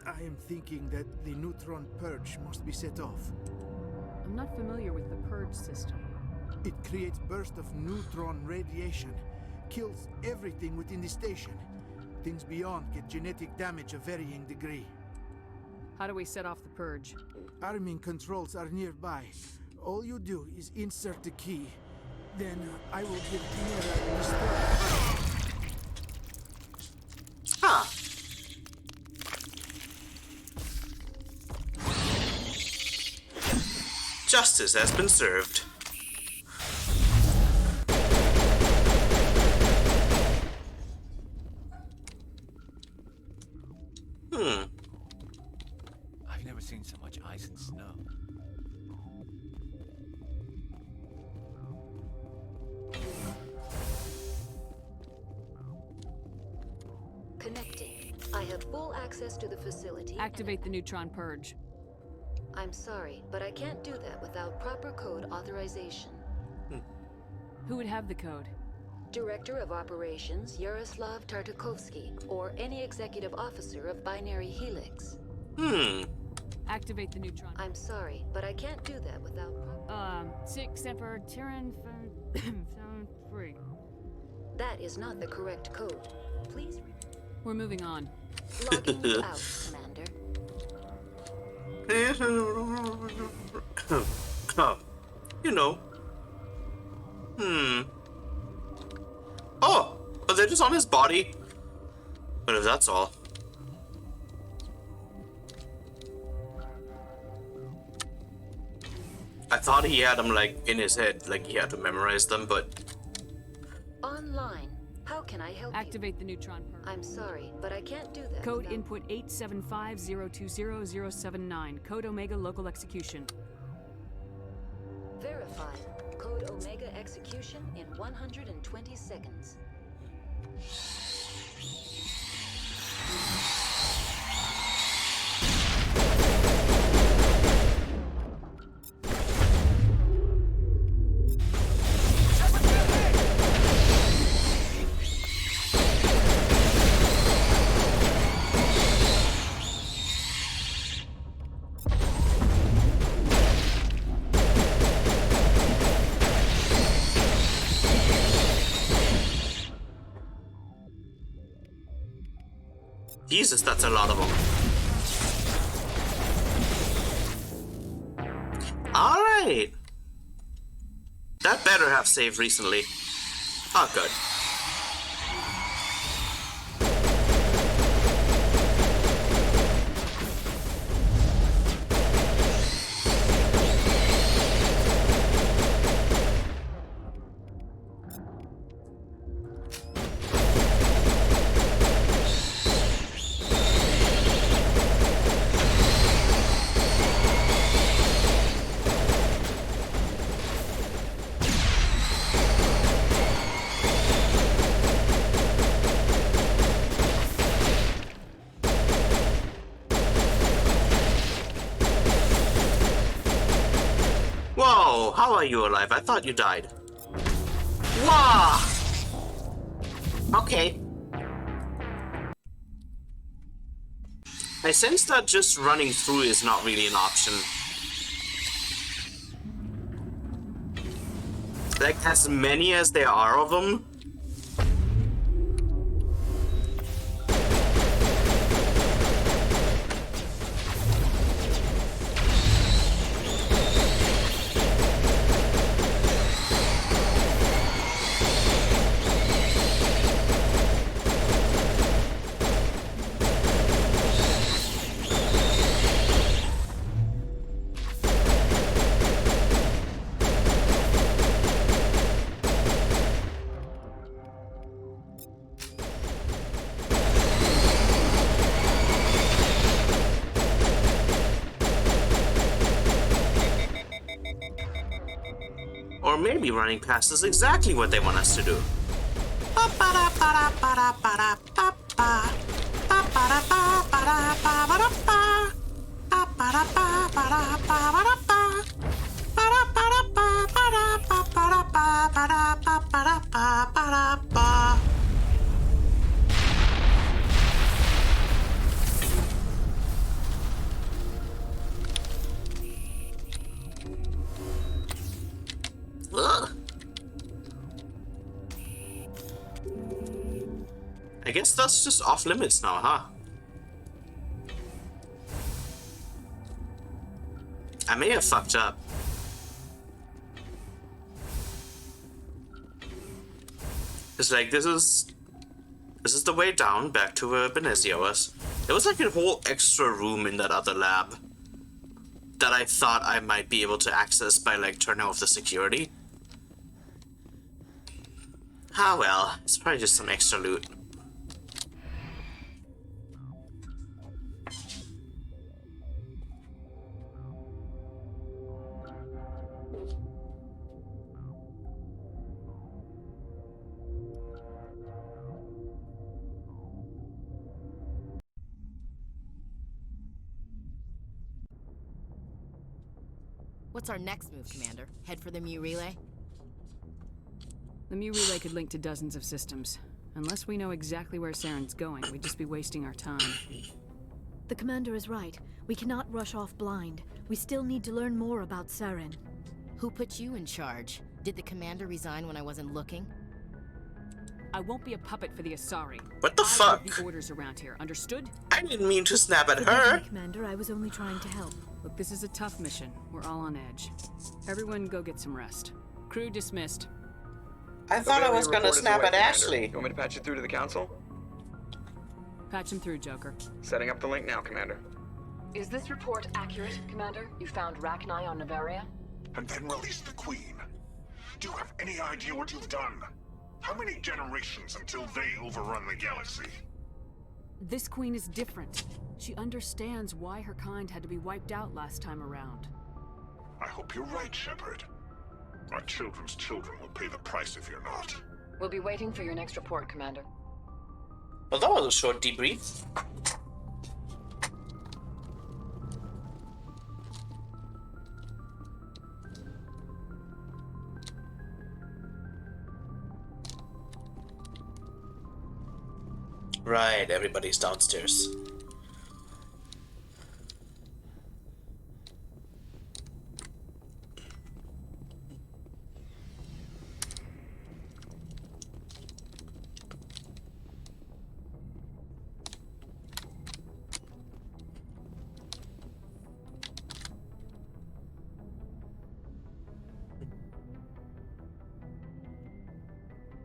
Speaker 15: I am thinking that the neutron purge must be set off.
Speaker 6: I'm not familiar with the purge system.
Speaker 15: It creates bursts of neutron radiation, kills everything within the station. Things beyond get genetic damage of varying degree.
Speaker 6: How do we set off the purge?
Speaker 15: Arming controls are nearby. All you do is insert the key. Then I will give Chimera the start.
Speaker 1: Huh. Justice has been served.
Speaker 10: I've never seen so much ice and snow.
Speaker 19: Connecting. I have full access to the facility.
Speaker 6: Activate the neutron purge.
Speaker 19: I'm sorry, but I can't do that without proper code authorization.
Speaker 6: Who would have the code?
Speaker 19: Director of Operations Yaroslav Tartakovsky, or any executive officer of Binary Helix.
Speaker 6: Activate the neutron.
Speaker 19: I'm sorry, but I can't do that without proper...
Speaker 6: 6 Emperor Tyrann 3.
Speaker 19: That is not the correct code. Please...
Speaker 6: We're moving on.
Speaker 19: Logging you out, Commander.
Speaker 1: You know. Oh! Are they just on his body? But if that's all. I thought he had them, like, in his head, like he had to memorize them, but...
Speaker 19: Online. How can I help
Speaker 6: Activate the neutron purge.
Speaker 19: I'm sorry, but I can't do that.
Speaker 6: Code input 875020079. Code Omega local execution.
Speaker 19: Verified. Code Omega execution in 120 seconds.
Speaker 1: Jesus, that's a lot of them. Alright. That better have saved recently. Oh, good. Whoa, how are you alive? I thought you died. Wow! Okay. I sense that just running through is not really an option. Like, as many as there are of them, maybe running past is exactly what they want us to do. Ugh. I guess that's just off limits now, huh? I may have fucked up. It's like this is the way down back to where Benezia was. There was like a whole extra room in that other lab that I thought I might be able to access by like turning off the security. Ah well, it's probably just some extra loot.
Speaker 7: What's our next move, Commander? Head for the Mu relay?
Speaker 6: The Mu relay could link to dozens of systems. Unless we know exactly where Saren's going, we'd just be wasting our time.
Speaker 2: The commander is right. We cannot rush off blind. We still need to learn more about Saren.
Speaker 7: Who put you in charge? Did the commander resign when I wasn't looking?
Speaker 6: I won't be a puppet for the Asari.
Speaker 1: What the fuck?
Speaker 6: The orders around here, understood?
Speaker 1: I didn't mean to snap at
Speaker 2: Forgive
Speaker 1: her.
Speaker 2: me, Commander, I was only trying to help.
Speaker 6: Look, this is a tough mission. We're all on edge. Everyone go get some rest. Crew dismissed.
Speaker 1: I thought I was gonna snap at Ashley.
Speaker 17: You want me to patch it through to the council?
Speaker 6: Patch him through, Joker.
Speaker 17: Setting up the link now, Commander.
Speaker 23: Is this report accurate, Commander? You found Rachni on Nevaria?
Speaker 5: And then released the Queen. Do you have any idea what you've done? How many generations until they overrun the galaxy?
Speaker 6: This queen is different. She understands why her kind had to be wiped out last time around.
Speaker 5: I hope you're right, Shepard. Our children's children will pay the price if you're not.
Speaker 23: We'll be waiting for your next report, Commander.
Speaker 1: Well, that was a short debrief. Right, everybody's downstairs.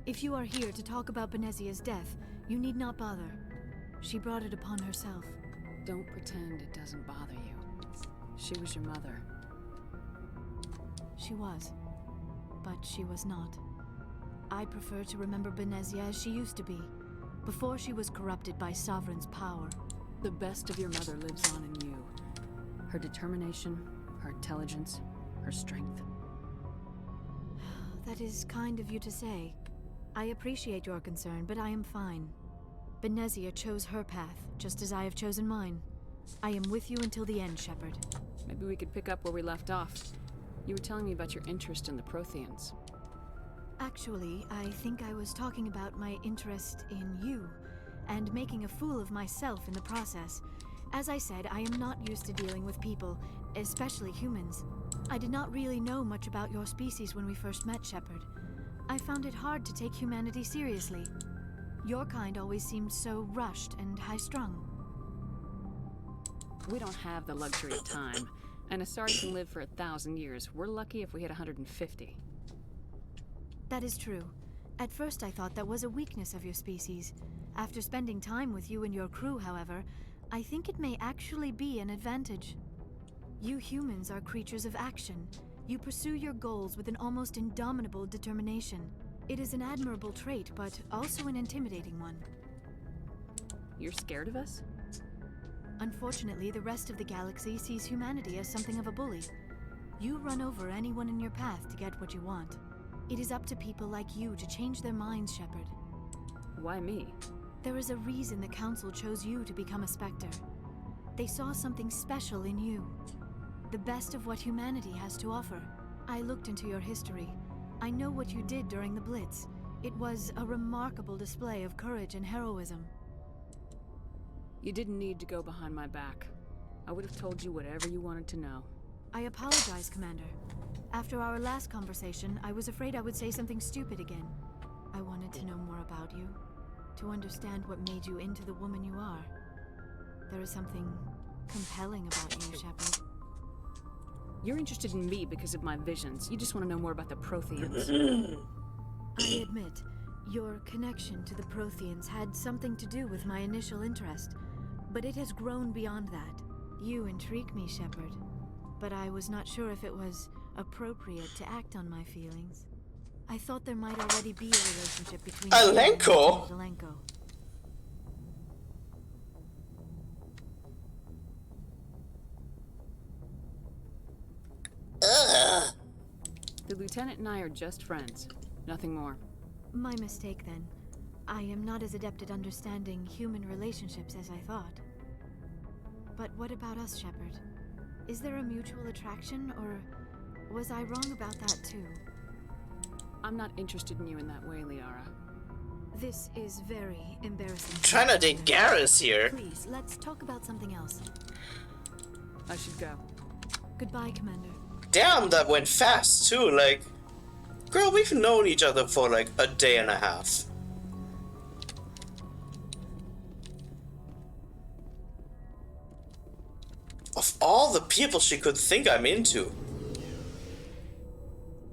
Speaker 2: If you are here to talk about Benezia's death, you need not bother. She brought it upon herself.
Speaker 6: Don't pretend it doesn't bother you. She was your mother.
Speaker 2: She was. But she was not. I prefer to remember Benezia as she used to be, before she was corrupted by Sovereign's power.
Speaker 6: The best of your mother lives on in you. Her determination, her intelligence, her strength.
Speaker 2: That is kind of you to say. I appreciate your concern, but I am fine. Benezia chose her path, just as I have chosen mine. I am with you until the end, Shepard.
Speaker 6: Maybe we could pick up where we left off. You were telling me about your interest in the Protheans.
Speaker 2: Actually, I think I was talking about my interest in you, and making a fool of myself in the process. As I said, I am not used to dealing with people, especially humans. I did not really know much about your species when we first met, Shepard. I found it hard to take humanity seriously. Your kind always seemed so rushed and high-strung.
Speaker 6: We don't have the luxury of time. An Asari can live for 1,000 years. We're lucky if we hit 150.
Speaker 2: That is true. At first I thought that was a weakness of your species. After spending time with you and your crew, however, I think it may actually be an advantage. You humans are creatures of action. You pursue your goals with an almost indomitable determination. It is an admirable trait, but also an intimidating one.
Speaker 6: You're scared of us?
Speaker 2: Unfortunately, the rest of the galaxy sees humanity as something of a bully. You run over anyone in your path to get what you want. It is up to people like you to change their minds, Shepard.
Speaker 6: Why me?
Speaker 2: There is a reason the Council chose you to become a Spectre. They saw something special in you. The best of what humanity has to offer. I looked into your history. I know what you did during the Blitz. It was a remarkable display of courage and heroism.
Speaker 6: You didn't need to go behind my back. I would have told you whatever you wanted to know.
Speaker 2: I apologize, Commander. After our last conversation, I was afraid I would say something stupid again. I wanted to know more about you, to understand what made you into the woman you are. There is something compelling about you, Shepard.
Speaker 6: You're interested in me because of my visions. You just want to know more about the Protheans.
Speaker 2: I admit, your connection to the Protheans had something to do with my initial interest, but it has grown beyond that. You intrigue me, Shepard, but I was not sure if it was appropriate to act on my feelings. I thought there might already be a relationship between
Speaker 1: Alenko?
Speaker 2: you and Alenko.
Speaker 6: The Lieutenant and I are just friends. Nothing more.
Speaker 2: My mistake, then. I am not as adept at understanding human relationships as I thought. But what about us, Shepard? Is there a mutual attraction, or was I wrong about that too?
Speaker 6: I'm not interested in you in that way, Liara.
Speaker 2: This is very embarrassing.
Speaker 1: Trying to date Garrus here.
Speaker 2: Please, let's talk about something else.
Speaker 6: I should go.
Speaker 2: Goodbye, Commander.
Speaker 1: Damn, that went fast too. Like, girl, we've known each other for like a day and a half. Of all the people she could think I'm into,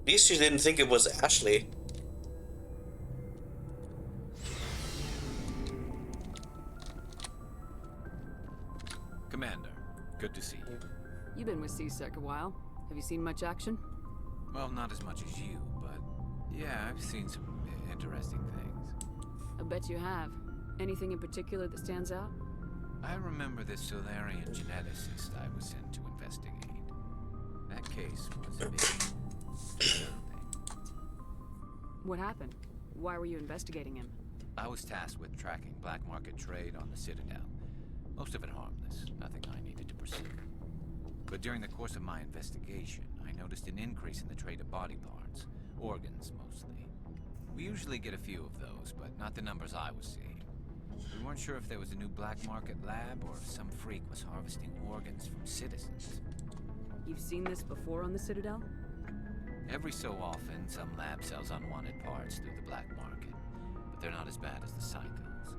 Speaker 1: at least she didn't think it was Ashley.
Speaker 9: Commander, good to see you.
Speaker 6: You've been with C-Sec a while. Have you seen much action?
Speaker 9: Well, not as much as you, but yeah, I've seen some interesting things.
Speaker 6: I bet you have. Anything in particular that stands out?
Speaker 9: I remember this Solarian geneticist I was sent to investigate. That case was a bit disturbing.
Speaker 6: What happened? Why were you investigating him?
Speaker 9: I was tasked with tracking black market trade on the Citadel. Most of it harmless, nothing I needed to pursue. But during the course of my investigation, I noticed an increase in the trade of body parts, organs mostly. We usually get a few of those, but not the numbers I was seeing. We weren't sure if there was a new black market lab or if some freak was harvesting organs from citizens.
Speaker 6: You've seen this before on the Citadel?
Speaker 9: Every so often, some lab sells unwanted parts through the black market, but they're not as bad as the Psychos.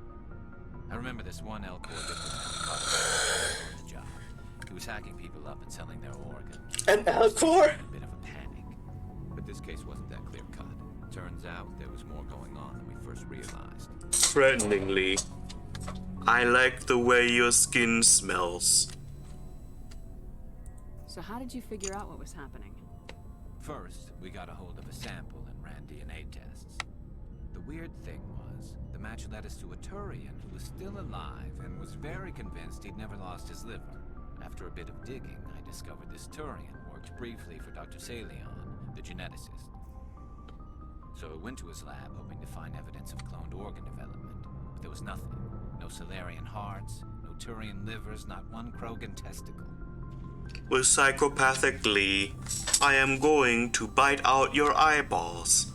Speaker 9: I remember this one Elcor diplomat we caught on the job. He was hacking people up and selling their organs.
Speaker 1: An Elcor?
Speaker 9: A bit of a panic. But this case wasn't that clear-cut. Turns out there was more going on than we first realized.
Speaker 1: Threateningly. I like the way your skin smells.
Speaker 6: So how did you figure out what was happening?
Speaker 9: First, we got a hold of a sample and ran DNA tests. The weird thing was, the match led us to a Turian who was still alive and was very convinced he'd never lost his liver. After a bit of digging, I discovered this Turian worked briefly for Dr. Salion, the geneticist. So I went to his lab hoping to find evidence of cloned organ development, but there was nothing. No Solarian hearts, no Turian livers, not one Krogan testicle.
Speaker 1: With psychopathic glee, I am going to bite out your eyeballs.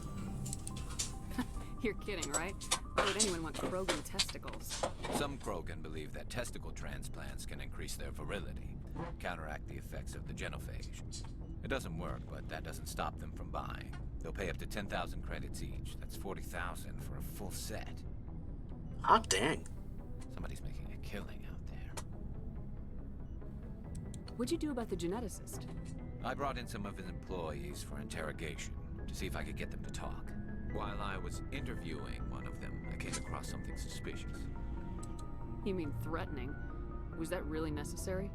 Speaker 6: You're kidding, right? Why would anyone want Krogan testicles?
Speaker 9: Some Krogan believe that testicle transplants can increase their virility, counteract the effects of the genophage. It doesn't work, but that doesn't stop them from buying. They'll pay up to 10,000 credits each. That's 40,000 for a full set.
Speaker 1: Hot dang.
Speaker 9: Somebody's making a killing out there.
Speaker 6: What'd you do about the geneticist?
Speaker 9: I brought in some of his employees for interrogation to see if I could get them to talk. While I was interviewing one of them, I came across something suspicious.
Speaker 6: You mean threatening? Was that really necessary?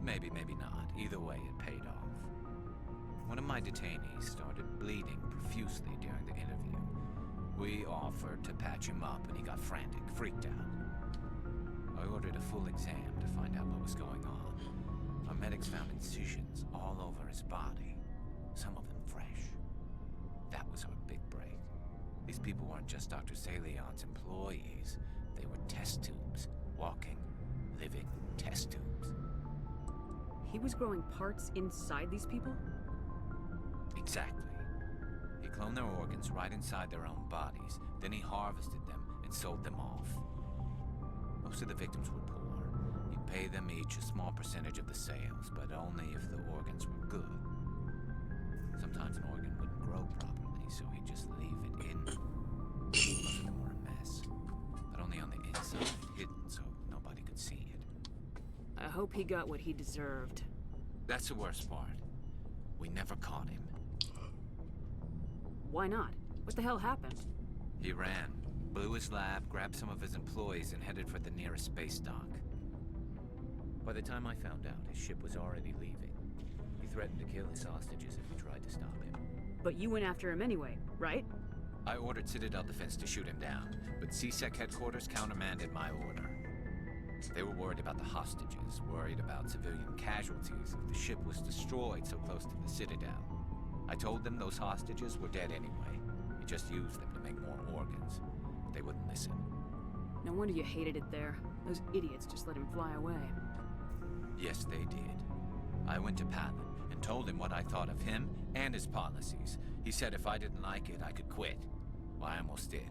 Speaker 9: Maybe, maybe not. Either way, it paid off. One of my detainees started bleeding profusely during the interview. We offered to patch him up, and he got frantic, freaked out. I ordered a full exam to find out what was going on. Our medics found incisions all over his body, some of them fresh. That was our big break. These people weren't just Dr. Salion's employees. They were test tubes. Walking, living test tubes.
Speaker 6: He was growing parts inside these people?
Speaker 9: Exactly. He cloned their organs right inside their own bodies. Then he harvested them and sold them off. Most of the victims were poor. He'd pay them each a small percentage of the sales, but only if the organs were good. Sometimes an organ wouldn't grow properly, so he'd just leave it in. Most of them were a mess, but only on the inside, hidden so nobody could see it.
Speaker 6: I hope he got what he deserved.
Speaker 9: That's the worst part. We never caught him.
Speaker 6: Why not? What the hell happened?
Speaker 9: He ran, blew his lab, grabbed some of his employees, and headed for the nearest space dock. By the time I found out, his ship was already leaving. He threatened to kill his hostages if we tried to stop him.
Speaker 6: But you went after him anyway, right?
Speaker 9: I ordered Citadel Defense to shoot him down, but CSEC headquarters countermanded my order. They were worried about the hostages, worried about civilian casualties if the ship was destroyed so close to the Citadel. I told them those hostages were dead anyway. We just used them to make more organs. But they wouldn't listen.
Speaker 6: No wonder you hated it there. Those idiots just let him fly away.
Speaker 9: Yes, they did. I went to Palin and told him what I thought of him and his policies. He said if I didn't like it, I could quit. Well, I almost did.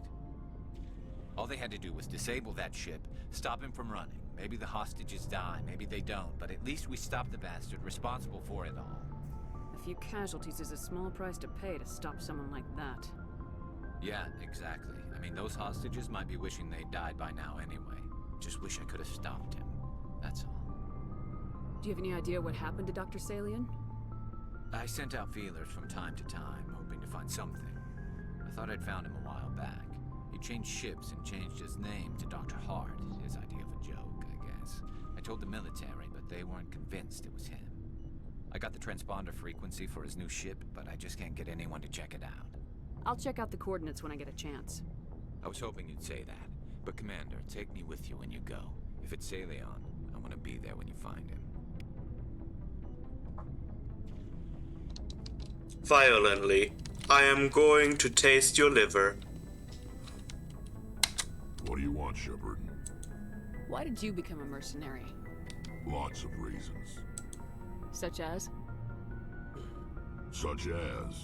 Speaker 9: All they had to do was disable that ship, stop him from running. Maybe the hostages die, maybe they don't, but at least we stopped the bastard responsible for it all.
Speaker 6: A few casualties is a small price to pay to stop someone like that.
Speaker 9: Yeah, exactly. I mean, those hostages might be wishing they'd died by now anyway. Just wish I could have stopped him. That's all.
Speaker 6: Do you have any idea what happened to Dr. Salion?
Speaker 9: I sent out feelers from time to time, hoping to find something. I thought I'd found him a while back. He changed ships and changed his name to Dr. Hart, his idea of a joke, I guess. I told the military, but they weren't convinced it was him. I got the transponder frequency for his new ship, but I just can't get anyone to check it out.
Speaker 6: I'll check out the coordinates when I get a chance.
Speaker 9: I was hoping you'd say that. But Commander, take me with you when you go. If it's Salion, I want to be there when you find him.
Speaker 1: Violently, I am going to taste your liver.
Speaker 5: What do you want, Shepard?
Speaker 6: Why did you become a mercenary?
Speaker 5: Lots of reasons.
Speaker 6: Such as?
Speaker 5: Such as,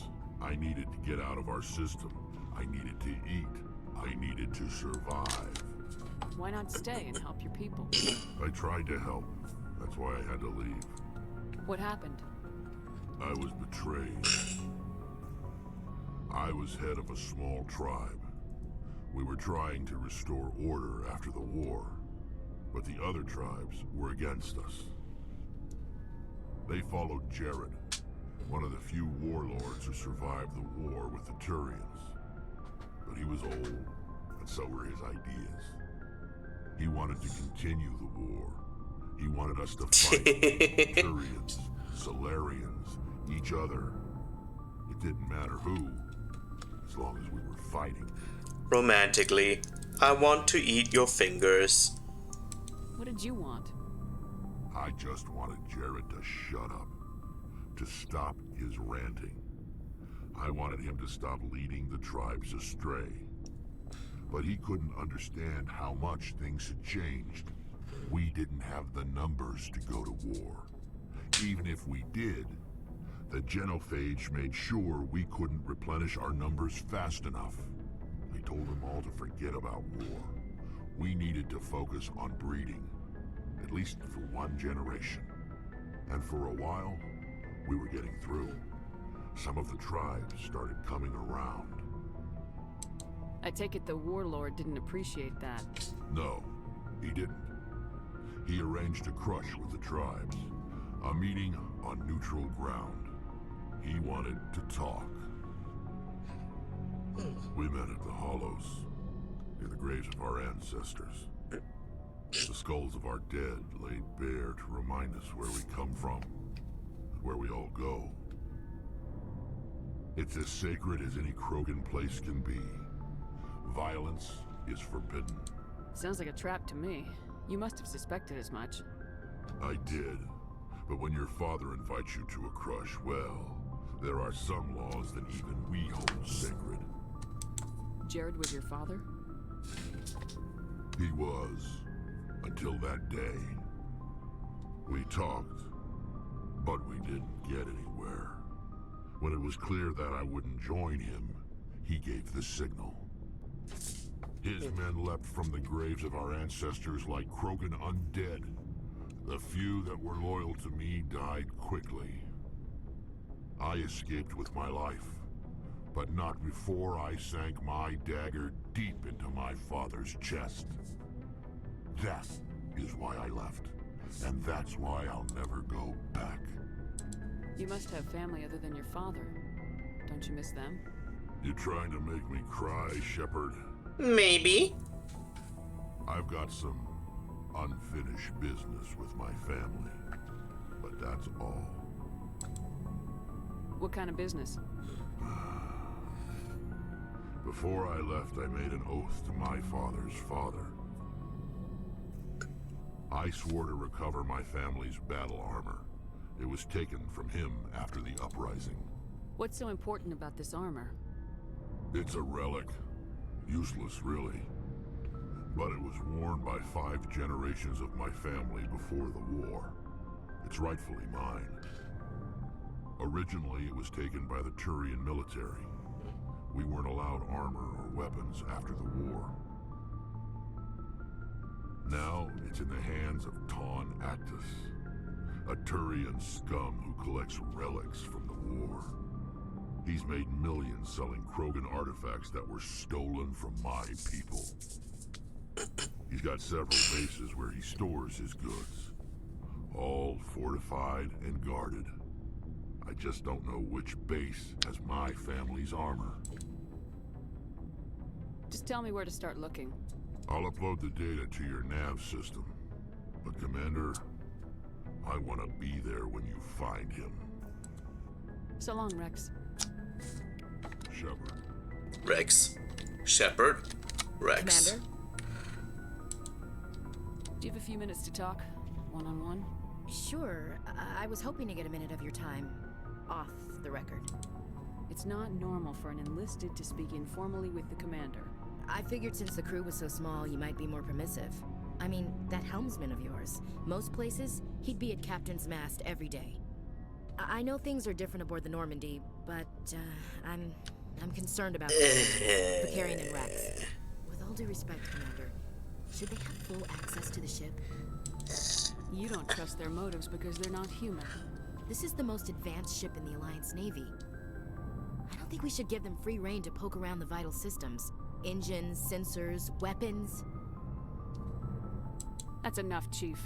Speaker 5: I needed to get out of our system. I needed to eat. I needed to survive.
Speaker 6: Why not stay and help your people?
Speaker 5: I tried to help. That's why I had to leave.
Speaker 6: What happened?
Speaker 5: I was betrayed. I was head of a small tribe. We were trying to restore order after the war, but the other tribes were against us. They followed Jared, one of the few warlords who survived the war with the Turians. But he was old, and so were his ideas. He wanted to continue the war. He wanted us to fight Turians, Solarians, each other. It didn't matter who, as long as we were fighting.
Speaker 1: Romantically, I want to eat your fingers.
Speaker 6: What did you want?
Speaker 5: I just wanted Jared to shut up, to stop his ranting. I wanted him to stop leading the tribes astray. But he couldn't understand how much things had changed. We didn't have the numbers to go to war. Even if we did, the genophage made sure we couldn't replenish our numbers fast enough. I told them all to forget about war. We needed to focus on breeding, at least for one generation. And for a while, we were getting through. Some of the tribes started coming around.
Speaker 6: I take it the warlord didn't appreciate that.
Speaker 5: No, he didn't. He arranged a crush with the tribes, a meeting on neutral ground. He wanted to talk. We met at the Hollows, near the graves of our ancestors. The skulls of our dead laid bare to remind us where we come from, and where we all go. It's as sacred as any Krogan place can be. Violence is forbidden.
Speaker 6: Sounds like a trap to me. You must have suspected as much.
Speaker 5: I did. But when your father invites you to a crush, well, There are some laws that even we hold sacred.
Speaker 6: Jared was your father?
Speaker 5: He was, until that day. We talked, but we didn't get anywhere. When it was clear that I wouldn't join him, he gave the signal. His men leapt from the graves of our ancestors like Krogan undead. The few that were loyal to me died quickly. I escaped with my life, but not before I sank my dagger deep into my father's chest. That is why I left, and that's why I'll never go back.
Speaker 6: You must have family other than your father. Don't you miss them?
Speaker 5: You trying to make me cry, Shepard?
Speaker 1: Maybe.
Speaker 5: I've got some unfinished business with my family, but that's all.
Speaker 6: What kind of business?
Speaker 5: Before I left, I made an oath to my father's father. I swore to recover my family's battle armor. It was taken from him after the uprising.
Speaker 6: What's so important about this armor?
Speaker 5: It's a relic. Useless, really. But it was worn by 5 generations of my family before the war. It's rightfully mine. Originally, it was taken by the Turian military. We weren't allowed armor or weapons after the war. Now, it's in the hands of Ton Actus, a Turian scum who collects relics from the war. He's made millions selling Krogan artifacts that were stolen from my people. He's got several bases where he stores his goods, all fortified and guarded. I just don't know which base has my family's armor.
Speaker 6: Just tell me where to start looking.
Speaker 5: I'll upload the data to your nav system. But Commander, I want to be there when you find him.
Speaker 6: So long, Rex.
Speaker 5: Shepard.
Speaker 1: Rex. Shepard. Rex.
Speaker 6: Commander? Do you have a few minutes to talk? One-on-one?
Speaker 7: Sure. I was hoping to get a minute of your time. Off the record.
Speaker 6: It's not normal for an enlisted to speak informally with the commander.
Speaker 7: I figured since the crew was so small, you might be more permissive. I mean, that helmsman of yours. Most places, he'd be at Captain's Mast every day. I know things are different aboard the Normandy, but I'm concerned about Vicarian and Rex. With all due respect, Commander, should they have full access to the ship?
Speaker 6: You don't trust their motives because they're not human.
Speaker 7: This is the most advanced ship in the Alliance Navy. I don't think we should give them free rein to poke around the vital systems. Engines, sensors, weapons.
Speaker 6: That's enough, Chief.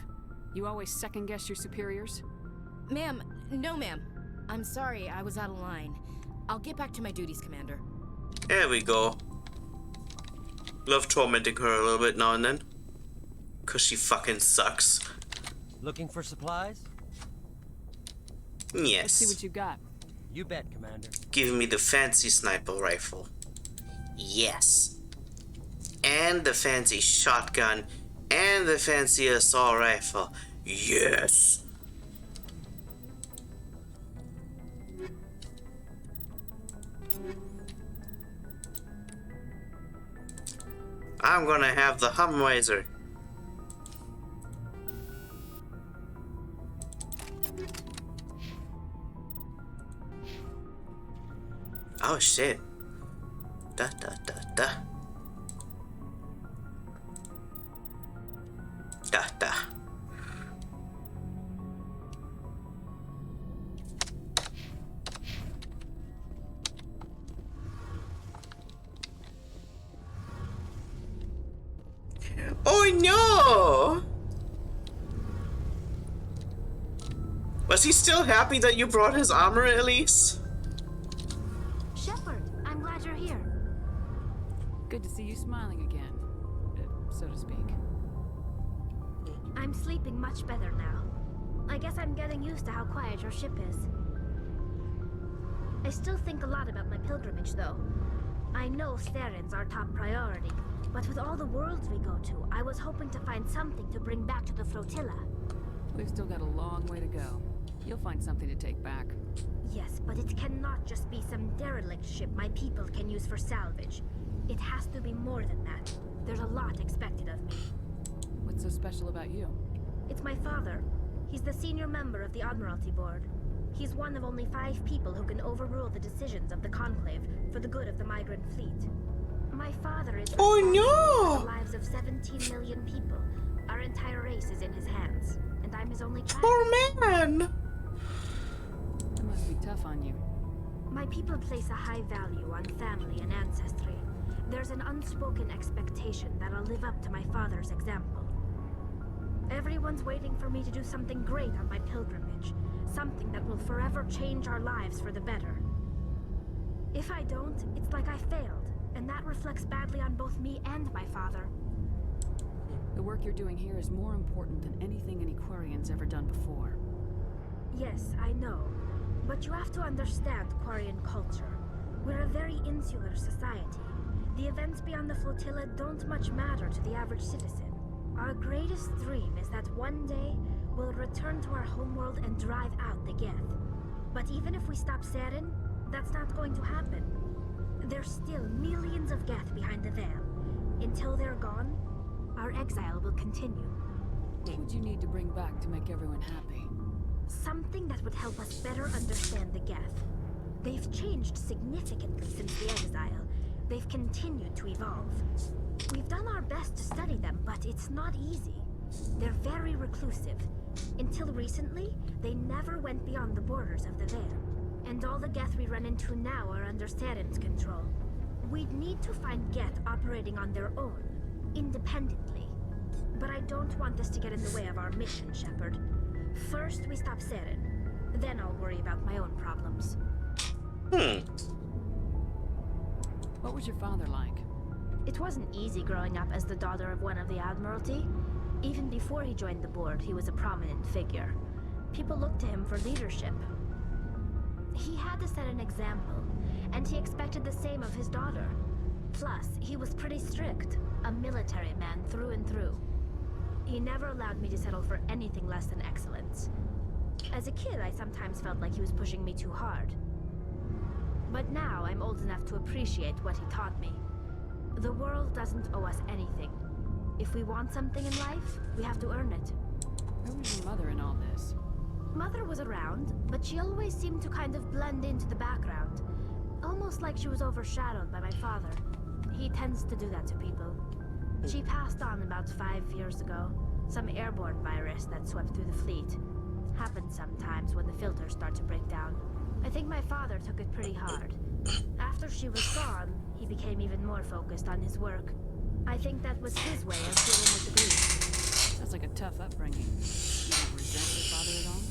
Speaker 6: You always second-guess your superiors?
Speaker 7: Ma'am, no ma'am. I'm sorry, I was out of line. I'll get back to my duties, Commander.
Speaker 1: There we go. Love tormenting her a little bit now and then. Cause she fucking sucks.
Speaker 18: Looking for supplies?
Speaker 1: Yes.
Speaker 6: Let's see what you got.
Speaker 18: You bet, Commander.
Speaker 1: Give me the fancy sniper rifle. Yes. And the fancy shotgun. And the fancy assault rifle. Yes. I'm gonna have the Humweiser. Oh shit. Da da da da. Da da. Oh no! Was he still happy that you brought his armor at least?
Speaker 20: Shepard, I'm glad you're here.
Speaker 6: Good to see you smiling again, so to speak.
Speaker 20: I'm sleeping much better now. I guess I'm getting used to how quiet your ship is. I still think a lot about my pilgrimage, though. I know Steren's our top priority, but with all the worlds we go to, I was hoping to find something to bring back to the flotilla.
Speaker 6: We've still got a long way to go. You'll find something to take back.
Speaker 20: Yes, but it cannot just be some derelict ship my people can use for salvage. It has to be more than that. There's a lot expected of me.
Speaker 6: What's so special about you?
Speaker 20: It's my father. He's the senior member of the Admiralty Board. He's one of only 5 people who can overrule the decisions of the Conclave for the good of the migrant fleet. My father is responsible for the lives of 17 million people. Our entire race is in his hands, and I'm his only child.
Speaker 1: Poor man!
Speaker 6: It must be tough on you.
Speaker 20: My people place a high value on family and ancestry. There's an unspoken expectation that I'll live up to my father's example. Everyone's waiting for me to do something great on my pilgrimage. Something that will forever change our lives for the better. If I don't, it's like I failed, and that reflects badly on both me and my father.
Speaker 6: The work you're doing here is more important than anything any Quarian's ever done before.
Speaker 20: Yes, I know. But you have to understand Quarian culture. We're a very insular society. The events beyond the flotilla don't much matter to the average citizen. Our greatest dream is that one day we'll return to our homeworld and drive out the Geth. But even if we stop Saren, that's not going to happen. There's still millions of Geth behind the veil. Until they're gone, our exile will continue.
Speaker 6: What would you need to bring back to make everyone happy?
Speaker 20: Something that would help us better understand the Geth. They've changed significantly since the exile. They've continued to evolve. We've done our best to study them, but it's not easy. They're very reclusive. Until recently, they never went beyond the borders of the Veil. And all the Geth we run into now are under Saren's control. We'd need to find Geth operating on their own, independently. But I don't want this to get in the way of our mission, Shepard. First, we stop Saren. Then I'll worry about my own problems.
Speaker 6: What was your father like?
Speaker 20: It wasn't easy growing up as the daughter of one of the Admiralty. Even before he joined the board, he was a prominent figure. People looked to him for leadership. He had to set an example, and he expected the same of his daughter. Plus, he was pretty strict, a military man through and through. He never allowed me to settle for anything less than excellence. As a kid, I sometimes felt like he was pushing me too hard. But now I'm old enough to appreciate what he taught me. The world doesn't owe us anything. If we want something in life, we have to earn it.
Speaker 6: Who was your mother in all this?
Speaker 20: Mother was around, but she always seemed to kind of blend into the background. Almost like she was overshadowed by my father. He tends to do that to people. She passed on about 5 years ago. Some airborne virus that swept through the fleet. Happens sometimes when the filters start to break down. I think my father took it pretty hard. After she was gone, he became even more focused on his work. I think that was his way of dealing with the grief.
Speaker 6: Sounds like a tough upbringing. You don't resent your father at all?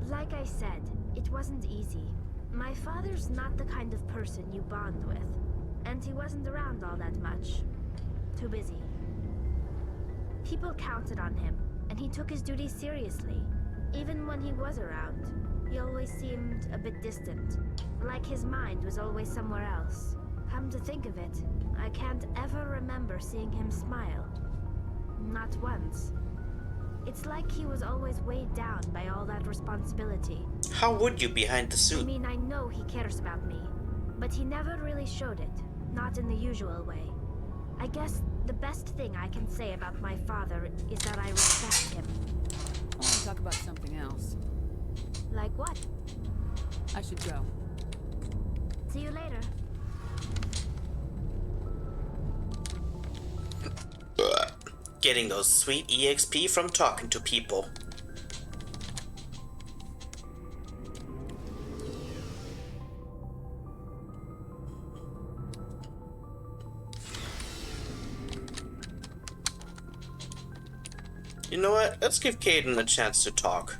Speaker 20: Like I said, it wasn't easy. My father's not the kind of person you bond with. And he wasn't around all that much. Too busy. People counted on him, and he took his duties seriously. Even when he was around, he always seemed a bit distant. Like his mind was always somewhere else. Come to think of it, I can't ever remember seeing him smile. Not once. It's like he was always weighed down by all that responsibility.
Speaker 1: How would you behind the suit?
Speaker 20: I mean, I know he cares about me, but he never really showed it. Not in the usual way. I guess the best thing I can say about my father is that I respect him.
Speaker 6: I want to talk about something else.
Speaker 20: Like what?
Speaker 6: I should go.
Speaker 20: See you later.
Speaker 1: Getting those sweet EXP from talking to people. You know what? Let's give Kaidan a chance to talk.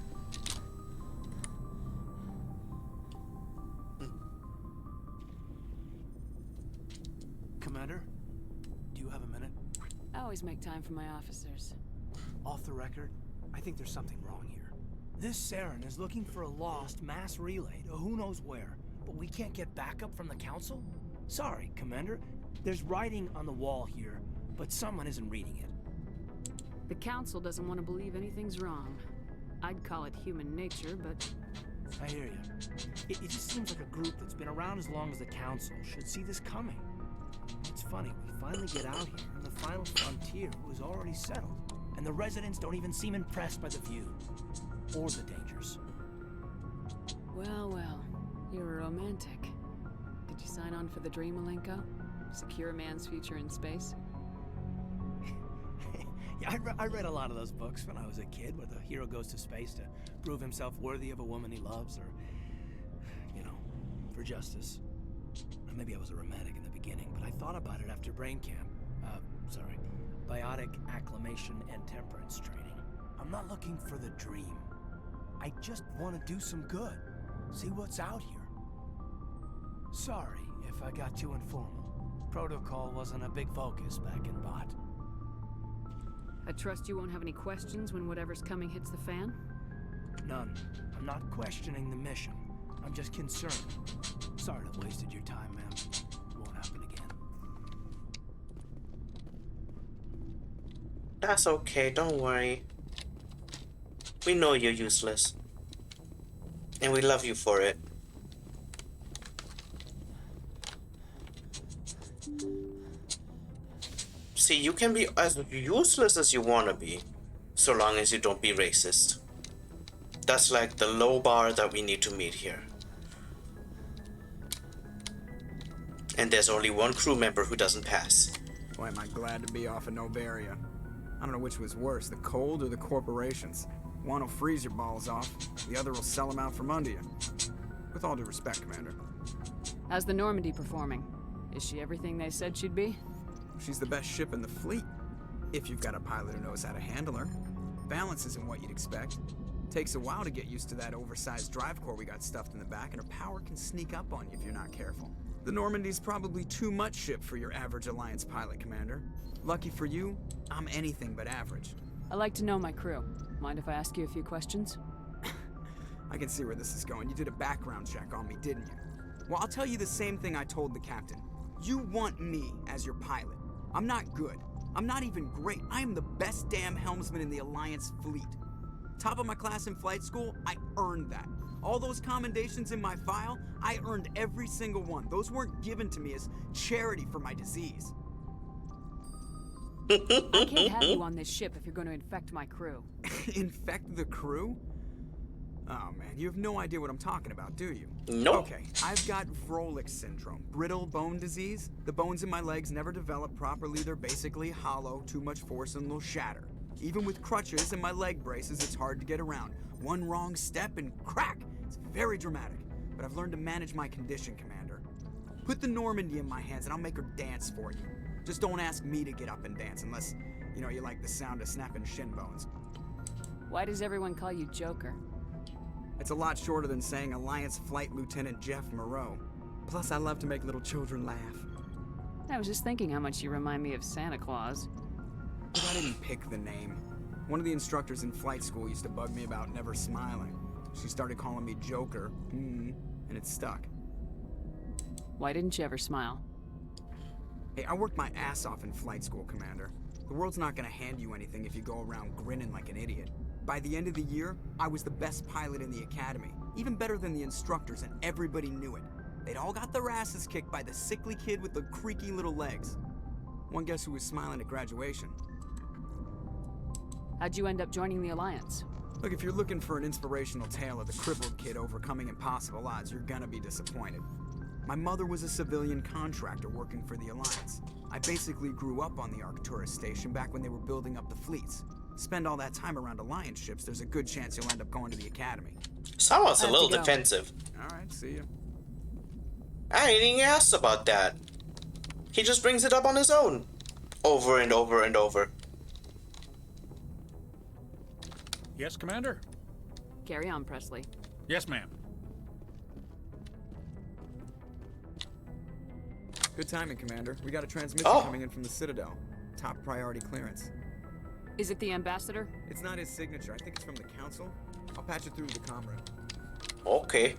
Speaker 3: Commander, do you have a minute?
Speaker 6: I always make time for my officers.
Speaker 3: Off the record, I think there's something wrong here. This Saren is looking for a lost mass relay to who knows where, but we can't get backup from the Council? Sorry, Commander. There's writing on the wall here, but someone isn't reading it.
Speaker 6: The Council doesn't want to believe anything's wrong. I'd call it human nature, but...
Speaker 3: I hear you. It just seems like a group that's been around as long as the council should see this coming. It's funny, we finally get out here, and the final frontier was already settled. And the residents don't even seem impressed by the view. Or the dangers.
Speaker 6: Well, well. You're a romantic. Did you sign on for the dream, Malenko? Secure a man's future in space?
Speaker 3: Yeah, I read a lot of those books when I was a kid, where the hero goes to space to prove himself worthy of a woman he loves, or, you know, for justice. Maybe I was a romantic in the beginning, but I thought about it after brain camp. Biotic acclimation and temperance training. I'm not looking for the dream. I just want to do some good. See what's out here. Sorry if I got too informal. Protocol wasn't a big focus back in Bot.
Speaker 6: I trust you won't have any questions when whatever's coming hits the fan?
Speaker 3: None. I'm not questioning the mission. I'm just concerned. Sorry to have wasted your time, ma'am. Won't happen again.
Speaker 1: That's okay, don't worry. We know you're useless. And we love you for it. See, you can be as useless as you want to be, so long as you don't be racist. That's like the low bar that we need to meet here. And there's only one crew member who doesn't pass.
Speaker 14: Boy, am I glad to be off of Novaria. I don't know which was worse, the cold or the corporations. One will freeze your balls off, the other will sell them out from under you. With all due respect, Commander.
Speaker 6: How's the Normandy performing? Is she everything they said she'd be?
Speaker 14: She's the best ship in the fleet, if you've got a pilot who knows how to handle her. Balance isn't what you'd expect. Takes a while to get used to that oversized drive core we got stuffed in the back, and her power can sneak up on you if you're not careful. The Normandy's probably too much ship for your average Alliance pilot, Commander. Lucky for you, I'm anything but average.
Speaker 6: I like to know my crew. Mind if I ask you a few questions?
Speaker 14: I can see where this is going. You did a background check on me, didn't you? Well, I'll tell you the same thing I told the captain. You want me as your pilot. I'm not good. I'm not even great. I am the best damn helmsman in the Alliance fleet. Top of my class in flight school, I earned that. All those commendations in my file, I earned every single one. Those weren't given to me as charity for my disease.
Speaker 6: I can't have you on this ship if you're going to infect my crew.
Speaker 14: Infect the crew? Oh man, you have no idea what I'm talking about, do you?
Speaker 1: Nope.
Speaker 14: Okay, I've got Vrolik syndrome, brittle bone disease. The bones in my legs never develop properly. They're basically hollow, too much force and they'll shatter. Even with crutches and my leg braces, it's hard to get around. One wrong step and crack! It's very dramatic, but I've learned to manage my condition, Commander. Put the Normandy in my hands and I'll make her dance for you. Just don't ask me to get up and dance unless, you know, you like the sound of snapping shin bones.
Speaker 6: Why does everyone call you Joker?
Speaker 14: It's a lot shorter than saying Alliance Flight Lieutenant Jeff Moreau. Plus, I love to make little children laugh.
Speaker 6: I was just thinking how much you remind me of Santa Claus.
Speaker 14: But I didn't pick the name. One of the instructors in flight school used to bug me about never smiling. She started calling me Joker, and it stuck.
Speaker 6: Why didn't you ever smile?
Speaker 14: Hey, I worked my ass off in flight school, Commander. The world's not gonna hand you anything if you go around grinning like an idiot. By the end of the year, I was the best pilot in the academy, even better than the instructors, and everybody knew it. They'd all got their asses kicked by the sickly kid with the creaky little legs. One guess who was smiling at graduation?
Speaker 6: How'd you end up joining the Alliance?
Speaker 14: Look, if you're looking for an inspirational tale of the crippled kid overcoming impossible odds, you're gonna be disappointed. My mother was a civilian contractor working for the Alliance. I basically grew up on the Arcturus station back when they were building up the fleets. Spend all that time around Alliance ships, there's a good chance you'll end up going to the Academy.
Speaker 1: Someone's a little defensive.
Speaker 14: Alright, see ya.
Speaker 1: I ain't even asked about that. He just brings it up on his own. Over and over and over.
Speaker 11: Yes, Commander?
Speaker 6: Carry on, Presley.
Speaker 11: Yes, ma'am.
Speaker 14: Good timing, Commander. We got a transmission coming in from the Citadel. Top priority clearance.
Speaker 6: Is it the Ambassador?
Speaker 14: It's not his signature. I think it's from the Council. I'll patch it through to the comm room.
Speaker 1: Okay.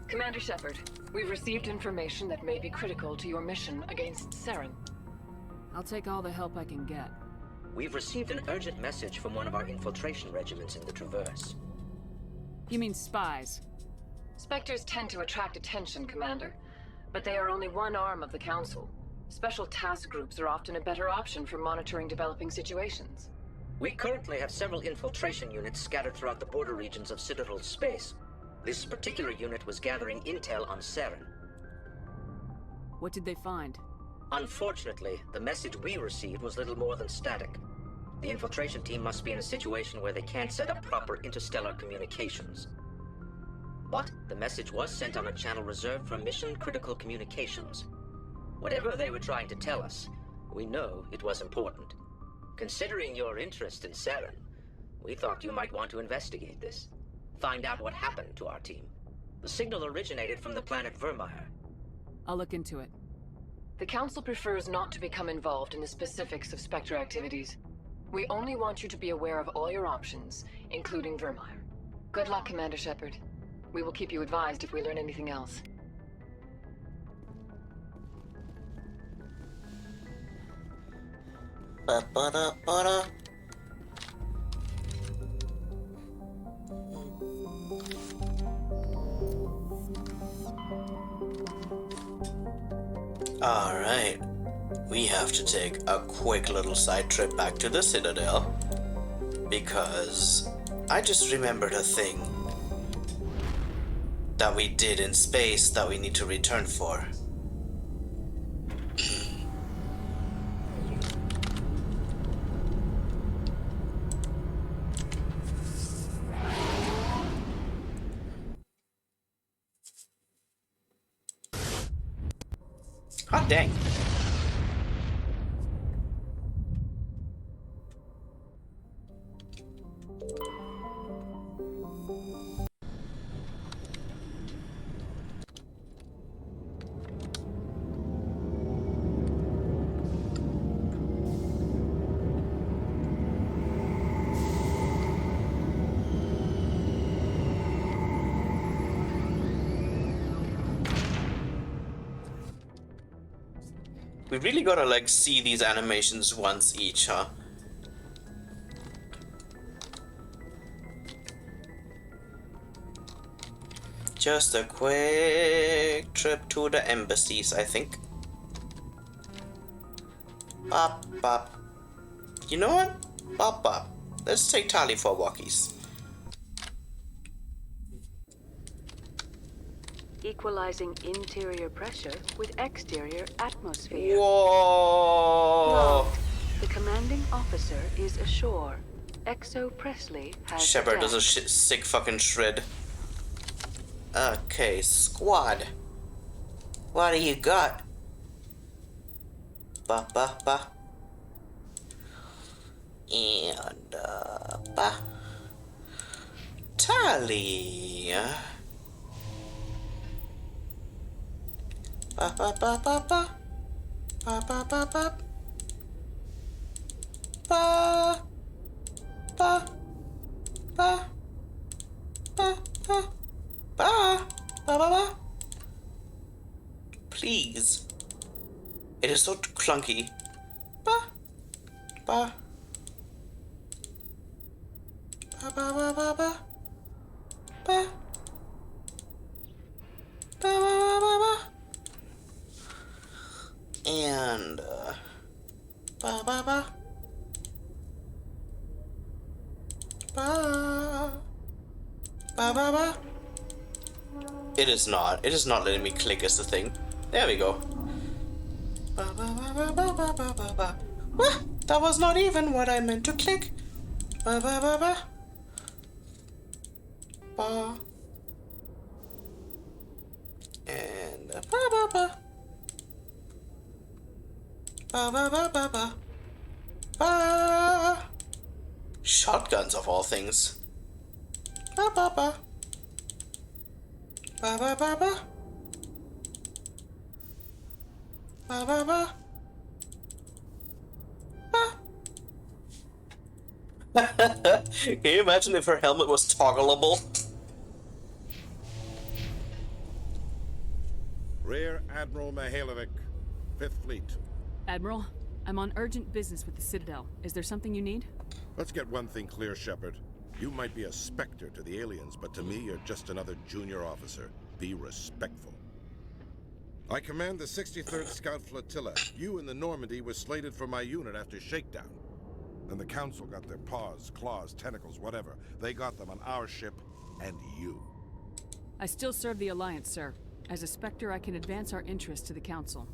Speaker 23: Commander Shepard, we've received information that may be critical to your mission against Saren.
Speaker 6: I'll take all the help I can get.
Speaker 16: We've received an urgent message from one of our infiltration regiments in the Traverse.
Speaker 6: You mean spies?
Speaker 23: Spectres tend to attract attention, Commander, but they are only one arm of the Council. Special task groups are often a better option for monitoring developing situations.
Speaker 16: We currently have several infiltration units scattered throughout the border regions of Citadel space. This particular unit was gathering intel on Saren.
Speaker 6: What did they find?
Speaker 16: Unfortunately, the message we received was little more than static. The infiltration team must be in a situation where they can't set up proper interstellar communications. But the message was sent on a channel reserved for mission-critical communications. Whatever they were trying to tell us, we know it was important. Considering your interest in Saren, we thought you might want to investigate this. Find out what happened to our team. The signal originated from the planet Vermeer.
Speaker 6: I'll look into it.
Speaker 23: The Council prefers not to become involved in the specifics of Spectre activities. We only want you to be aware of all your options, including Vermeer. Good luck, Commander Shepard. We will keep you advised if we learn anything else.
Speaker 1: Ba-ba-da-ba-da. Alright, we have to take a quick little side trip back to the Citadel because I just remembered a thing that we did in space that we need to return for. Hot dang. We really gotta like see these animations once each, huh? Just a quick trip to the embassies, I think. Bop bop. You know what? Bop bop. Let's take Tali for walkies.
Speaker 21: Equalizing interior pressure with exterior atmosphere.
Speaker 1: Whoa!
Speaker 21: Logged. The commanding officer is ashore. Exo Presley has
Speaker 1: Shepard does a
Speaker 21: attacked.
Speaker 1: sick fucking shred. Okay, squad. What do you got? Ba ba ba. And ba. Tali. Ba ba ba ba ba. Ba ba ba ba. Ba. Ba. Ba. Ba. Ba. Ba. Ba ba ba. Please. It is so clunky. Ba. Ba. Ba ba ba ba ba. Ba. Ba ba ba ba ba. And ba ba ba. Ba. Ba ba ba. It is not letting me click as the thing. There we go. Ba ba ba ba ba ba ba ba ba. What? That was not even what I meant to click. Ba ba ba ba. Ba. And ba ba ba. Ba ba ba ba ba. Ba. Shotguns of all things. Ba ba ba. Ba ba ba ba. Ba ba ba. Ba. Can you imagine if her helmet was toggleable?
Speaker 22: Rear Admiral Mihailovic, 5th Fleet.
Speaker 6: Admiral? I'm on urgent business with the Citadel. Is there something you need?
Speaker 4: Let's get one thing clear, Shepard. You might be a Spectre to the aliens, but to me, you're just another junior officer. Be respectful. I command the 63rd Scout Flotilla. You and the Normandy were slated for my unit after shakedown. Then the Council got their paws, claws, tentacles, whatever. They got them on our ship, and you.
Speaker 6: I still serve the Alliance, sir. As a Spectre, I can advance our interests to the Council.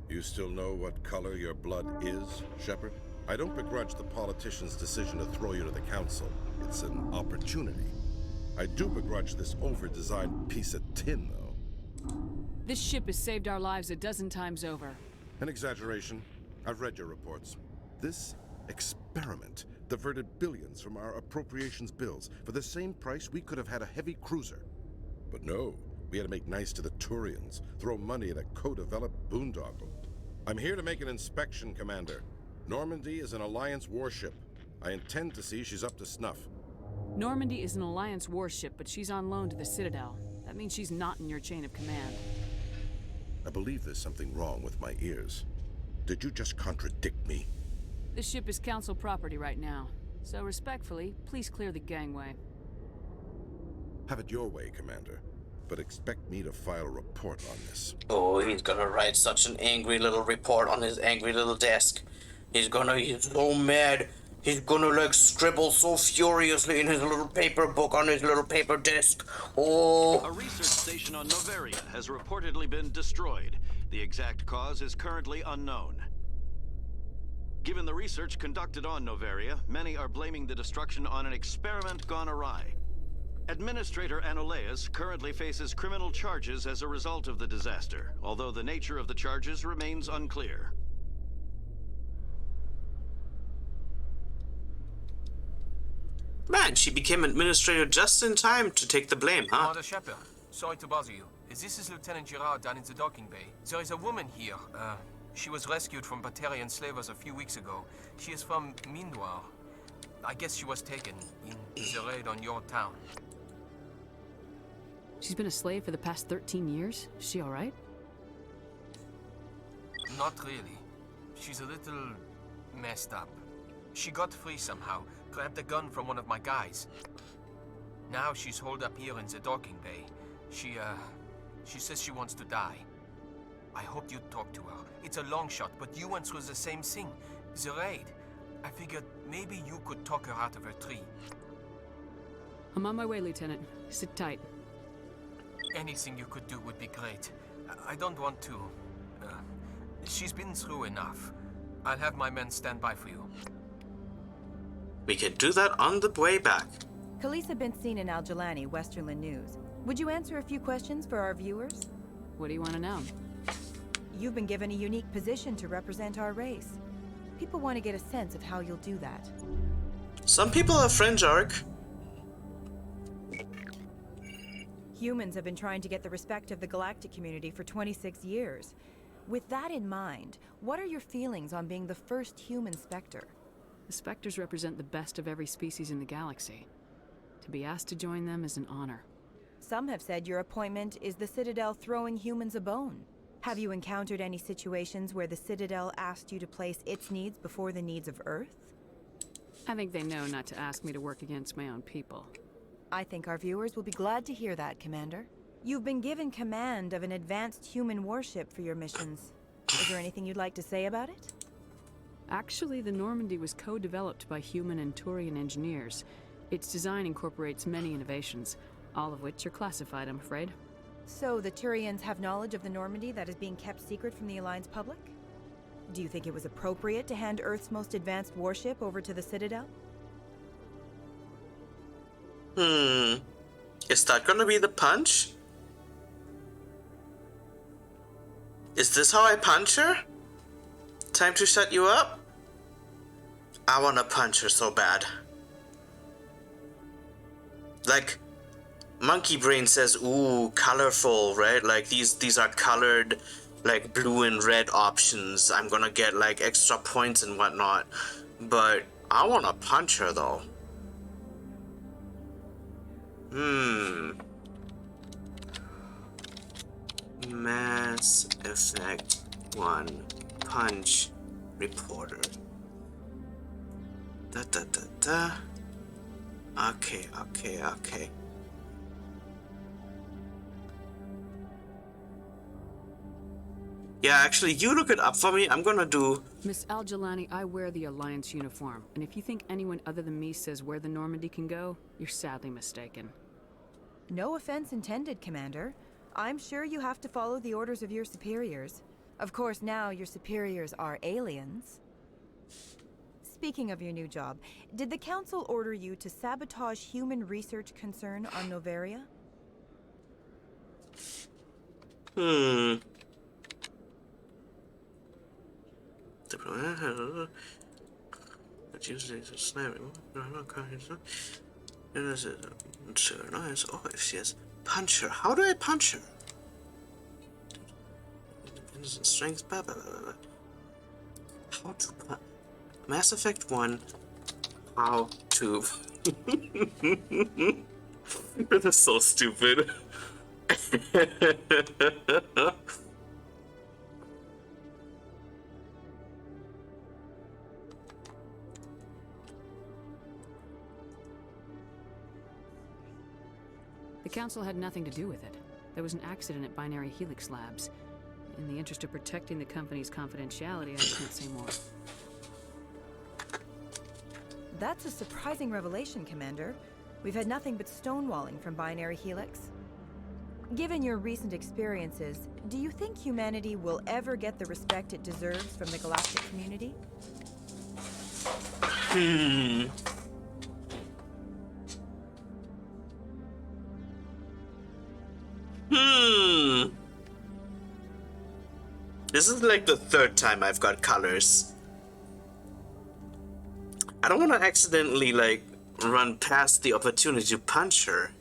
Speaker 4: You still know what color your blood is, Shepard? I don't begrudge the politician's decision to throw you to the Council. It's an opportunity. I do begrudge this over-designed piece of tin, though.
Speaker 6: This ship has saved our lives a dozen times over.
Speaker 4: An exaggeration. I've read your reports. This experiment diverted billions from our appropriations bills. For the same price, we could have had a heavy cruiser. But no, we had to make nice to the Turians, throw money at a co-developed boondoggle. I'm here to make an inspection, Commander. Normandy is an Alliance warship. I intend to see she's up to snuff.
Speaker 6: Normandy is an Alliance warship, but she's on loan to the Citadel. That means she's not in your chain of command.
Speaker 4: I believe there's something wrong with my ears. Did you just contradict me?
Speaker 6: This ship is Council property right now. So respectfully, please clear the gangway.
Speaker 4: Have it your way, Commander. But expect me to file a report on this.
Speaker 1: Oh, he's gonna write such an angry little report on his angry little desk. He's so mad. He's gonna like scribble so furiously in his little paper book on his little paper desk. Oh.
Speaker 13: A research station on Noveria has reportedly been destroyed. The exact cause is currently unknown. Given the research conducted on Noveria, many are blaming the destruction on an experiment gone awry. Administrator Anoleus currently faces criminal charges as a result of the disaster, although the nature of the charges remains unclear.
Speaker 1: Man, she became administrator just in time to take the blame, huh?
Speaker 22: Commander Shepard, sorry to bother you. This is Lieutenant Girard down in the docking bay. There is a woman here. She was rescued from Batarian slavers a few weeks ago. She is from Mindoir. I guess she was taken in the raid on your town.
Speaker 6: She's been a slave for the past 13 years? Is she alright?
Speaker 22: Not really. She's a little messed up. She got free somehow, grabbed a gun from one of my guys. Now she's holed up here in the docking bay. She says she wants to die. I hoped you'd talk to her. It's a long shot, but you went through the same thing. The raid. I figured maybe you could talk her out of her tree.
Speaker 6: I'm on my way, Lieutenant. Sit tight.
Speaker 22: Anything you could do would be great. I don't want to... she's been through enough. I'll have my men stand by for you.
Speaker 1: We could do that on the way back.
Speaker 24: Khalisah bint Sinan Al-Jalani, Westerland News. Would you answer a few questions for our viewers?
Speaker 6: What do you want to know?
Speaker 24: You've been given a unique position to represent our race. People want to get a sense of how you'll do that.
Speaker 1: Some people have fringe arc.
Speaker 24: Humans have been trying to get the respect of the galactic community for 26 years. With that in mind, what are your feelings on being the first human Spectre?
Speaker 6: The Spectres represent the best of every species in the galaxy. To be asked to join them is an honor.
Speaker 24: Some have said your appointment is the Citadel throwing humans a bone. Have you encountered any situations where the Citadel asked you to place its needs before the needs of Earth?
Speaker 6: I think they know not to ask me to work against my own people.
Speaker 24: I think our viewers will be glad to hear that, Commander. You've been given command of an advanced human warship for your missions. Is there anything you'd like to say about it?
Speaker 6: Actually, the Normandy was co-developed by human and Turian engineers. Its design incorporates many innovations, all of which are classified, I'm afraid.
Speaker 24: So the Turians have knowledge of the Normandy that is being kept secret from the Alliance public? Do you think it was appropriate to hand Earth's most advanced warship over to the Citadel?
Speaker 1: Is that gonna be the punch? Is this how I punch her? Time to shut you up? I wanna punch her so bad. Like, Monkey Brain says, ooh, colorful, right? Like, these are colored, like, blue and red options. I'm gonna get, like, extra points and whatnot. But I wanna punch her, though. Mass Effect 1 Punch reporter. Da da da da. Okay. Yeah, actually, you look it up for me. I'm gonna do...
Speaker 6: Miss Al-Jalani, I wear the Alliance uniform, and if you think anyone other than me says where the Normandy can go, you're sadly mistaken.
Speaker 24: No offense intended, Commander. I'm sure you have to follow the orders of your superiors. Of course, now your superiors are aliens. Speaking of your new job, did the Council order you to sabotage human research concern on Noveria?
Speaker 1: Punch her. How do I punch her? Strength. Blah, blah, blah, blah. How to punch? Mass Effect 1. How to. This is so stupid.
Speaker 6: The Council had nothing to do with it. There was an accident at Binary Helix Labs. In the interest of protecting the company's confidentiality, I can't say more.
Speaker 24: That's a surprising revelation, Commander. We've had nothing but stonewalling from Binary Helix. Given your recent experiences, do you think humanity will ever get the respect it deserves from the galactic community?
Speaker 1: This is like the third time I've got colors. I don't want to accidentally, like, run past the opportunity to punch her.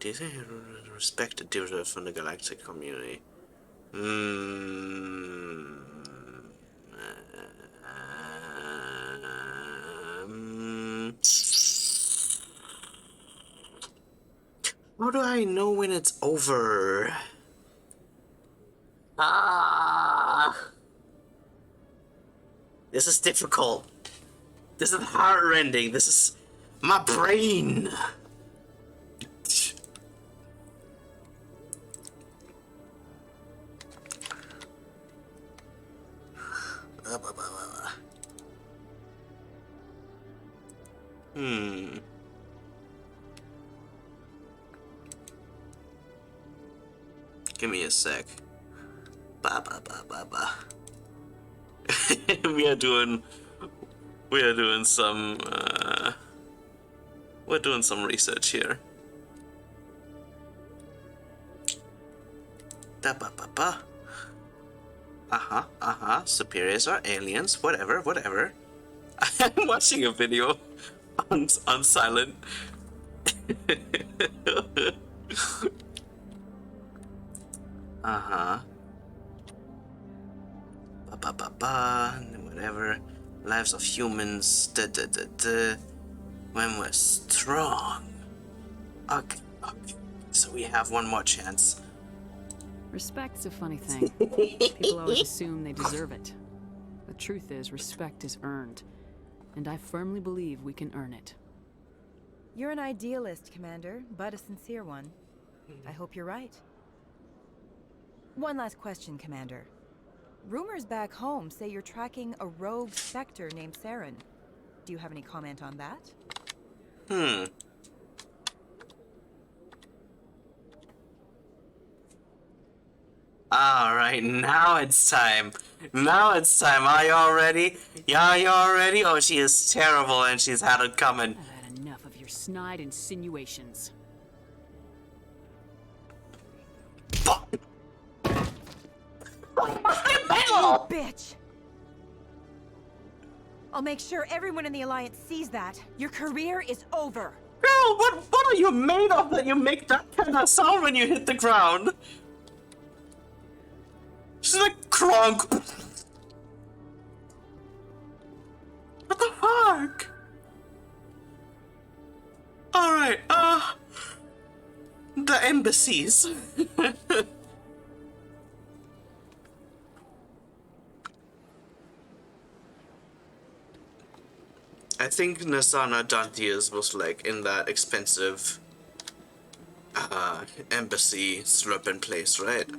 Speaker 1: Do you think respect the deserve from the galactic community? How do I know when it's over? This is difficult. This is heart-rending. This is my brain. Give me a sec. We are doing some we're doing some research here. Superiors are aliens, whatever. I'm watching a video on silent. Whatever. Lives of humans. When we're strong. Okay. So we have one more chance.
Speaker 6: Respect's a funny thing. People always assume they deserve it. The truth is, respect is earned. And I firmly believe we can earn it.
Speaker 24: You're an idealist, Commander, but a sincere one. I hope you're right. One last question, Commander. Rumors back home say you're tracking a rogue Spectre named Saren. Do you have any comment on that?
Speaker 1: Alright, now it's time. Are y'all ready? Y'all ready? Oh, she is terrible and she's had it coming.
Speaker 6: I've had enough of your snide insinuations.
Speaker 24: You bitch! I'll make sure everyone in the Alliance sees that. Your career is over.
Speaker 1: Girl, what are you made of that you make that kind of sound when you hit the ground? She's like crunk. What the fuck? Alright, the embassies. I think Nasana Dantias was like in that expensive embassy slurping place, right?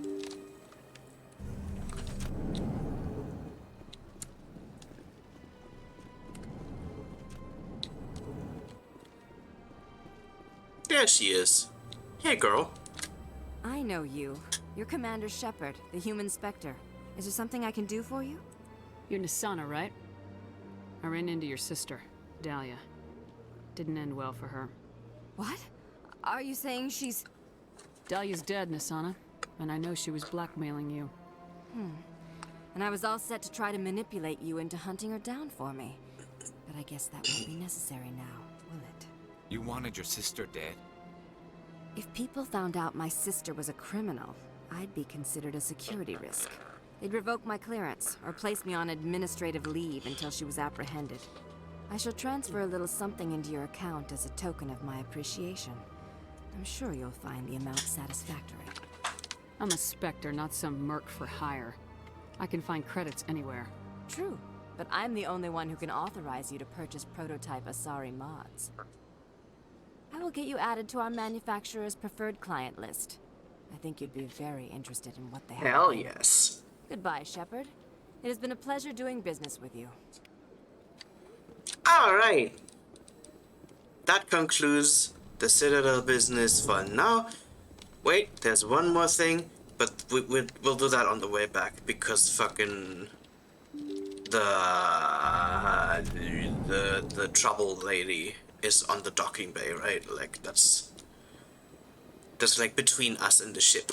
Speaker 1: There she is. Hey, girl.
Speaker 8: I know you. You're Commander Shepard, the human Spectre. Is there something I can do for you?
Speaker 6: You're Nasana, right? I ran into your sister, Dahlia. Didn't end well for her.
Speaker 8: What? Are you saying she's...
Speaker 6: Dahlia's dead, Nasana. And I know she was blackmailing you.
Speaker 8: And I was all set to try to manipulate you into hunting her down for me. But I guess that won't be necessary now, will it?
Speaker 9: You wanted your sister dead?
Speaker 8: If people found out my sister was a criminal, I'd be considered a security risk. They'd revoke my clearance, or place me on administrative leave until she was apprehended. I shall transfer a little something into your account as a token of my appreciation. I'm sure you'll find the amount satisfactory.
Speaker 6: I'm a Spectre, not some merc for hire. I can find credits anywhere.
Speaker 8: True, but I'm the only one who can authorize you to purchase prototype Asari mods. I will get you added to our manufacturer's preferred client list. I think you'd be very interested in what they have.
Speaker 1: Hell yes.
Speaker 8: Goodbye, Shepard. It has been a pleasure doing business with you.
Speaker 1: Alright. That concludes the Citadel business for now. Wait, there's one more thing, but we'll do that on the way back because fucking the trouble lady is on the docking bay, right? Like that's like between us and the ship.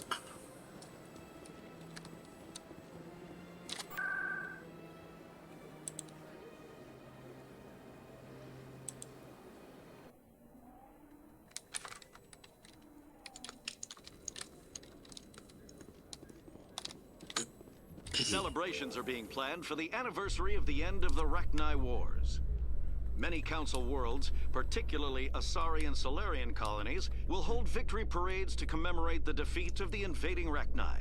Speaker 13: Celebrations are being planned for the anniversary of the end of the Rachni Wars. Many Council worlds, particularly Asari and Solarian colonies, will hold victory parades to commemorate the defeat of the invading Rachni.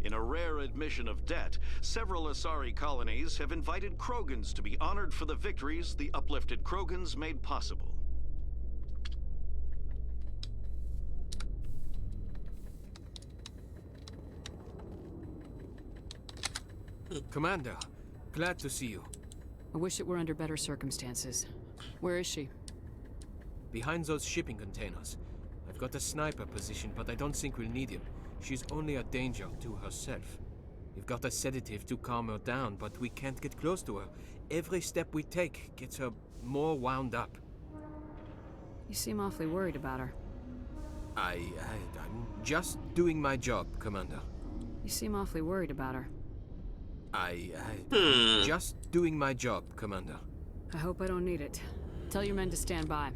Speaker 13: In a rare admission of debt, several Asari colonies have invited Krogans to be honored for the victories the uplifted Krogans made possible.
Speaker 22: Commander, glad to see you.
Speaker 6: I wish it were under better circumstances. Where is she?
Speaker 22: Behind those shipping containers. I've got a sniper position, but I don't think we'll need him. She's only a danger to herself. We've got a sedative to calm her down, but we can't get close to her. Every step we take gets her more wound up.
Speaker 6: You seem awfully worried about her.
Speaker 22: I'm just doing my job, Commander.
Speaker 6: You seem awfully worried about her.
Speaker 22: Just doing my job, Commander.
Speaker 6: I hope I don't need it. Tell your men to stand by.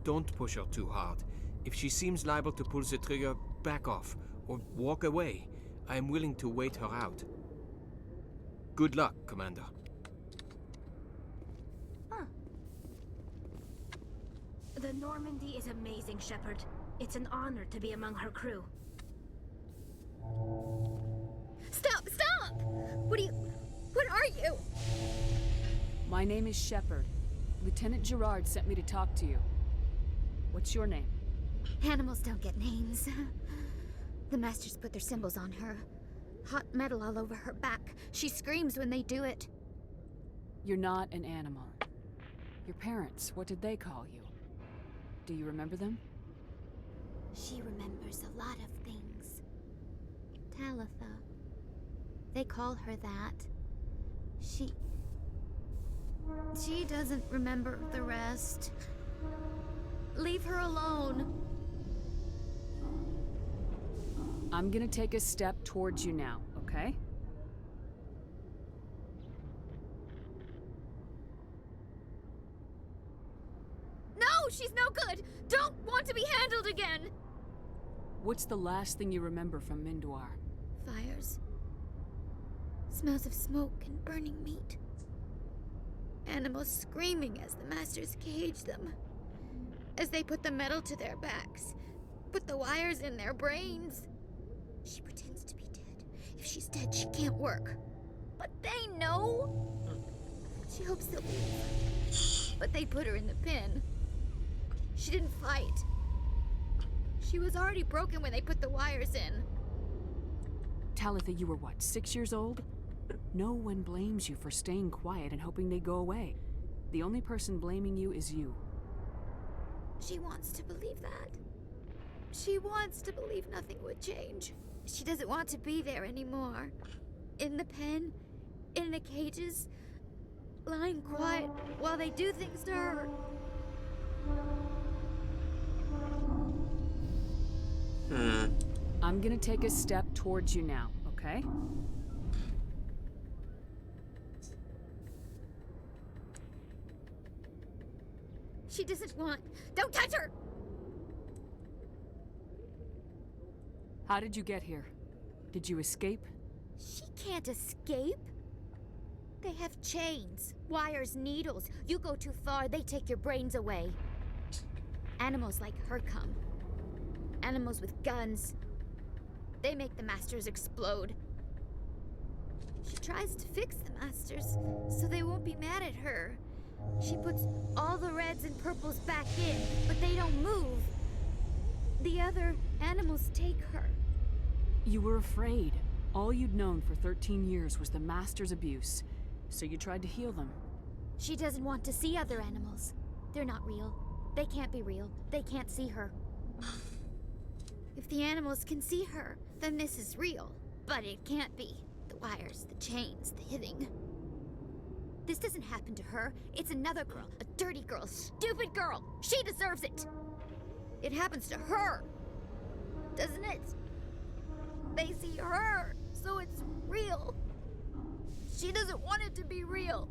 Speaker 22: Don't push her too hard. If she seems liable to pull the trigger, back off, or walk away. I am willing to wait her out. Good luck, Commander.
Speaker 20: The Normandy is amazing, Shepard. It's an honor to be among her crew.
Speaker 2: Stop! Stop! What are you?
Speaker 6: My name is Shepard. Lieutenant Gerard sent me to talk to you. What's your name?
Speaker 20: Animals don't get names. The Masters put their symbols on her. Hot metal all over her back. She screams when they do it.
Speaker 6: You're not an animal. Your parents, what did they call you? Do you remember them?
Speaker 20: She remembers a lot of things. Talitha. They call her that. She doesn't remember the rest. Leave her alone.
Speaker 6: I'm gonna take a step towards you now, okay?
Speaker 2: No, she's no good! Don't want to be handled again!
Speaker 6: What's the last thing you remember from Mindoir?
Speaker 20: Fires. Smells of smoke and burning meat. Animals screaming as the Masters cage them. As they put the metal to their backs.
Speaker 10: put the wires in their brains. She pretends to be dead. If she's dead, she can't work. But they know. She hopes they'll leave. But they put her in the pen. She didn't fight. She was already broken when they put the wires in.
Speaker 6: Talitha, you were what, 6 years old? No one blames you for staying quiet and hoping they go away. The only person blaming you is you.
Speaker 10: She wants to believe that. She wants to believe nothing would change. She doesn't want to be there anymore. In the pen, in the cages, lying quiet while they do things to her.
Speaker 6: I'm gonna take a step towards you now, okay?
Speaker 10: She doesn't want. Don't touch her!
Speaker 6: How did you get here? Did you escape?
Speaker 10: She can't escape. They have chains, wires, needles. You go too far, they take your brains away. Animals like her come. Animals with guns. They make the Masters explode. She tries to fix the Masters so they won't be mad at her. She puts all the reds and purples back in, but they don't move. The other animals take her.
Speaker 6: You were afraid. All you'd known for 13 years was the Master's abuse, so you tried to heal them.
Speaker 10: She doesn't want to see other animals. They're not real. They can't be real. They can't see her. If the animals can see her, then this is real. But it can't be. The wires, the chains, the hitting. This doesn't happen to her. It's another girl. A dirty girl. Stupid girl. She deserves it. It happens to her. Doesn't it? They see her, so it's real. She doesn't want it to be real.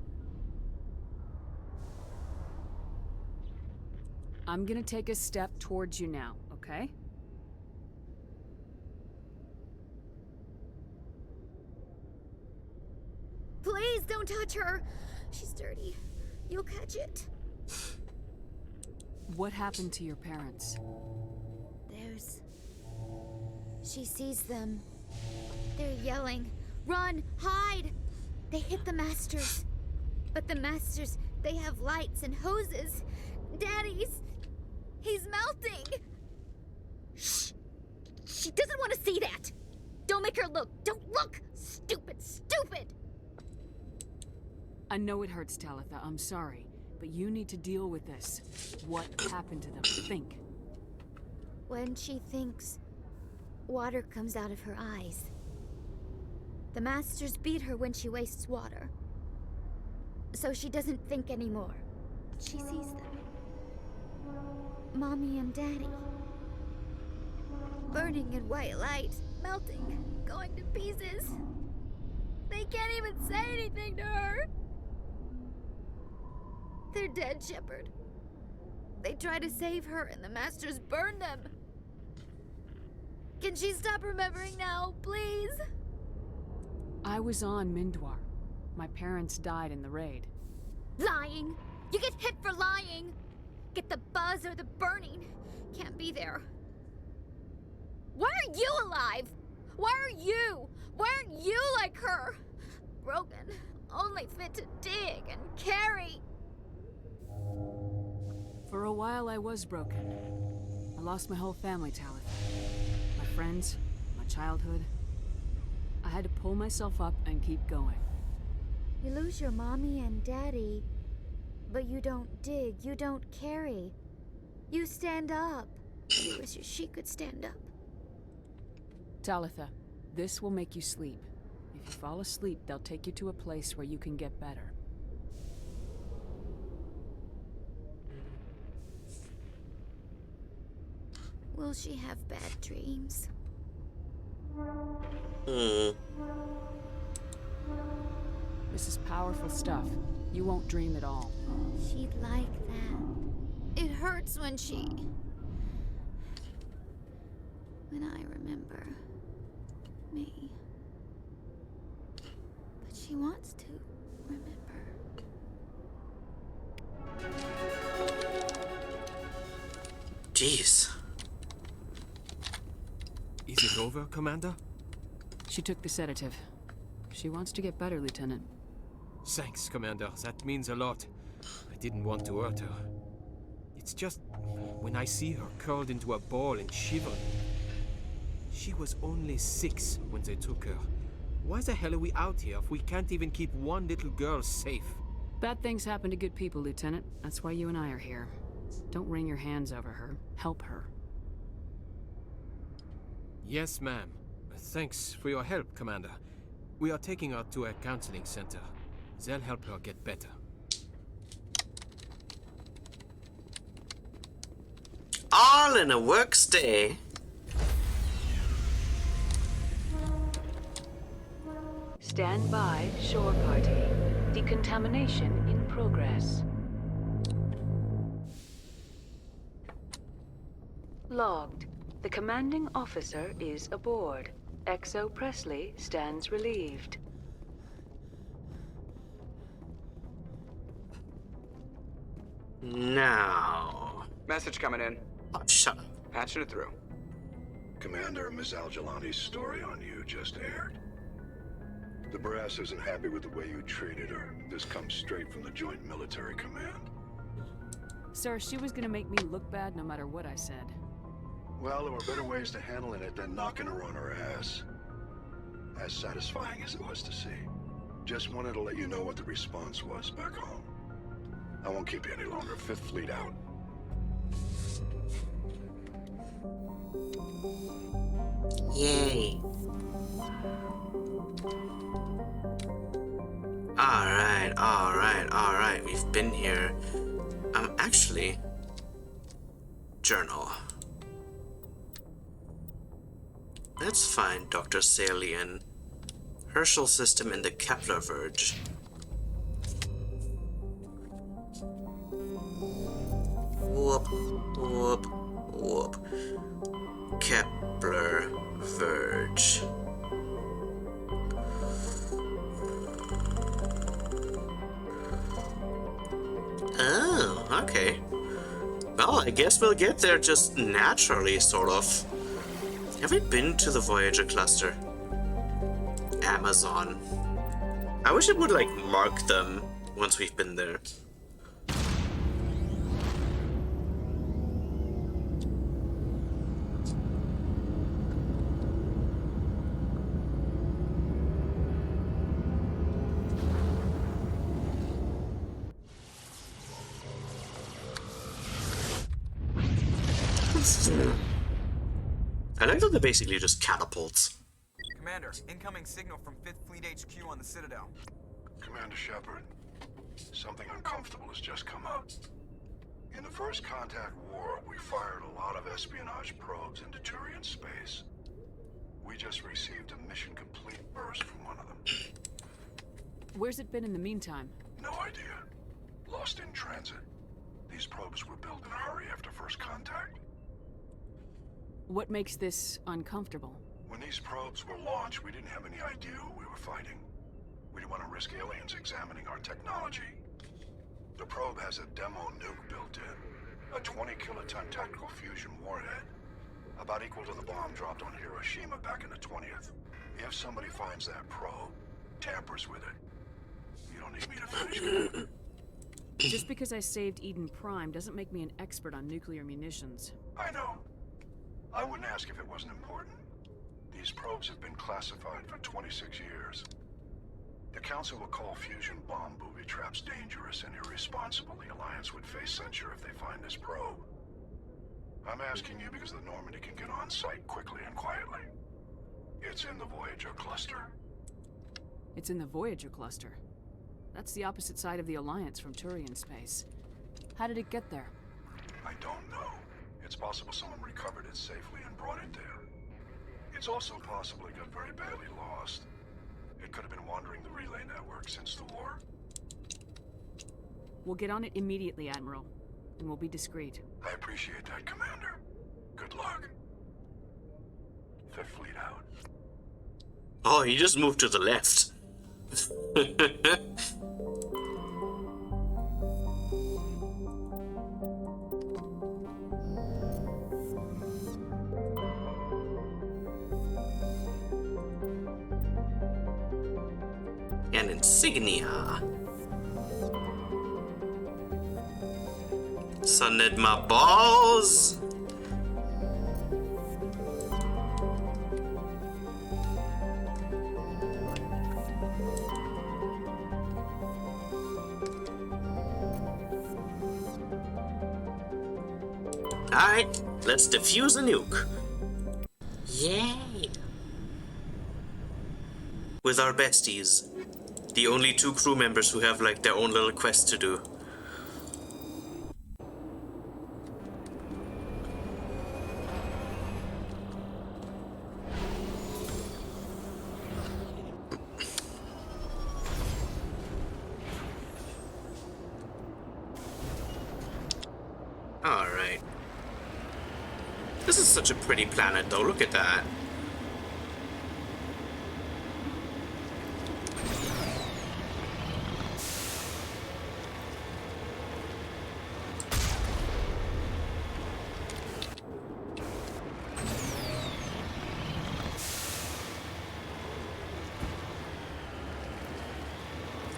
Speaker 6: I'm gonna take a step towards you now, okay?
Speaker 10: Please don't touch her. She's dirty. You'll catch it.
Speaker 6: What happened to your parents?
Speaker 10: She sees them. They're yelling, "Run! Hide!" They hit the Masters. But the Masters, they have lights and hoses. Daddy's... he's melting! Shh! She doesn't want to see that! Don't make her look! Don't look! Stupid, stupid!
Speaker 6: I know it hurts, Talitha. I'm sorry. But you need to deal with this. What happened to them? Think.
Speaker 10: When she thinks, water comes out of her eyes. The Masters beat her when she wastes water. So she doesn't think anymore. She sees them. Mommy and Daddy. Burning in white light, melting, going to pieces. They can't even say anything to her. They're dead, Shepard. They try to save her and the Masters burn them. Can she stop remembering now, please?
Speaker 6: I was on Mindwar. My parents died in the raid.
Speaker 10: Lying! You get hit for lying! Get the buzz or the burning. Can't be there. Why are you alive? Why are you? Why aren't you like her? Broken, only fit to dig and carry.
Speaker 6: For a while I was broken. I lost my whole family, Talitha. My friends, my childhood. I had to pull myself up and keep going.
Speaker 10: You lose your mommy and daddy, but you don't dig, you don't carry. You stand up. You wish she could stand up.
Speaker 6: Talitha, this will make you sleep. If you fall asleep, they'll take you to a place where you can get better.
Speaker 10: Will she have bad dreams?
Speaker 6: This is powerful stuff. You won't dream at all.
Speaker 10: She'd like that. It hurts when I remember me. But she wants to remember.
Speaker 1: Jeez.
Speaker 22: Is it over, Commander?
Speaker 6: She took the sedative. She wants to get better, Lieutenant.
Speaker 22: Thanks, Commander. That means a lot. I didn't want to hurt her. It's just when I see her curled into a ball and shivering. She was only 6 when they took her. Why the hell are we out here if we can't even keep one little girl safe?
Speaker 6: Bad things happen to good people, Lieutenant. That's why you and I are here. Don't wring your hands over her. Help her.
Speaker 22: Yes, ma'am. Thanks for your help, Commander. We are taking her to a counseling center. They'll help her get better.
Speaker 1: All in a work's day.
Speaker 21: Stand by, shore party. Decontamination in progress. Logged. The commanding officer is aboard. XO Presley stands relieved.
Speaker 1: Now.
Speaker 14: Message coming in.
Speaker 1: Oh, shut up.
Speaker 14: Patching it through.
Speaker 12: Commander, Ms. Al-Jalani's story on you just aired. The brass isn't happy with the way you treated her. This comes straight from the Joint Military Command.
Speaker 6: Sir, she was gonna make me look bad no matter what I said.
Speaker 12: Well, there were better ways to handling it than knocking her on her ass. As satisfying as it was to see. Just wanted to let you know what the response was back home. I won't keep you any longer. Fifth Fleet out.
Speaker 1: Yay. Alright. We've been here. Actually, journal. Let's find Dr. Salian. Herschel system in the Kepler Verge. Whoop. Kepler Verge. Oh, okay. Well, I guess we'll get there just naturally, sort of. Have we been to the Voyager cluster? Amazon. I wish it would, like, mark them once we've been there. I like that they're basically just catapults.
Speaker 14: Commander, incoming signal from 5th Fleet HQ on the Citadel.
Speaker 12: Commander Shepard, something uncomfortable has just come up. In the First Contact War, we fired a lot of espionage probes into Turian space. We just received a mission complete burst from one of them.
Speaker 6: Where's it been in the meantime?
Speaker 12: No idea. Lost in transit. These probes were built in a hurry after First Contact.
Speaker 6: What makes this uncomfortable?
Speaker 12: When these probes were launched, we didn't have any idea who we were fighting. We didn't want to risk aliens examining our technology. The probe has a demo nuke built in. A 20-kiloton tactical fusion warhead. About equal to the bomb dropped on Hiroshima back in the 20th. If somebody finds that probe, tampers with it, you don't need me to finish.
Speaker 6: Just because I saved Eden Prime doesn't make me an expert on nuclear munitions.
Speaker 12: I know. I wouldn't ask if it wasn't important. These probes have been classified for 26 years. The Council will call fusion bomb booby traps dangerous and irresponsible. The Alliance would face censure if they find this probe. I'm asking you because the Normandy can get on site quickly and quietly. It's in the Voyager cluster.
Speaker 6: It's in the Voyager cluster. That's the opposite side of the Alliance from Turian space. How did it get there?
Speaker 12: I don't know. It's possible someone recovered it safely and brought it there. It's also possible it got very badly lost. It could have been wandering the relay network since the war.
Speaker 6: We'll get on it immediately, Admiral. And we'll be discreet.
Speaker 12: I appreciate that, Commander. Good luck. Fifth Fleet out.
Speaker 1: Oh, he just moved to the left. insignia. Sun need my balls. Alright, let's defuse a nuke. Yay! With our besties. The only 2 crew members who have like their own little quest to do. Alright. This is such a pretty planet though, look at that.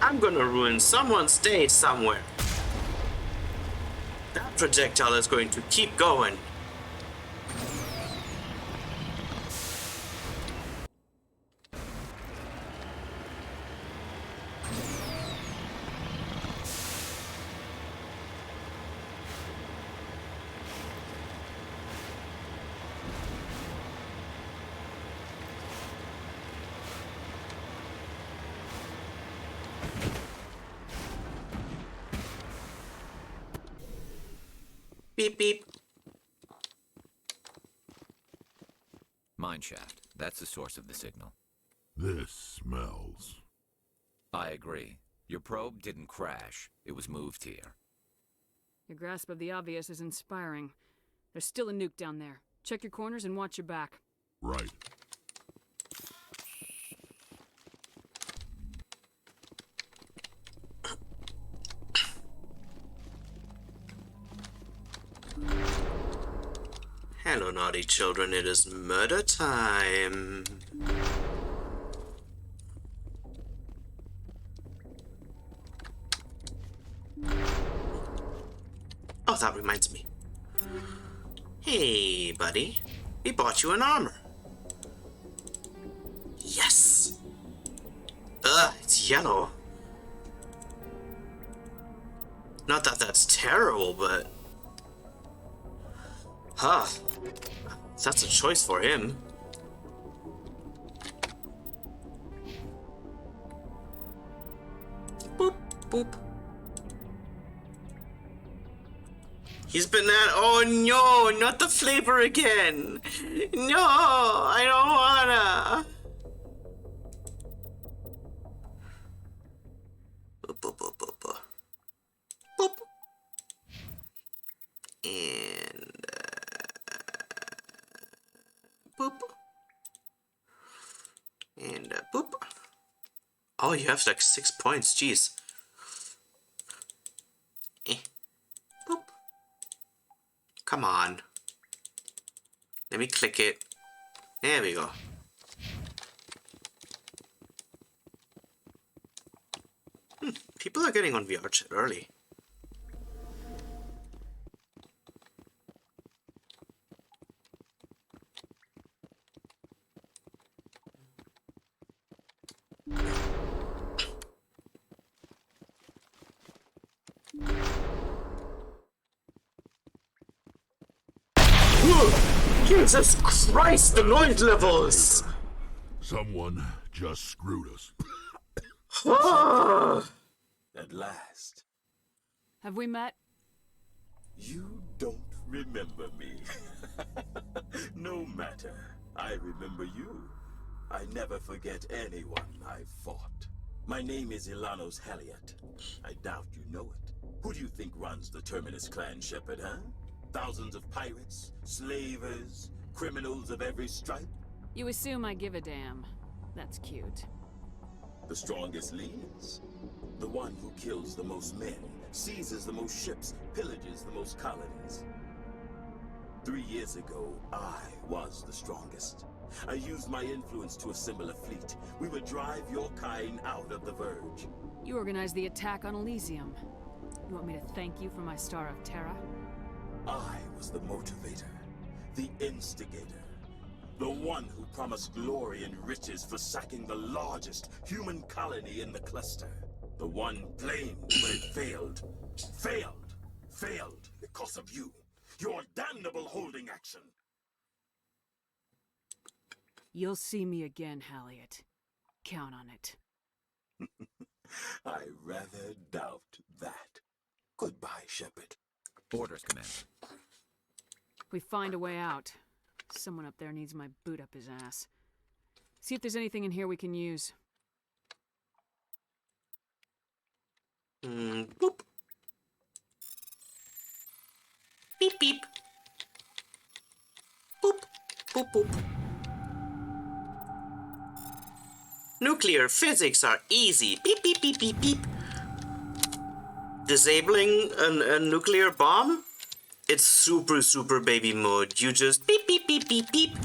Speaker 1: I'm gonna ruin someone's day somewhere. That projectile is going to keep going. Beep beep.
Speaker 9: Mineshaft. That's the source of the signal.
Speaker 5: This smells.
Speaker 9: I agree. Your probe didn't crash. It was moved here.
Speaker 6: Your grasp of the obvious is inspiring. There's still a nuke down there. Check your corners and watch your back.
Speaker 5: Right.
Speaker 1: Hello, naughty children, it is murder time. Oh, that reminds me. Hey, buddy. We bought you an armor. Yes! Ugh, it's yellow. Not that that's terrible, but... Huh. That's a choice for him. Boop, boop. He's been that. Oh no, not the flavor again. No, I don't wanna. Boop, boop, boop, boop, boop. Boop. And boop. And boop. Oh, you have like 6 points. Jeez. Boop. Come on. Let me click it. There we go. People are getting on VR chat early. Jesus Christ, the noise levels!
Speaker 5: Someone just screwed us.
Speaker 15: At last.
Speaker 6: Have we met?
Speaker 15: You don't remember me. No matter. I remember you. I never forget anyone I've fought. My name is Ilanos Haliat. I doubt you know it. Who do you think runs the Terminus clan, Shepard, huh? Thousands of pirates, slavers, criminals of every stripe?
Speaker 6: You assume I give a damn. That's cute.
Speaker 15: The strongest leads. The one who kills the most men, seizes the most ships, pillages the most colonies. 3 years ago, I was the strongest. I used my influence to assemble a fleet. We would drive your kind out of the Verge.
Speaker 6: You organized the attack on Elysium. You want me to thank you for my Star of Terra?
Speaker 15: I was the motivator, the instigator, the one who promised glory and riches for sacking the largest human colony in the cluster. The one blamed when it failed. Failed because of you. Your damnable holding action.
Speaker 6: You'll see me again, Halliot. Count on it.
Speaker 15: I rather doubt that. Goodbye, Shepard.
Speaker 9: Orders, Commander.
Speaker 6: We find a way out. Someone up there needs my boot up his ass. See if there's anything in here we can use.
Speaker 1: Boop. Beep beep. Boop. Boop boop. Nuclear physics are easy. Beep beep beep beep beep. Disabling a nuclear bomb? It's super baby mode. You just beep beep beep beep beep.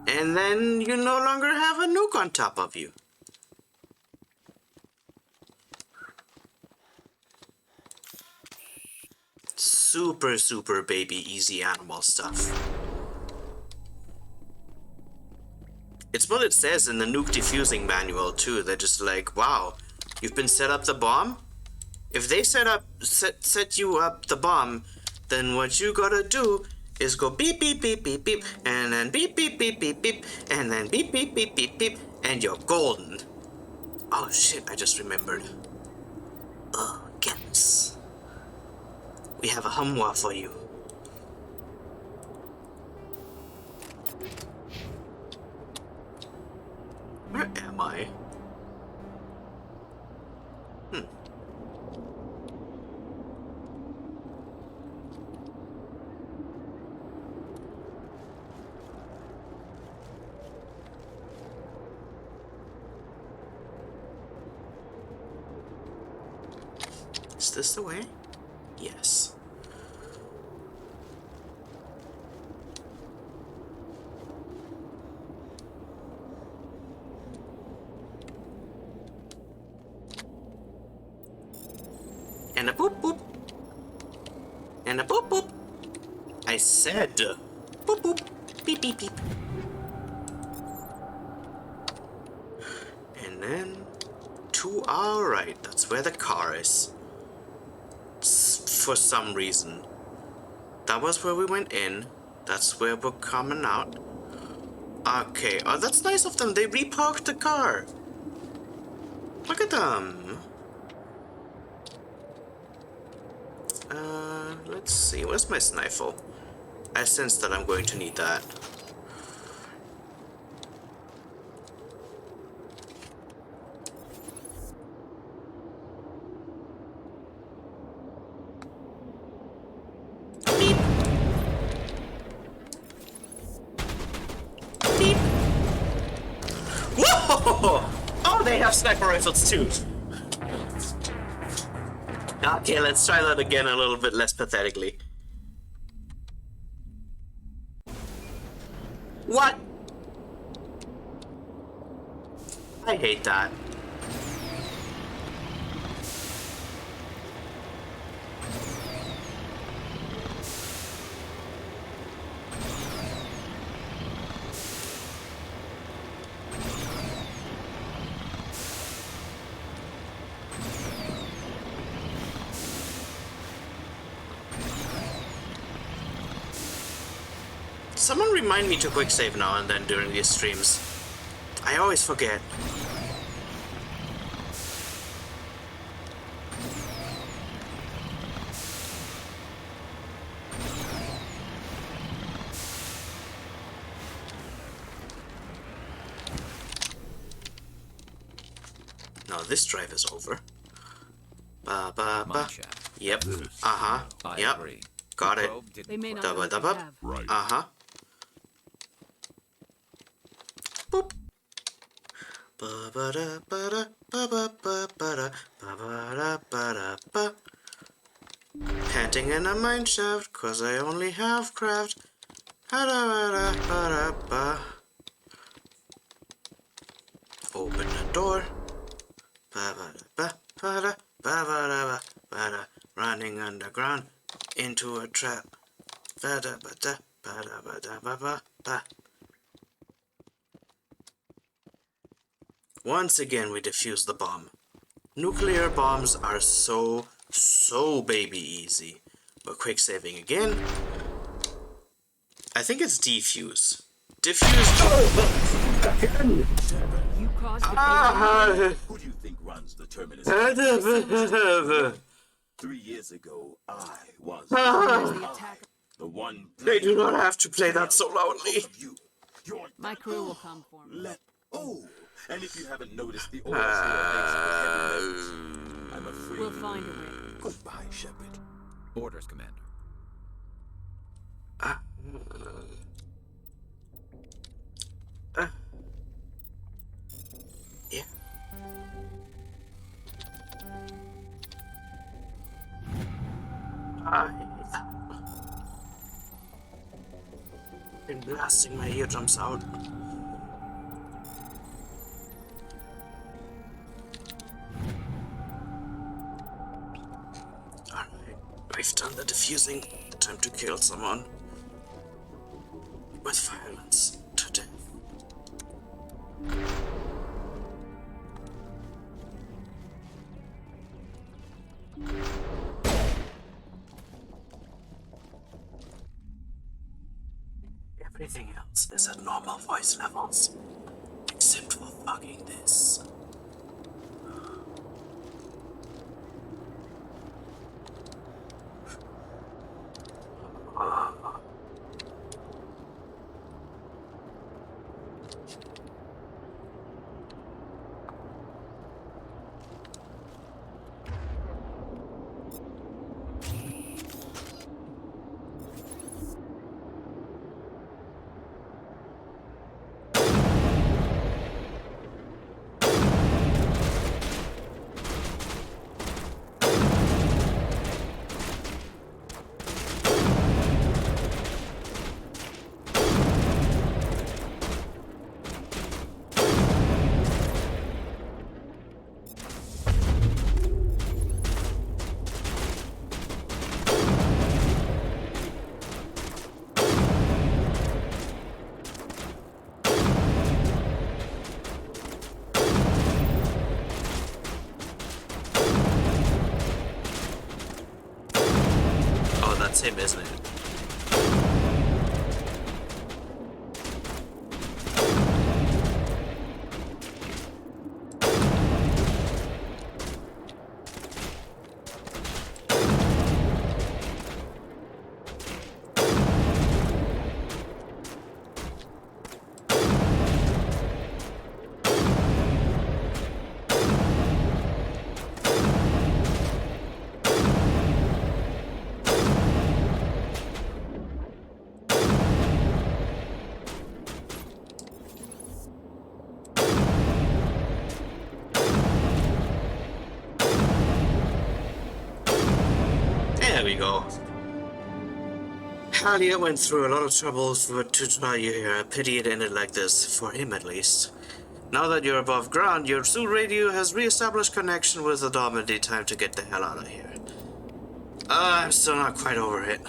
Speaker 1: And then you no longer have a nuke on top of you. Super baby easy animal stuff. It's what it says in the nuke defusing manual too. They're just like, wow, you've been set up the bomb? If they set you up the bomb, then what you gotta do is go beep beep beep beep beep, and then beep beep beep beep beep, and then beep beep beep beep beep, and you're golden. Oh shit, I just remembered. Oh, Katniss. We have a humwa for you. Where am I? Is this the way? Yes. And a boop boop. And a boop boop. I said boop boop. Beep beep beep. And then to our right, that's where the car is. For some reason. That was where we went in. That's where we're coming out. Okay. Oh, that's nice of them. They reparked the car. Look at them. Let's see. Where's my sniffle? I sense that I'm going to need that. Oh, they have sniper rifles too. Okay, let's try that again a little bit less pathetically. What? I hate that. Someone remind me to quick save now and then during these streams. I always forget. No, this drive is over. Ba ba ba. Yep. Uh-huh. Yep. Got it.
Speaker 6: They may not
Speaker 1: Dubba
Speaker 6: know
Speaker 1: dubba.
Speaker 6: what they have.
Speaker 5: Right.
Speaker 1: Uh-huh. Boop. Ba ba da ba da ba ba ba ba da ba ba da ba da ba. Panting in a mineshaft, cause I only have craft. Open the door. Running underground into a trap. Once again, we defuse the bomb. Nuclear bombs are so baby easy. But quick saving again. I think it's defuse. Diffuse.
Speaker 21: You caused the
Speaker 15: Who do you think runs the terminus? 3 years ago, I was the one.
Speaker 1: They do not have to play that so loudly.
Speaker 6: My crew will come for me.
Speaker 15: And if you haven't noticed, the oil here makes for heavy metals. I'm afraid.
Speaker 6: We'll find a way.
Speaker 15: Goodbye, Shepard.
Speaker 9: Orders, Commander.
Speaker 1: Yeah. Been blasting my eardrums out. Alright, we've done the defusing. Time to kill someone. With violence to death. Everything else is at normal voice levels. Except for fucking this. That's him, isn't it? There we go. Halia went through a lot of trouble to try you here. I pity it ended like this, for him at least. Now that you're above ground, your suit radio has re-established connection with the Normandy. Time to get the hell out of here. I'm still not quite over it.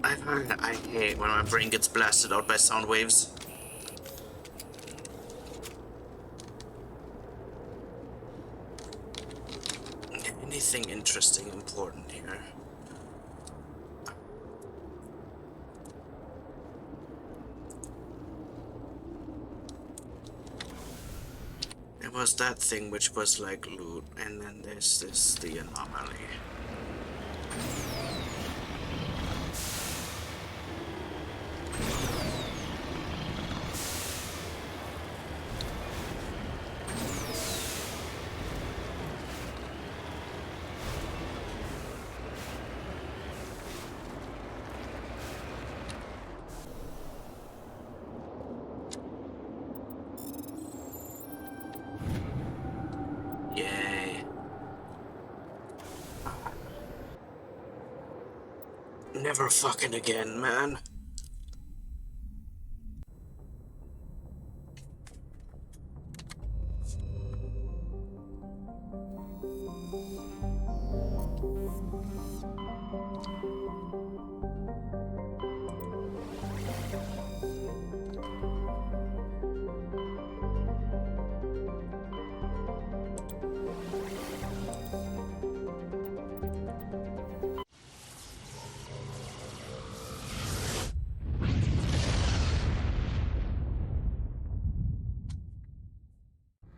Speaker 1: I hate when my brain gets blasted out by sound waves. Anything interesting, important here? It was that thing which was like loot, and then there's this, the anomaly. Yay. Never fucking again, man.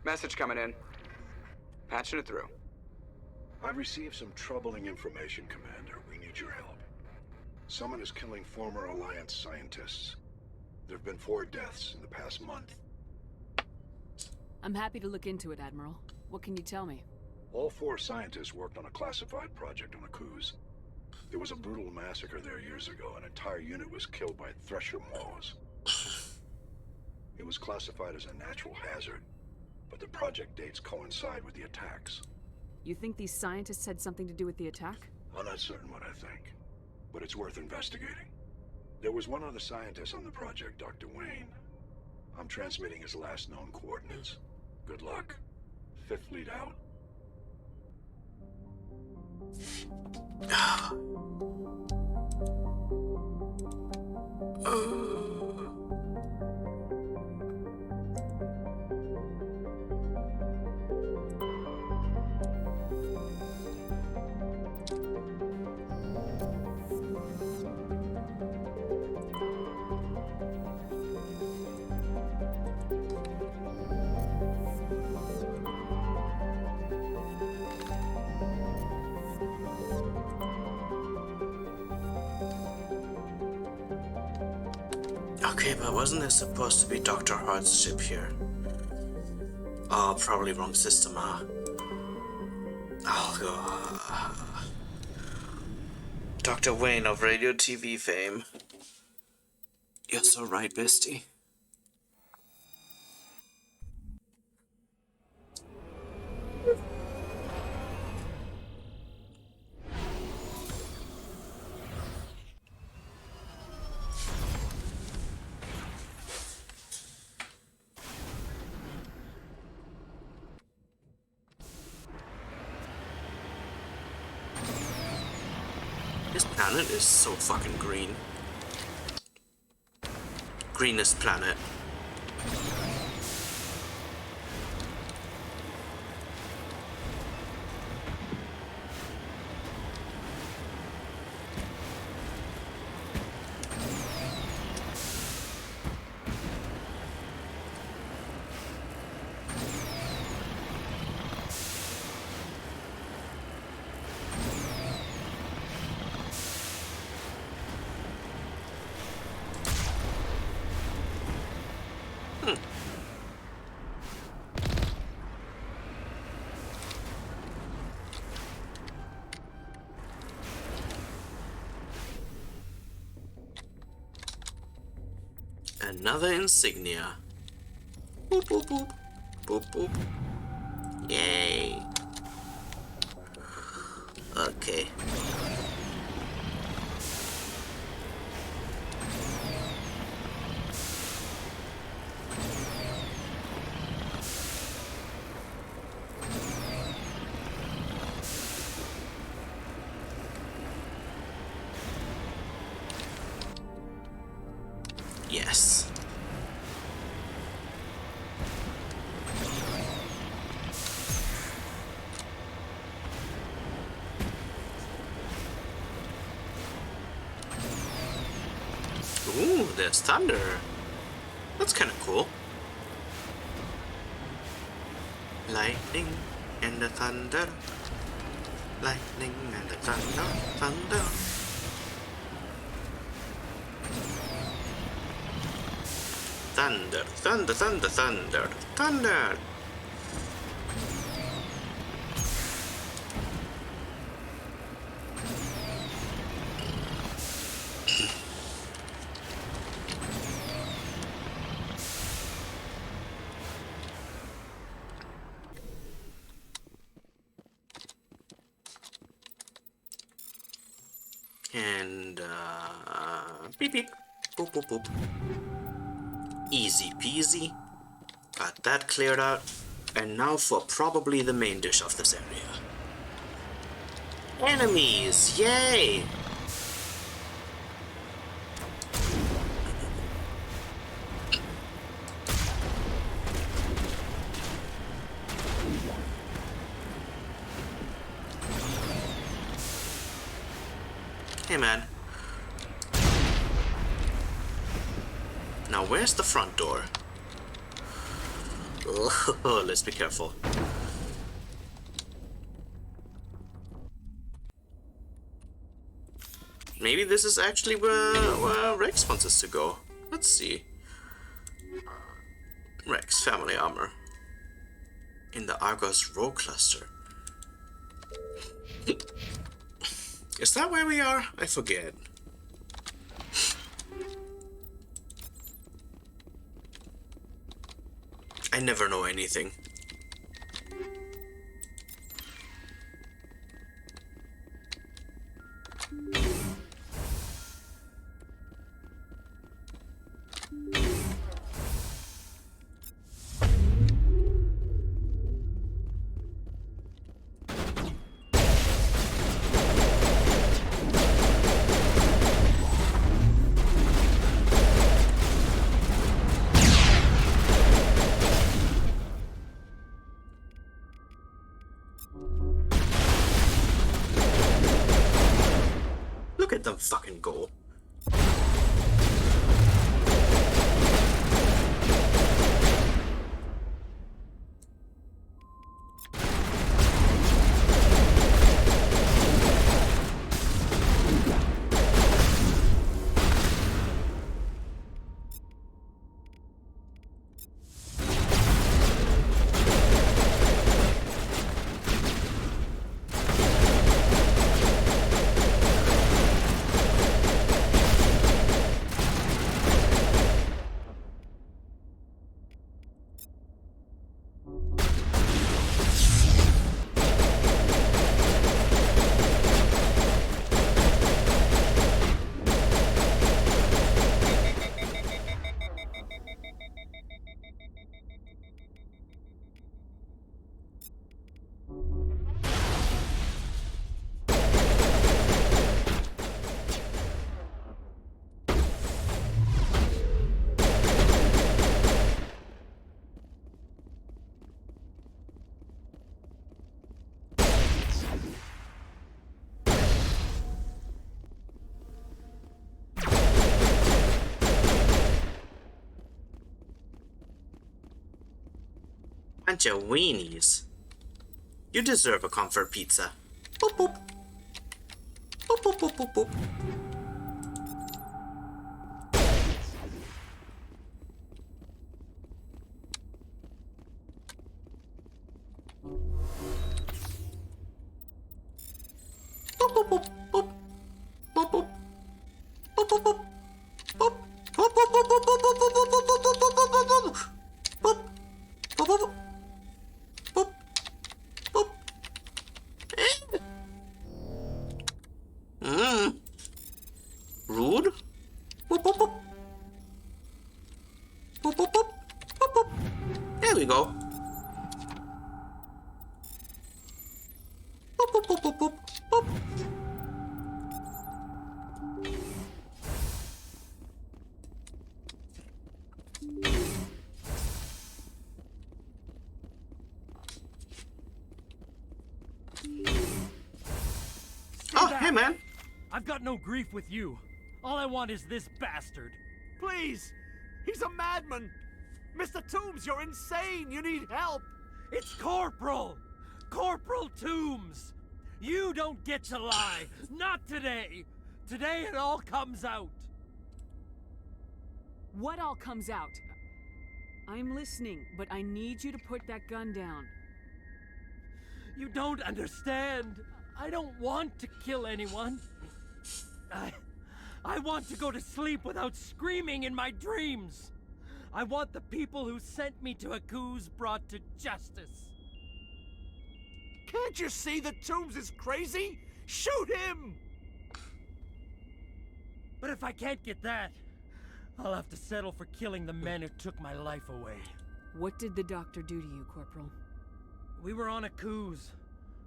Speaker 14: Message coming in. Patching it through.
Speaker 12: I've received some troubling information, Commander. We need your help. Someone is killing former Alliance scientists. There have been 4 deaths in the past month.
Speaker 6: I'm happy to look into it, Admiral. What can you tell me?
Speaker 12: All 4 scientists worked on a classified project on Akuz. There was a brutal massacre there years ago. An entire unit was killed by Thresher Maws. It was classified as a natural hazard, but the project dates coincide with the attacks.
Speaker 6: You think these scientists had something to do with the attack?
Speaker 12: I'm not certain what I think, but it's worth investigating. There was one other scientist on the project, Dr. Wayne. I'm transmitting his last known coordinates. Good luck. 5th Fleet out.
Speaker 1: Okay, but wasn't there supposed to be Dr. Hart's ship here? Oh, probably wrong system, huh? Oh, God. Dr. Wayne of radio TV fame. You're so right, bestie. This planet is so fucking green. Greenest planet. Another insignia. Boop, boop, boop. Boop, boop. Yay. Okay. Yes. Ooh, there's thunder. That's kind of cool. Lightning and the thunder. Lightning and the thunder. Thunder. Thunder, thunder, thunder, thunder, thunder. And, beep beep. Boop boop boop. Easy peasy. Got that cleared out. And now for probably the main dish of this area. Enemies! Yay! Hey man. Now where's the front door? Oh, let's be careful. Maybe this is actually where Rex wants us to go. Let's see. Rex, family armor. In the Argos Row cluster. Is that where we are? I forget. I never know anything. Look at them fucking go. Bunch of weenies. You deserve a comfort pizza. Boop boop. Boop boop boop boop boop. Boop boop boop boop. Boop boop. Boop boop boop. Boop. Boop boop boop boop boop boop boop boop boop boop boop boop. Boop. Boop boop boop. Rude? Boop, boop, boop. Boop, boop, boop. Boop, boop. There we go. Boop, boop, boop, boop, boop, boop. Oh, hey man.
Speaker 7: I've got no grief with you. All I want is this bastard.
Speaker 3: Please! He's a madman! Mr. Toombs, you're insane! You need help!
Speaker 7: It's Corporal! Corporal Toombs! You don't get to lie! Not today! Today it all comes out!
Speaker 6: What all comes out? I'm listening, but I need you to put that gun down.
Speaker 7: You don't understand! I don't want to kill anyone. I want to go to sleep without screaming in my dreams. I want the people who sent me to Akuz brought to justice.
Speaker 3: Can't you see that Toombs is crazy? Shoot him!
Speaker 7: But if I can't get that, I'll have to settle for killing the men who took my life away.
Speaker 6: What did the doctor do to you, Corporal?
Speaker 7: We were on a cruise.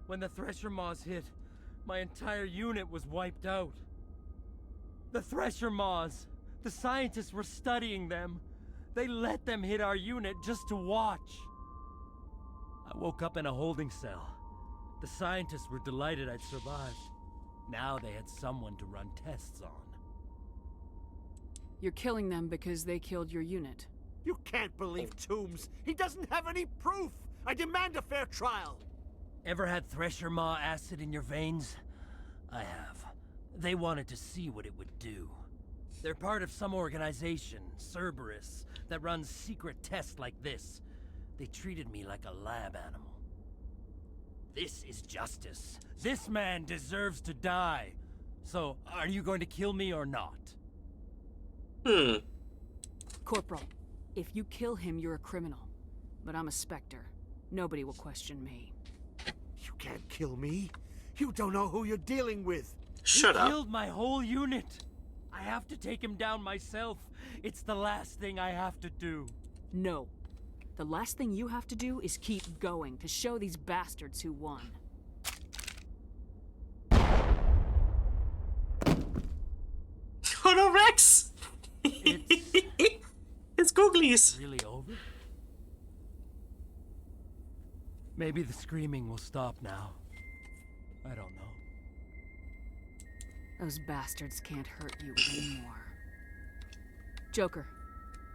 Speaker 7: When the Thresher Maws hit, my entire unit was wiped out. The Thresher Maws, the scientists were studying them. They let them hit our unit just to watch. I woke up in a holding cell. The scientists were delighted I'd survived. Now they had someone to run tests on.
Speaker 6: You're killing them because they killed your unit.
Speaker 7: You can't believe Toombs. He doesn't have any proof. I demand a fair trial. Ever had Thresher Maw acid in your veins? I have. They wanted to see what it would do. They're part of some organization, Cerberus, that runs secret tests like this. They treated me like a lab animal. This is justice. This man deserves to die. So, are you going to kill me or not?
Speaker 6: Corporal, if you kill him, you're a criminal. But I'm a Spectre. Nobody will question me.
Speaker 7: You can't kill me. You don't know who you're dealing with.
Speaker 1: Shut up.
Speaker 7: He killed my whole unit. I have to take him down myself. It's the last thing I have to do.
Speaker 6: No. The last thing you have to do is keep going to show these bastards who won.
Speaker 1: Oh no, Rex! It's Googlies.
Speaker 7: Really over? Maybe the screaming will stop now. I don't know.
Speaker 6: Those bastards can't hurt you anymore. Joker,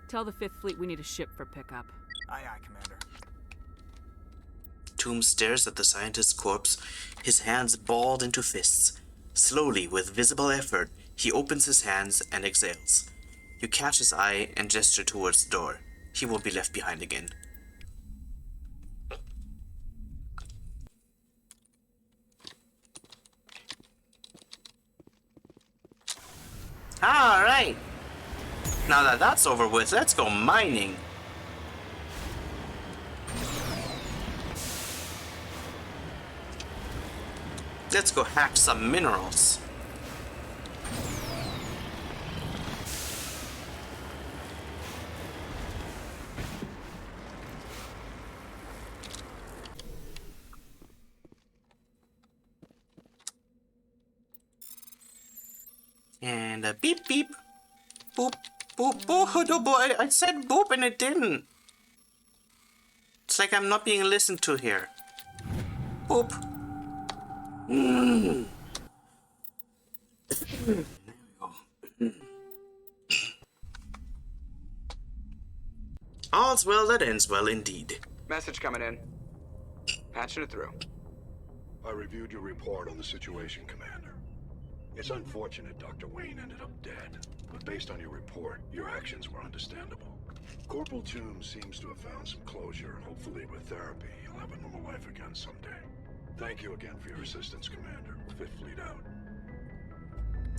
Speaker 6: tell the 5th Fleet we need a ship for pickup.
Speaker 14: Aye, aye, Commander.
Speaker 1: Toombs stares at the scientist's corpse, his hands balled into fists. Slowly, with visible effort, he opens his hands and exhales. You catch his eye and gesture towards the door. He will be left behind again. Alright! Now that that's over with, let's go mining. Let's go hack some minerals. And a beep beep. Boop boop boop. Oh boy, I said boop and it didn't. It's like I'm not being listened to here. Boop. All's well that ends well indeed.
Speaker 14: Message coming in. Patching it through.
Speaker 12: I reviewed your report on the situation, Commander. It's unfortunate Dr. Wayne ended up dead, but based on your report, your actions were understandable. Corporal Toombs seems to have found some closure, and hopefully with therapy, he'll have a normal life again someday. Thank you again for your assistance, Commander. 5th Fleet out.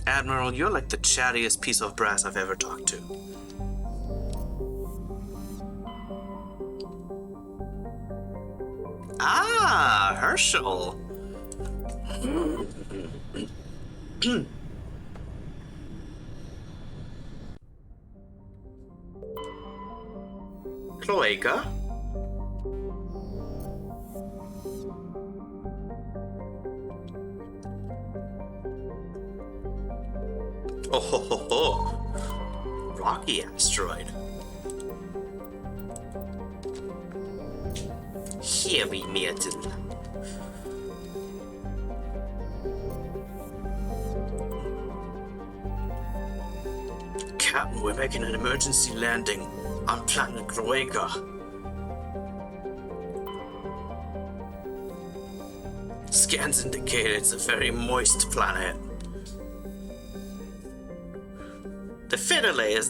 Speaker 1: Admiral, you're like the chattiest piece of brass I've ever talked to. Ah, Herschel. Cloaca. Oh ho ho ho. Rocky asteroid. Heavy metal. Captain, we're making an emergency landing on planet Cloaca. Scans indicate it's a very moist planet. The Fidelay is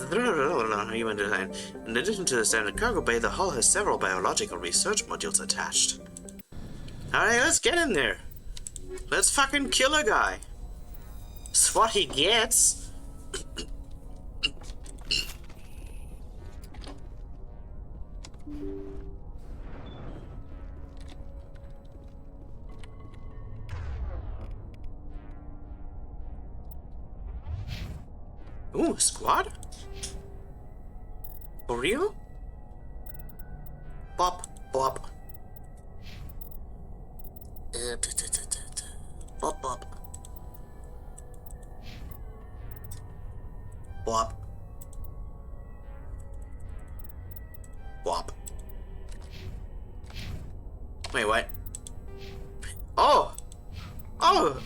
Speaker 1: human design. In addition to the standard cargo bay, the hull has several biological research modules attached. Alright, let's get in there. Let's fucking kill a guy. That's what he gets. Ooh, squad? For real? Bop, bop. Bop, bop. Bop. Bop. Wait, what? Oh! Oh,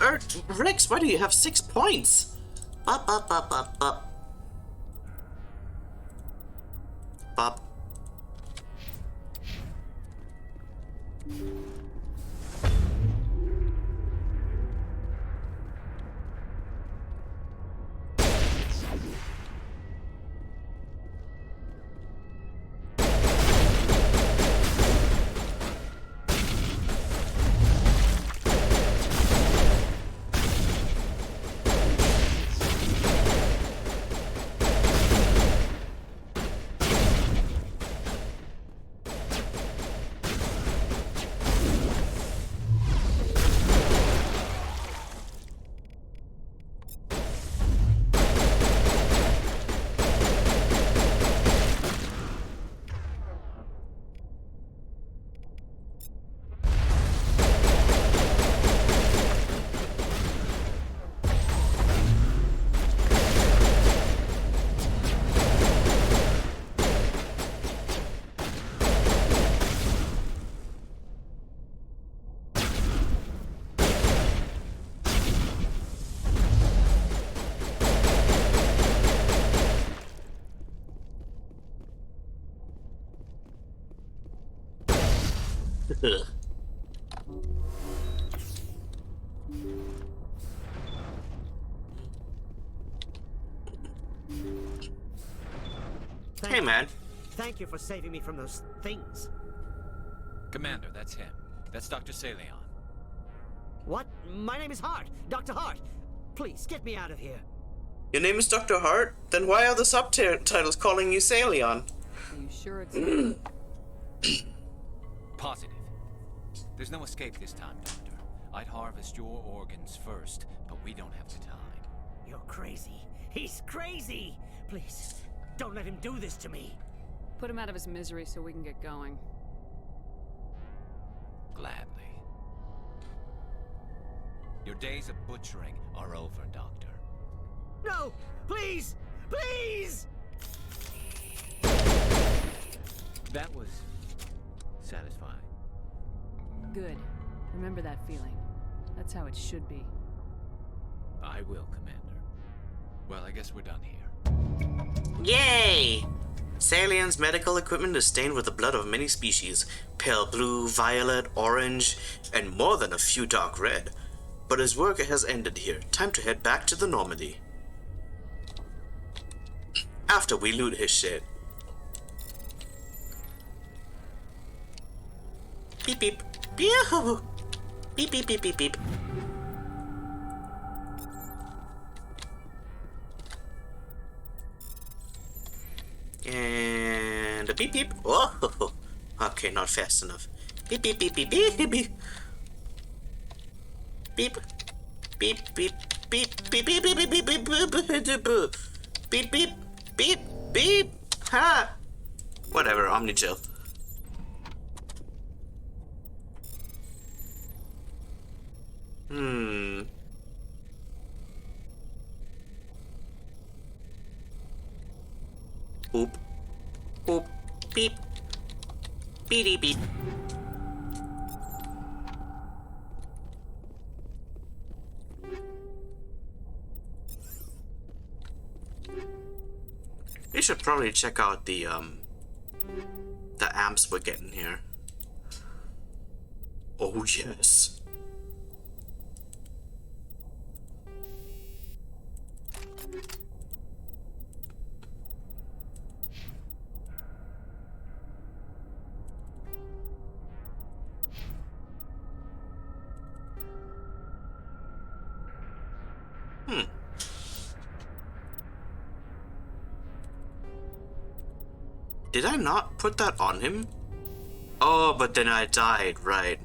Speaker 1: Rex, why do you have 6 points? Bop, bop, bop, bop, bop. Bop. Hey, man.
Speaker 11: Thank you for saving me from those things.
Speaker 9: Commander, that's him. That's Dr. Saleon.
Speaker 11: What? My name is Hart. Dr. Hart. Please, get me out of here.
Speaker 1: Your name is Dr. Hart? Then why are the subtitles calling you Saleon?
Speaker 6: Are you sure it's...
Speaker 9: Positive. There's no escape this time, Doctor. I'd harvest your organs first, but we don't have the time.
Speaker 11: You're crazy. He's crazy! Please, don't let him do this to me.
Speaker 6: Put him out of his misery so we can get going.
Speaker 9: Gladly. Your days of butchering are over, Doctor.
Speaker 11: No! Please! Please!
Speaker 9: That was satisfying.
Speaker 6: Good. Remember that feeling. That's how it should be.
Speaker 9: I will, Commander. Well, I guess we're done here.
Speaker 1: Yay! Saleon's medical equipment is stained with the blood of many species. Pale blue, violet, orange, and more than a few dark red. But his work has ended here. Time to head back to the Normandy. After we loot his shit. Beep beep. Beep beep beep beep beep beep. And a beep beep. Oh, okay, not fast enough. Beep beep beep beep beep beep beep. Beep beep beep beep beep beep beep beep beep beep beep beep beep beep. Ha! Whatever, Omni-Chill. Boop. Boop. Beep. Beep beep. We should probably check out the amps we're getting here. Oh yes. Did I not put that on him? Oh, but then I died, right.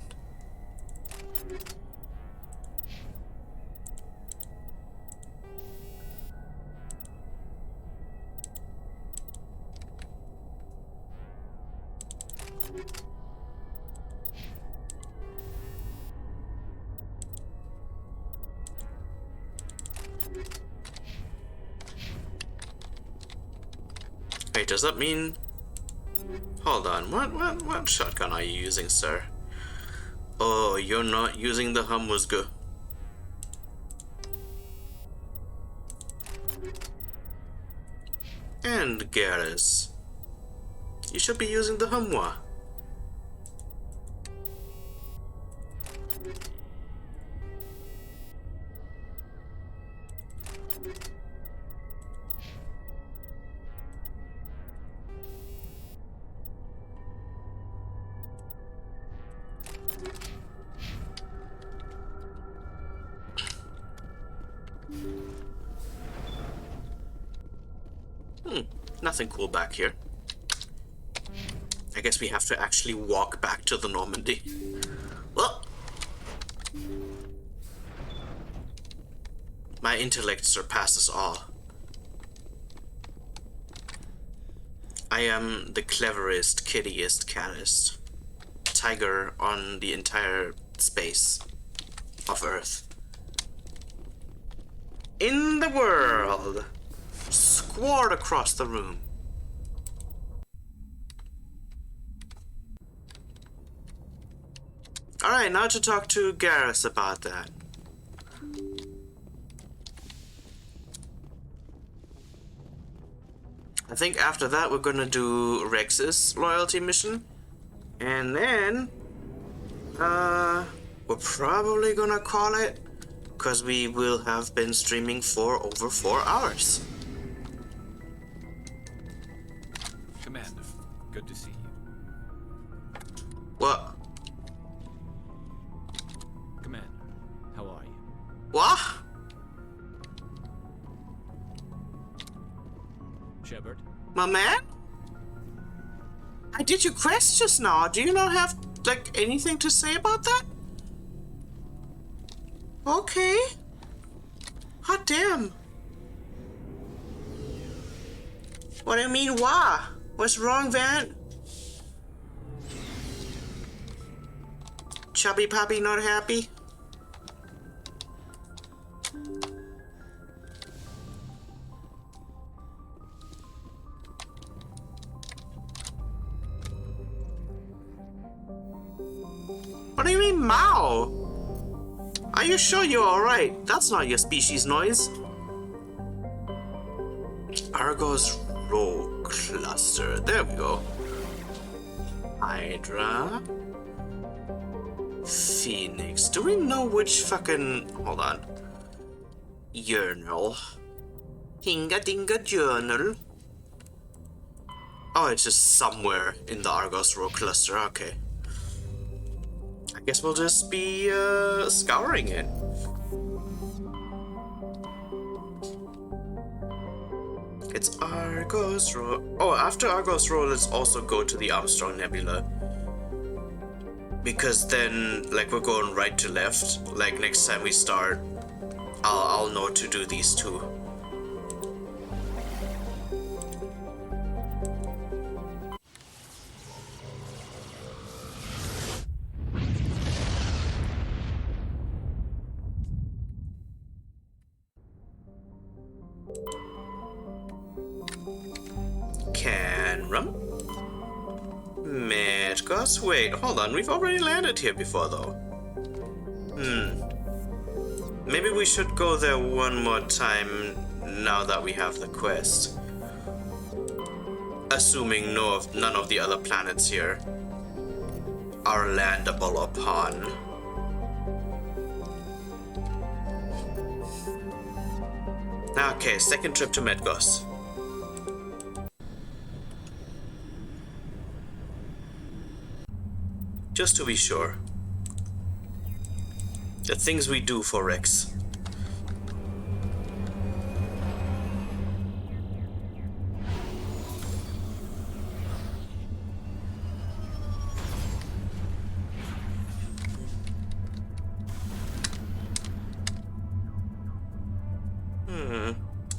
Speaker 1: Wait, does that mean... Hold on, what shotgun are you using, sir? Oh, you're not using the Hamuzga. And Garrus, you should be using the Hamwa. Nothing cool back here. I guess we have to actually walk back to the Normandy. Well, my intellect surpasses all. I am the cleverest, kittiest, cattest tiger on the entire space of Earth. In the world. Squared across the room. Alright, now to talk to Garrus about that. I think after that we're gonna do Rex's loyalty mission. And then we're probably gonna call it, because we will have been streaming for over 4 hours.
Speaker 9: Commander, good to see you.
Speaker 1: What?
Speaker 9: Commander, how are you?
Speaker 1: What?
Speaker 9: Shepard?
Speaker 1: My man? I did your quest just now. Do you not have, like, anything to say about that? Okay. Hot damn. What do you mean, why? What's wrong, Van? Chubby Poppy not happy? What do you mean, Mao? Are you sure you're alright? That's not your species noise. Argos Row Cluster. There we go. Hydra. Phoenix. Do we know which fucking... Hold on. Journal. Hinga Dinga Journal. Oh, it's just somewhere in the Argos Row Cluster. Okay. I guess we'll just be scouring it. It's Argos Row. Oh, after Argos Row, let's also go to the Armstrong Nebula. Because then, like, we're going right to left. Like, next time we start, I'll know to do these two. Canrum. Medgos. Wait, hold on. We've already landed here before, though. Maybe we should go there one more time now that we have the quest. Assuming none of the other planets here are landable upon. Okay, second trip to Medgos. Just to be sure. The things we do for Rex.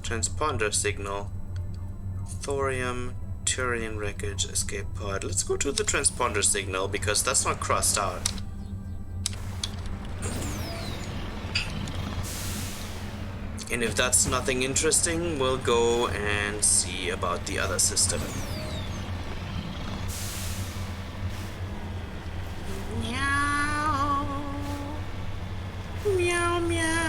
Speaker 1: Transponder signal. Thorium, Turian wreckage, escape pod. Let's go to the transponder signal because that's not crossed out. And if that's nothing interesting, we'll go and see about the other system. Meow. Meow, meow.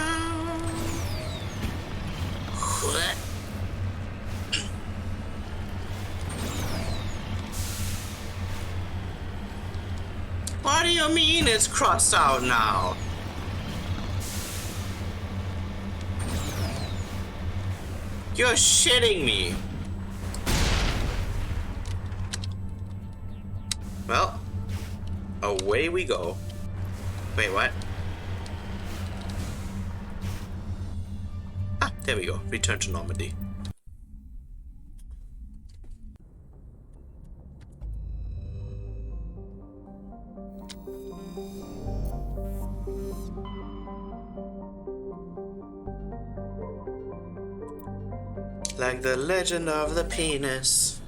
Speaker 1: What do you mean it's crossed out now? You're shitting me. Well, away we go. Wait, what? Ah, there we go. Return to Normandy. Like the legend of the penis.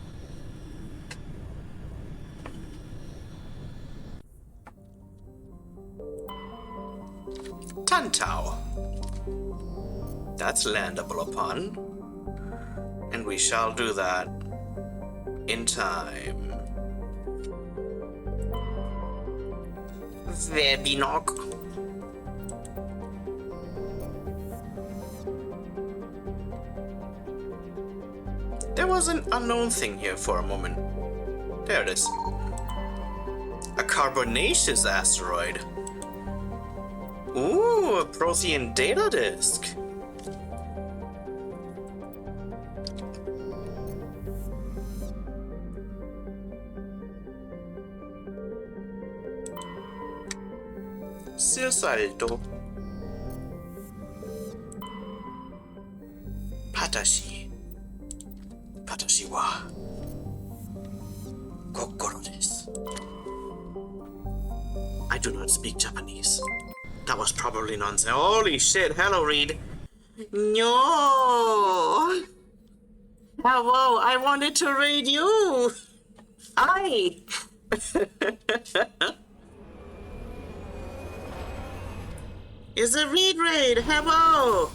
Speaker 1: Tantau. That's landable upon. And we shall do that in time. Verbinok. There was an unknown thing here for a moment. There it is. A carbonaceous asteroid. Ooh, a Prothean data disk. Silsalto. Patashi. Patashi wa kokoro desu. I do not speak Japanese. That was probably nonsense. Holy shit, hello Reed. No. Hello, I wanted to raid you. Hi. It's a Reed raid. Hello.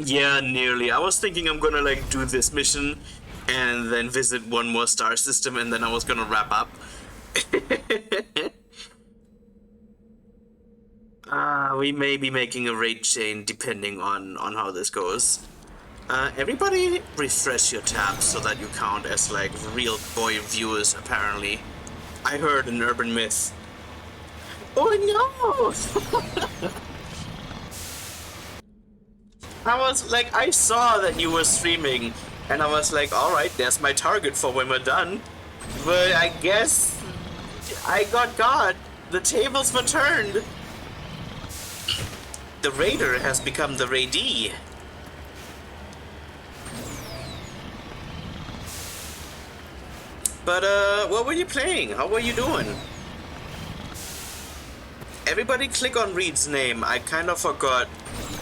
Speaker 1: Yeah, nearly. I was thinking I'm gonna like do this mission and then visit one more star system and then I was gonna wrap up. We may be making a raid chain depending on how this goes. Everybody refresh your tabs so that you count as like real boy viewers apparently. I heard an urban myth. Oh no! I was like, I saw that you were streaming and I was like, alright, there's my target for when we're done. But I guess I got God. The tables were turned. The raider has become the raidee. But what were you playing? How were you doing? Everybody click on Reed's name. I kind of forgot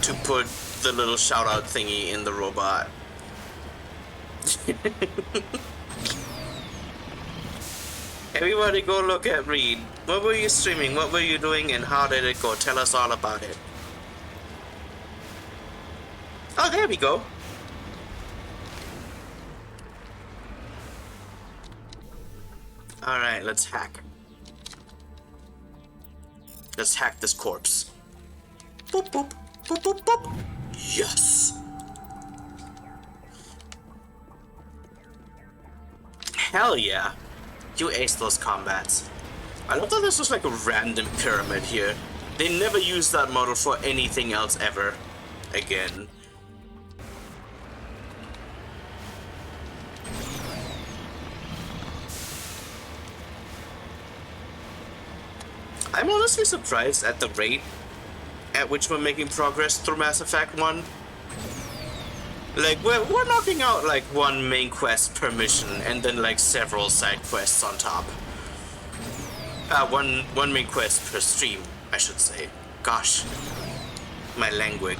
Speaker 1: to put the little shout out thingy in the robot. Everybody go look at Reed. What were you streaming? What were you doing and how did it go? Tell us all about it. Oh, there we go. Alright, let's hack. Let's hack this corpse. Boop, boop, boop, boop, boop. Yes! Hell yeah. You aced those combats. I love that this was like a random pyramid here. They never used that model for anything else ever. Again. I'm honestly surprised at the rate at which we're making progress through Mass Effect 1. Like, we're knocking out like one main quest per mission and then like several side quests on top. One main quest per stream, I should say. Gosh. My language.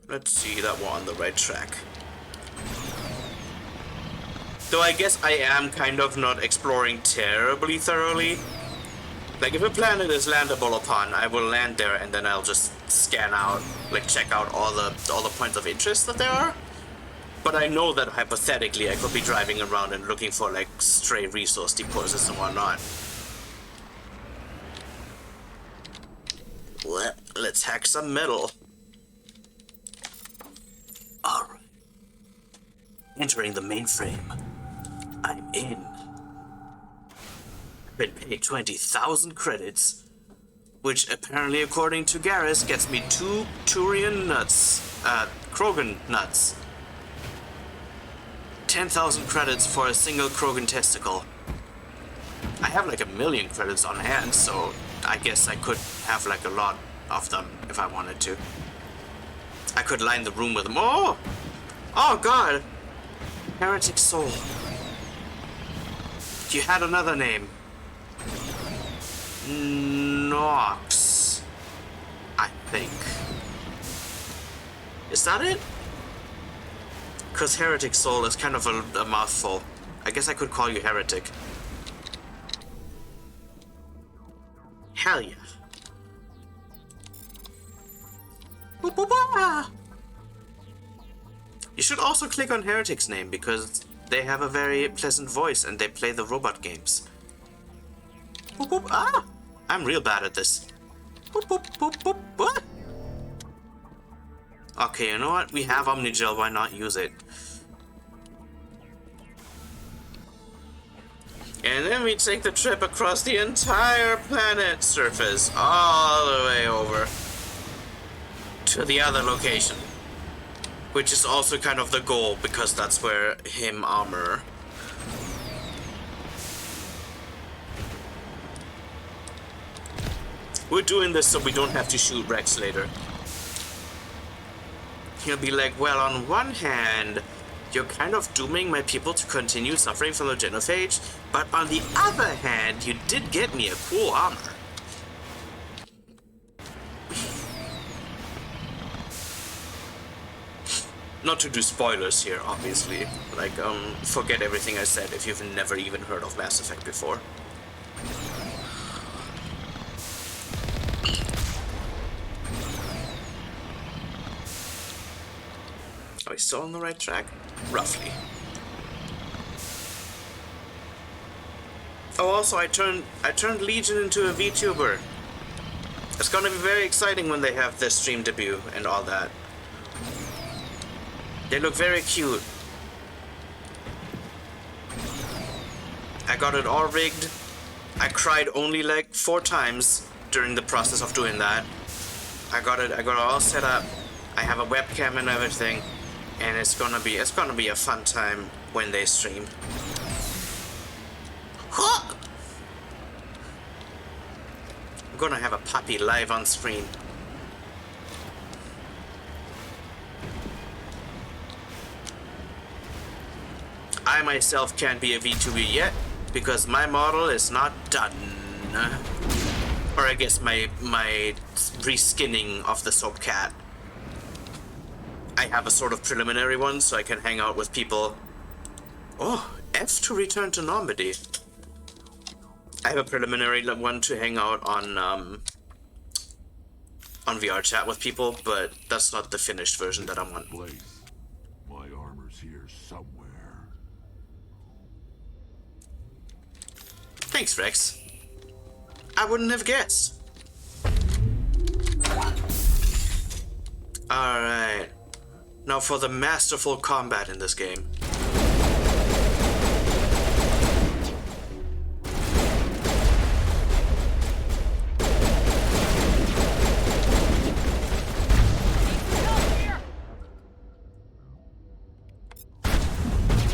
Speaker 1: Let's see that we're on the right track. Though I guess I am kind of not exploring terribly thoroughly. Like, if a planet is landable upon, I will land there and then I'll just scan out, like, check out all the points of interest that there are. But I know that hypothetically I could be driving around and looking for, like, stray resource deposits and whatnot. Let's hack some metal. Alright. Entering the mainframe. I'm in. Been paid 20,000 credits, which apparently, according to Garrus, gets me 2 Turian nuts, Krogan nuts. 10,000 credits for a single Krogan testicle. I have like 1 million credits on hand, so I guess I could have like a lot of them if I wanted to. I could line the room with them. Oh! Oh god! Heretic Soul. You had another name. Nox, I think. Is that it? Because Heretic Soul is kind of a mouthful. I guess I could call you Heretic. Hell yeah. Boop, boop, ah. You should also click on Heretic's name because they have a very pleasant voice and they play the robot games. Boop, boop, ah! I'm real bad at this. Boop, boop, boop, boop, boop. Okay, you know what? We have Omnigel, why not use it? And then we take the trip across the entire planet surface, all the way over to the other location. Which is also kind of the goal, because that's where him armor. We're doing this so we don't have to shoot Rex later. He'll be like, well, on one hand, you're kind of dooming my people to continue suffering from the genophage, but on the other hand, you did get me a cool armor. Not to do spoilers here, obviously. Like, forget everything I said if you've never even heard of Mass Effect before. Are we still on the right track? Roughly. Oh, also, I turned Legion into a VTuber. It's gonna be very exciting when they have their stream debut and all that. They look very cute. I got it all rigged. I cried only like 4 times during the process of doing that. I got it all set up. I have a webcam and everything, and it's gonna be a fun time when they stream. I'm gonna have a puppy live on screen. I myself can't be a VTuber yet because my model is not done. Or I guess my reskinning of the soap cat. I have a sort of preliminary one so I can hang out with people. Oh, F to return to Normandy. I have a preliminary one to hang out on VR chat with people, but that's not the finished version that I want.
Speaker 5: My armor's here somewhere.
Speaker 1: Thanks, Rex. I wouldn't have guessed. Alright. Now for the masterful combat in this game.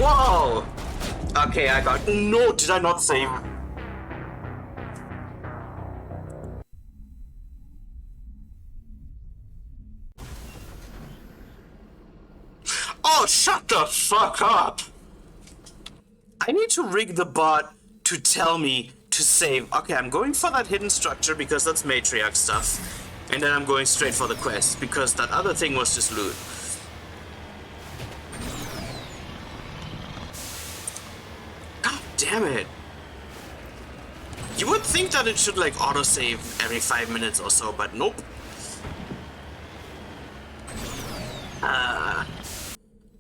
Speaker 1: Whoa! Okay, I got... No, did I not save? Oh, shut the fuck up! I need to rig the bot to tell me to save. Okay, I'm going for that hidden structure because that's matriarch stuff. And then I'm going straight for the quest because that other thing was just loot. God damn it. You would think that it should like autosave every 5 minutes or so, but nope.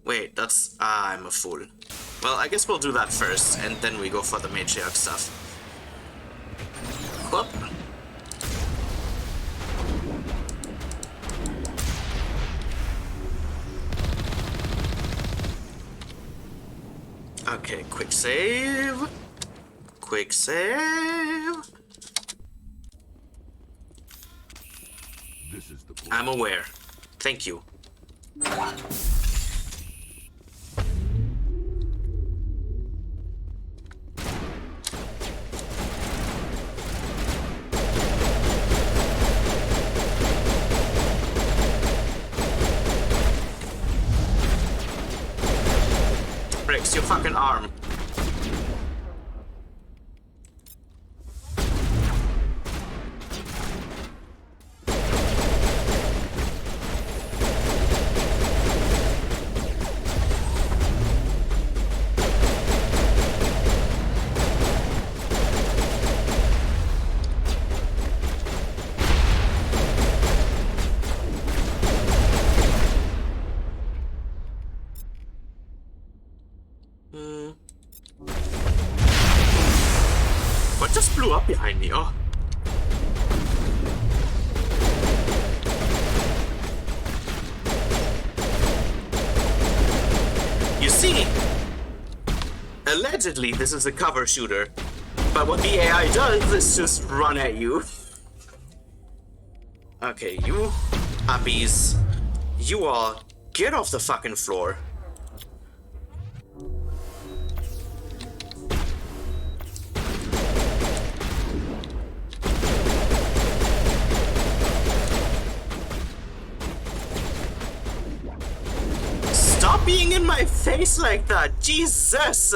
Speaker 1: Wait, that's... I'm a fool. Well, I guess we'll do that first, and then we go for the matriarch stuff. Whoop. Okay, quick save. Quick save.
Speaker 5: This is the place.
Speaker 1: I'm aware. Thank you. Breaks your fucking arm. What just blew up behind me? Oh. You see, allegedly this is a cover shooter, but what the AI does is just run at you. Okay, you uppies, you all get off the fucking floor. Stop being in my face like that, Jesus!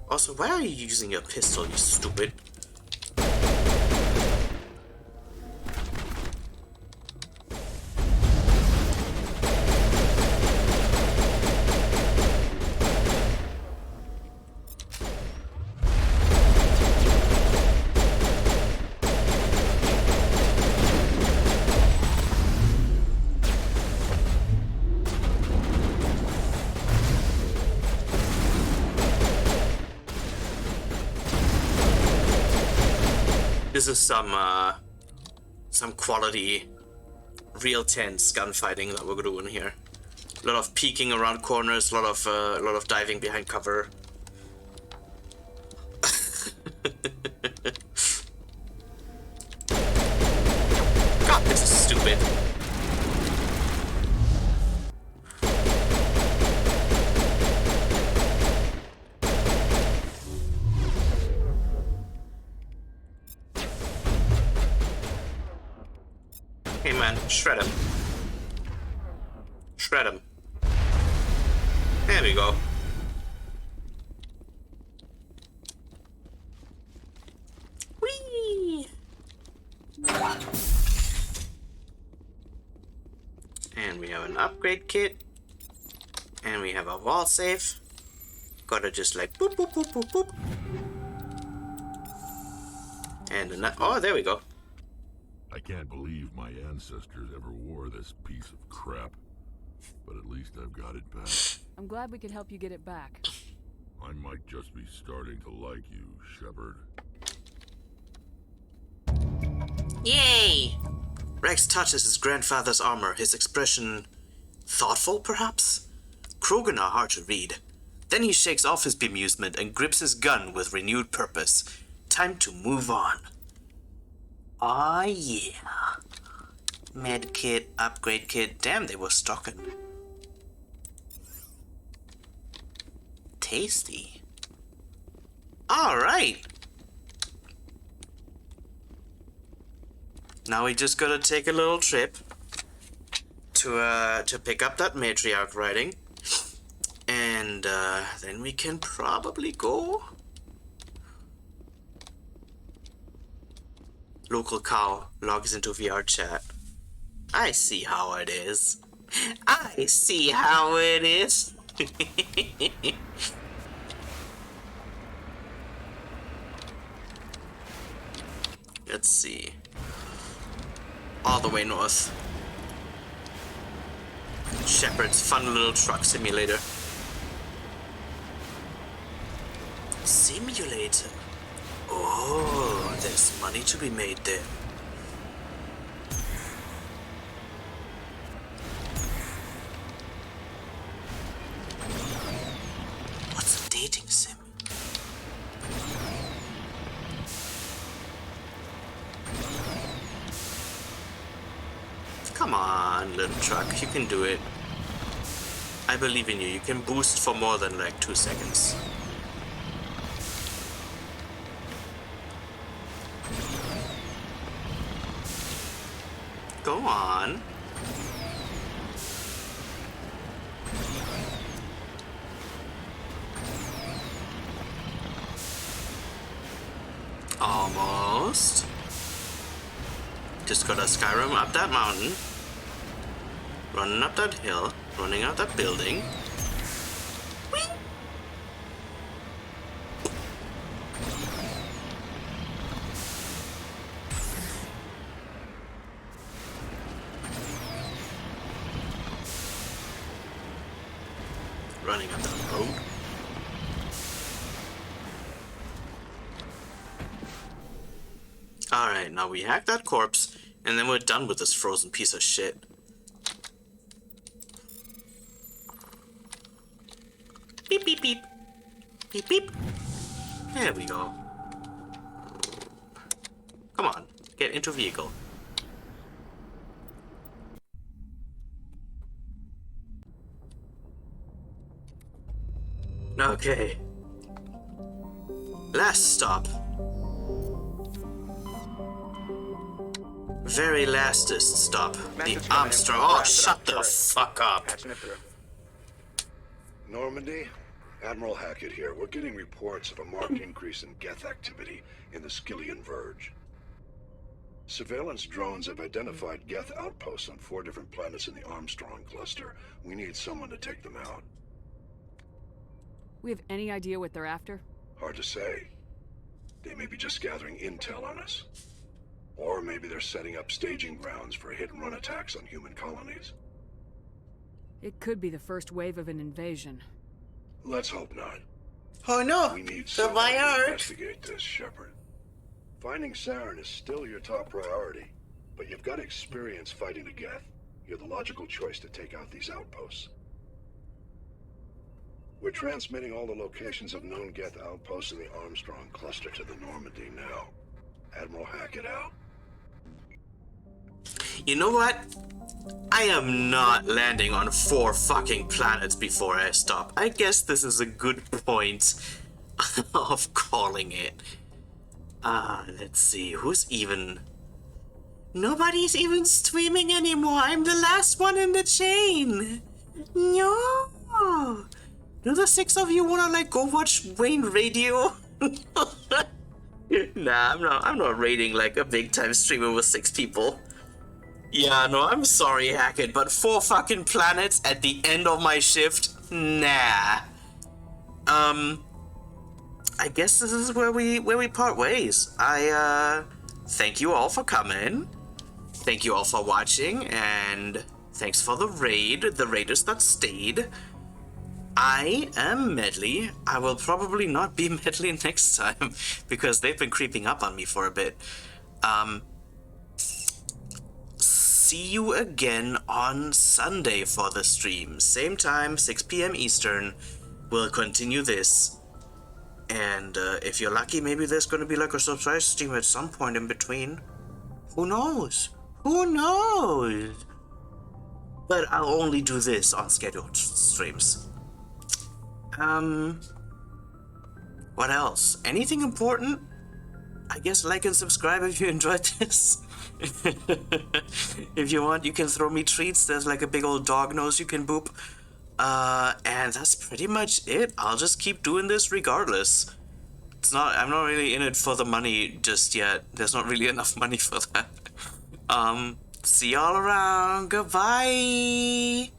Speaker 1: Also, why are you using your pistol, you stupid? This is some quality, real tense gunfighting that we're doing here. A lot of peeking around corners, a lot of diving behind cover. God, this is stupid. Hey man, shred him. Shred him. There we go. Whee! And we have an upgrade kit. And we have a wall safe. Gotta just like boop boop boop boop boop. And oh, there we go.
Speaker 5: I can't believe my ancestors ever wore this piece of crap. But at least I've got it back.
Speaker 6: I'm glad we could help you get it back.
Speaker 5: I might just be starting to like you, Shepard.
Speaker 1: Yay! Rex touches his grandfather's armor, his expression thoughtful, perhaps? Krogan are hard to read. Then he shakes off his bemusement and grips his gun with renewed purpose. Time to move on. Aw, yeah. Med kit, upgrade kit. Damn, they were stocking. Tasty. Alright. Now we just gotta take a little trip to pick up that matriarch writing. And then we can probably go. Local cow logs into VR chat. I see how it is. I see how it is. let's see. All the way north. Shepard's fun little truck simulator. Simulator. Oh, there's money to be made there. What's a dating sim? Come on, little truck, you can do it. I believe in you. You can boost for more than like 2 seconds. Go on. Almost. Just gotta Skyrim up that mountain. Running up that hill. Running out that building. Whee! Running up that road. Alright, now we hack that corpse, and then we're done with this frozen piece of shit. Beep, beep, beep. Beep, beep. There we go. Come on, get into vehicle. Okay. Last stop. Very lastest stop. The Armstrong. Oh, shut the fuck up.
Speaker 12: Normandy, Admiral Hackett here. We're getting reports of a marked increase in Geth activity in the Skillian Verge. Surveillance drones have identified Geth outposts on 4 different planets in the Armstrong cluster. We need someone to take them out.
Speaker 6: We have any idea what they're after?
Speaker 12: Hard to say. They may be just gathering intel on us. Or maybe they're setting up staging grounds for hit-and-run attacks on human colonies.
Speaker 6: It could be the first wave of an invasion.
Speaker 12: Let's hope not.
Speaker 1: Oh no!
Speaker 12: We need
Speaker 1: The
Speaker 12: someone to
Speaker 1: Bayard!
Speaker 12: investigate this, Shepard. Finding Saren is still your top priority, but you've got experience fighting the Geth. You're the logical choice to take out these outposts. We're transmitting all the locations of known Geth outposts in the Armstrong cluster to the Normandy now. Admiral Hackett out.
Speaker 1: You know what? I am not landing on 4 fucking planets before I stop. I guess this is a good point of calling it. Let's see, who's even... Nobody's even streaming anymore. I'm the last one in the chain. No. Do the 6 of you wanna like go watch Wayne Radio? Nah, I'm not raiding like a big time streamer with 6 people. Yeah, no, I'm sorry, Hackett, but 4 fucking planets at the end of my shift? Nah. I guess this is where we part ways. I thank you all for coming. Thank you all for watching, and thanks for the raid, the raiders that stayed. I am Medley. I will probably not be Medley next time because they've been creeping up on me for a bit. See you again on Sunday for the stream. Same time, 6 p.m. Eastern. We'll continue this. And if you're lucky, maybe there's going to be like a surprise stream at some point in between. Who knows? Who knows? But I'll only do this on scheduled streams. What else? Anything important? I guess like and subscribe if you enjoyed this. If you want, you can throw me treats. There's like a big old dog nose you can boop. And that's pretty much it. I'll just keep doing this regardless. I'm not really in it for the money just yet. There's not really enough money for that. See y'all around. Goodbye.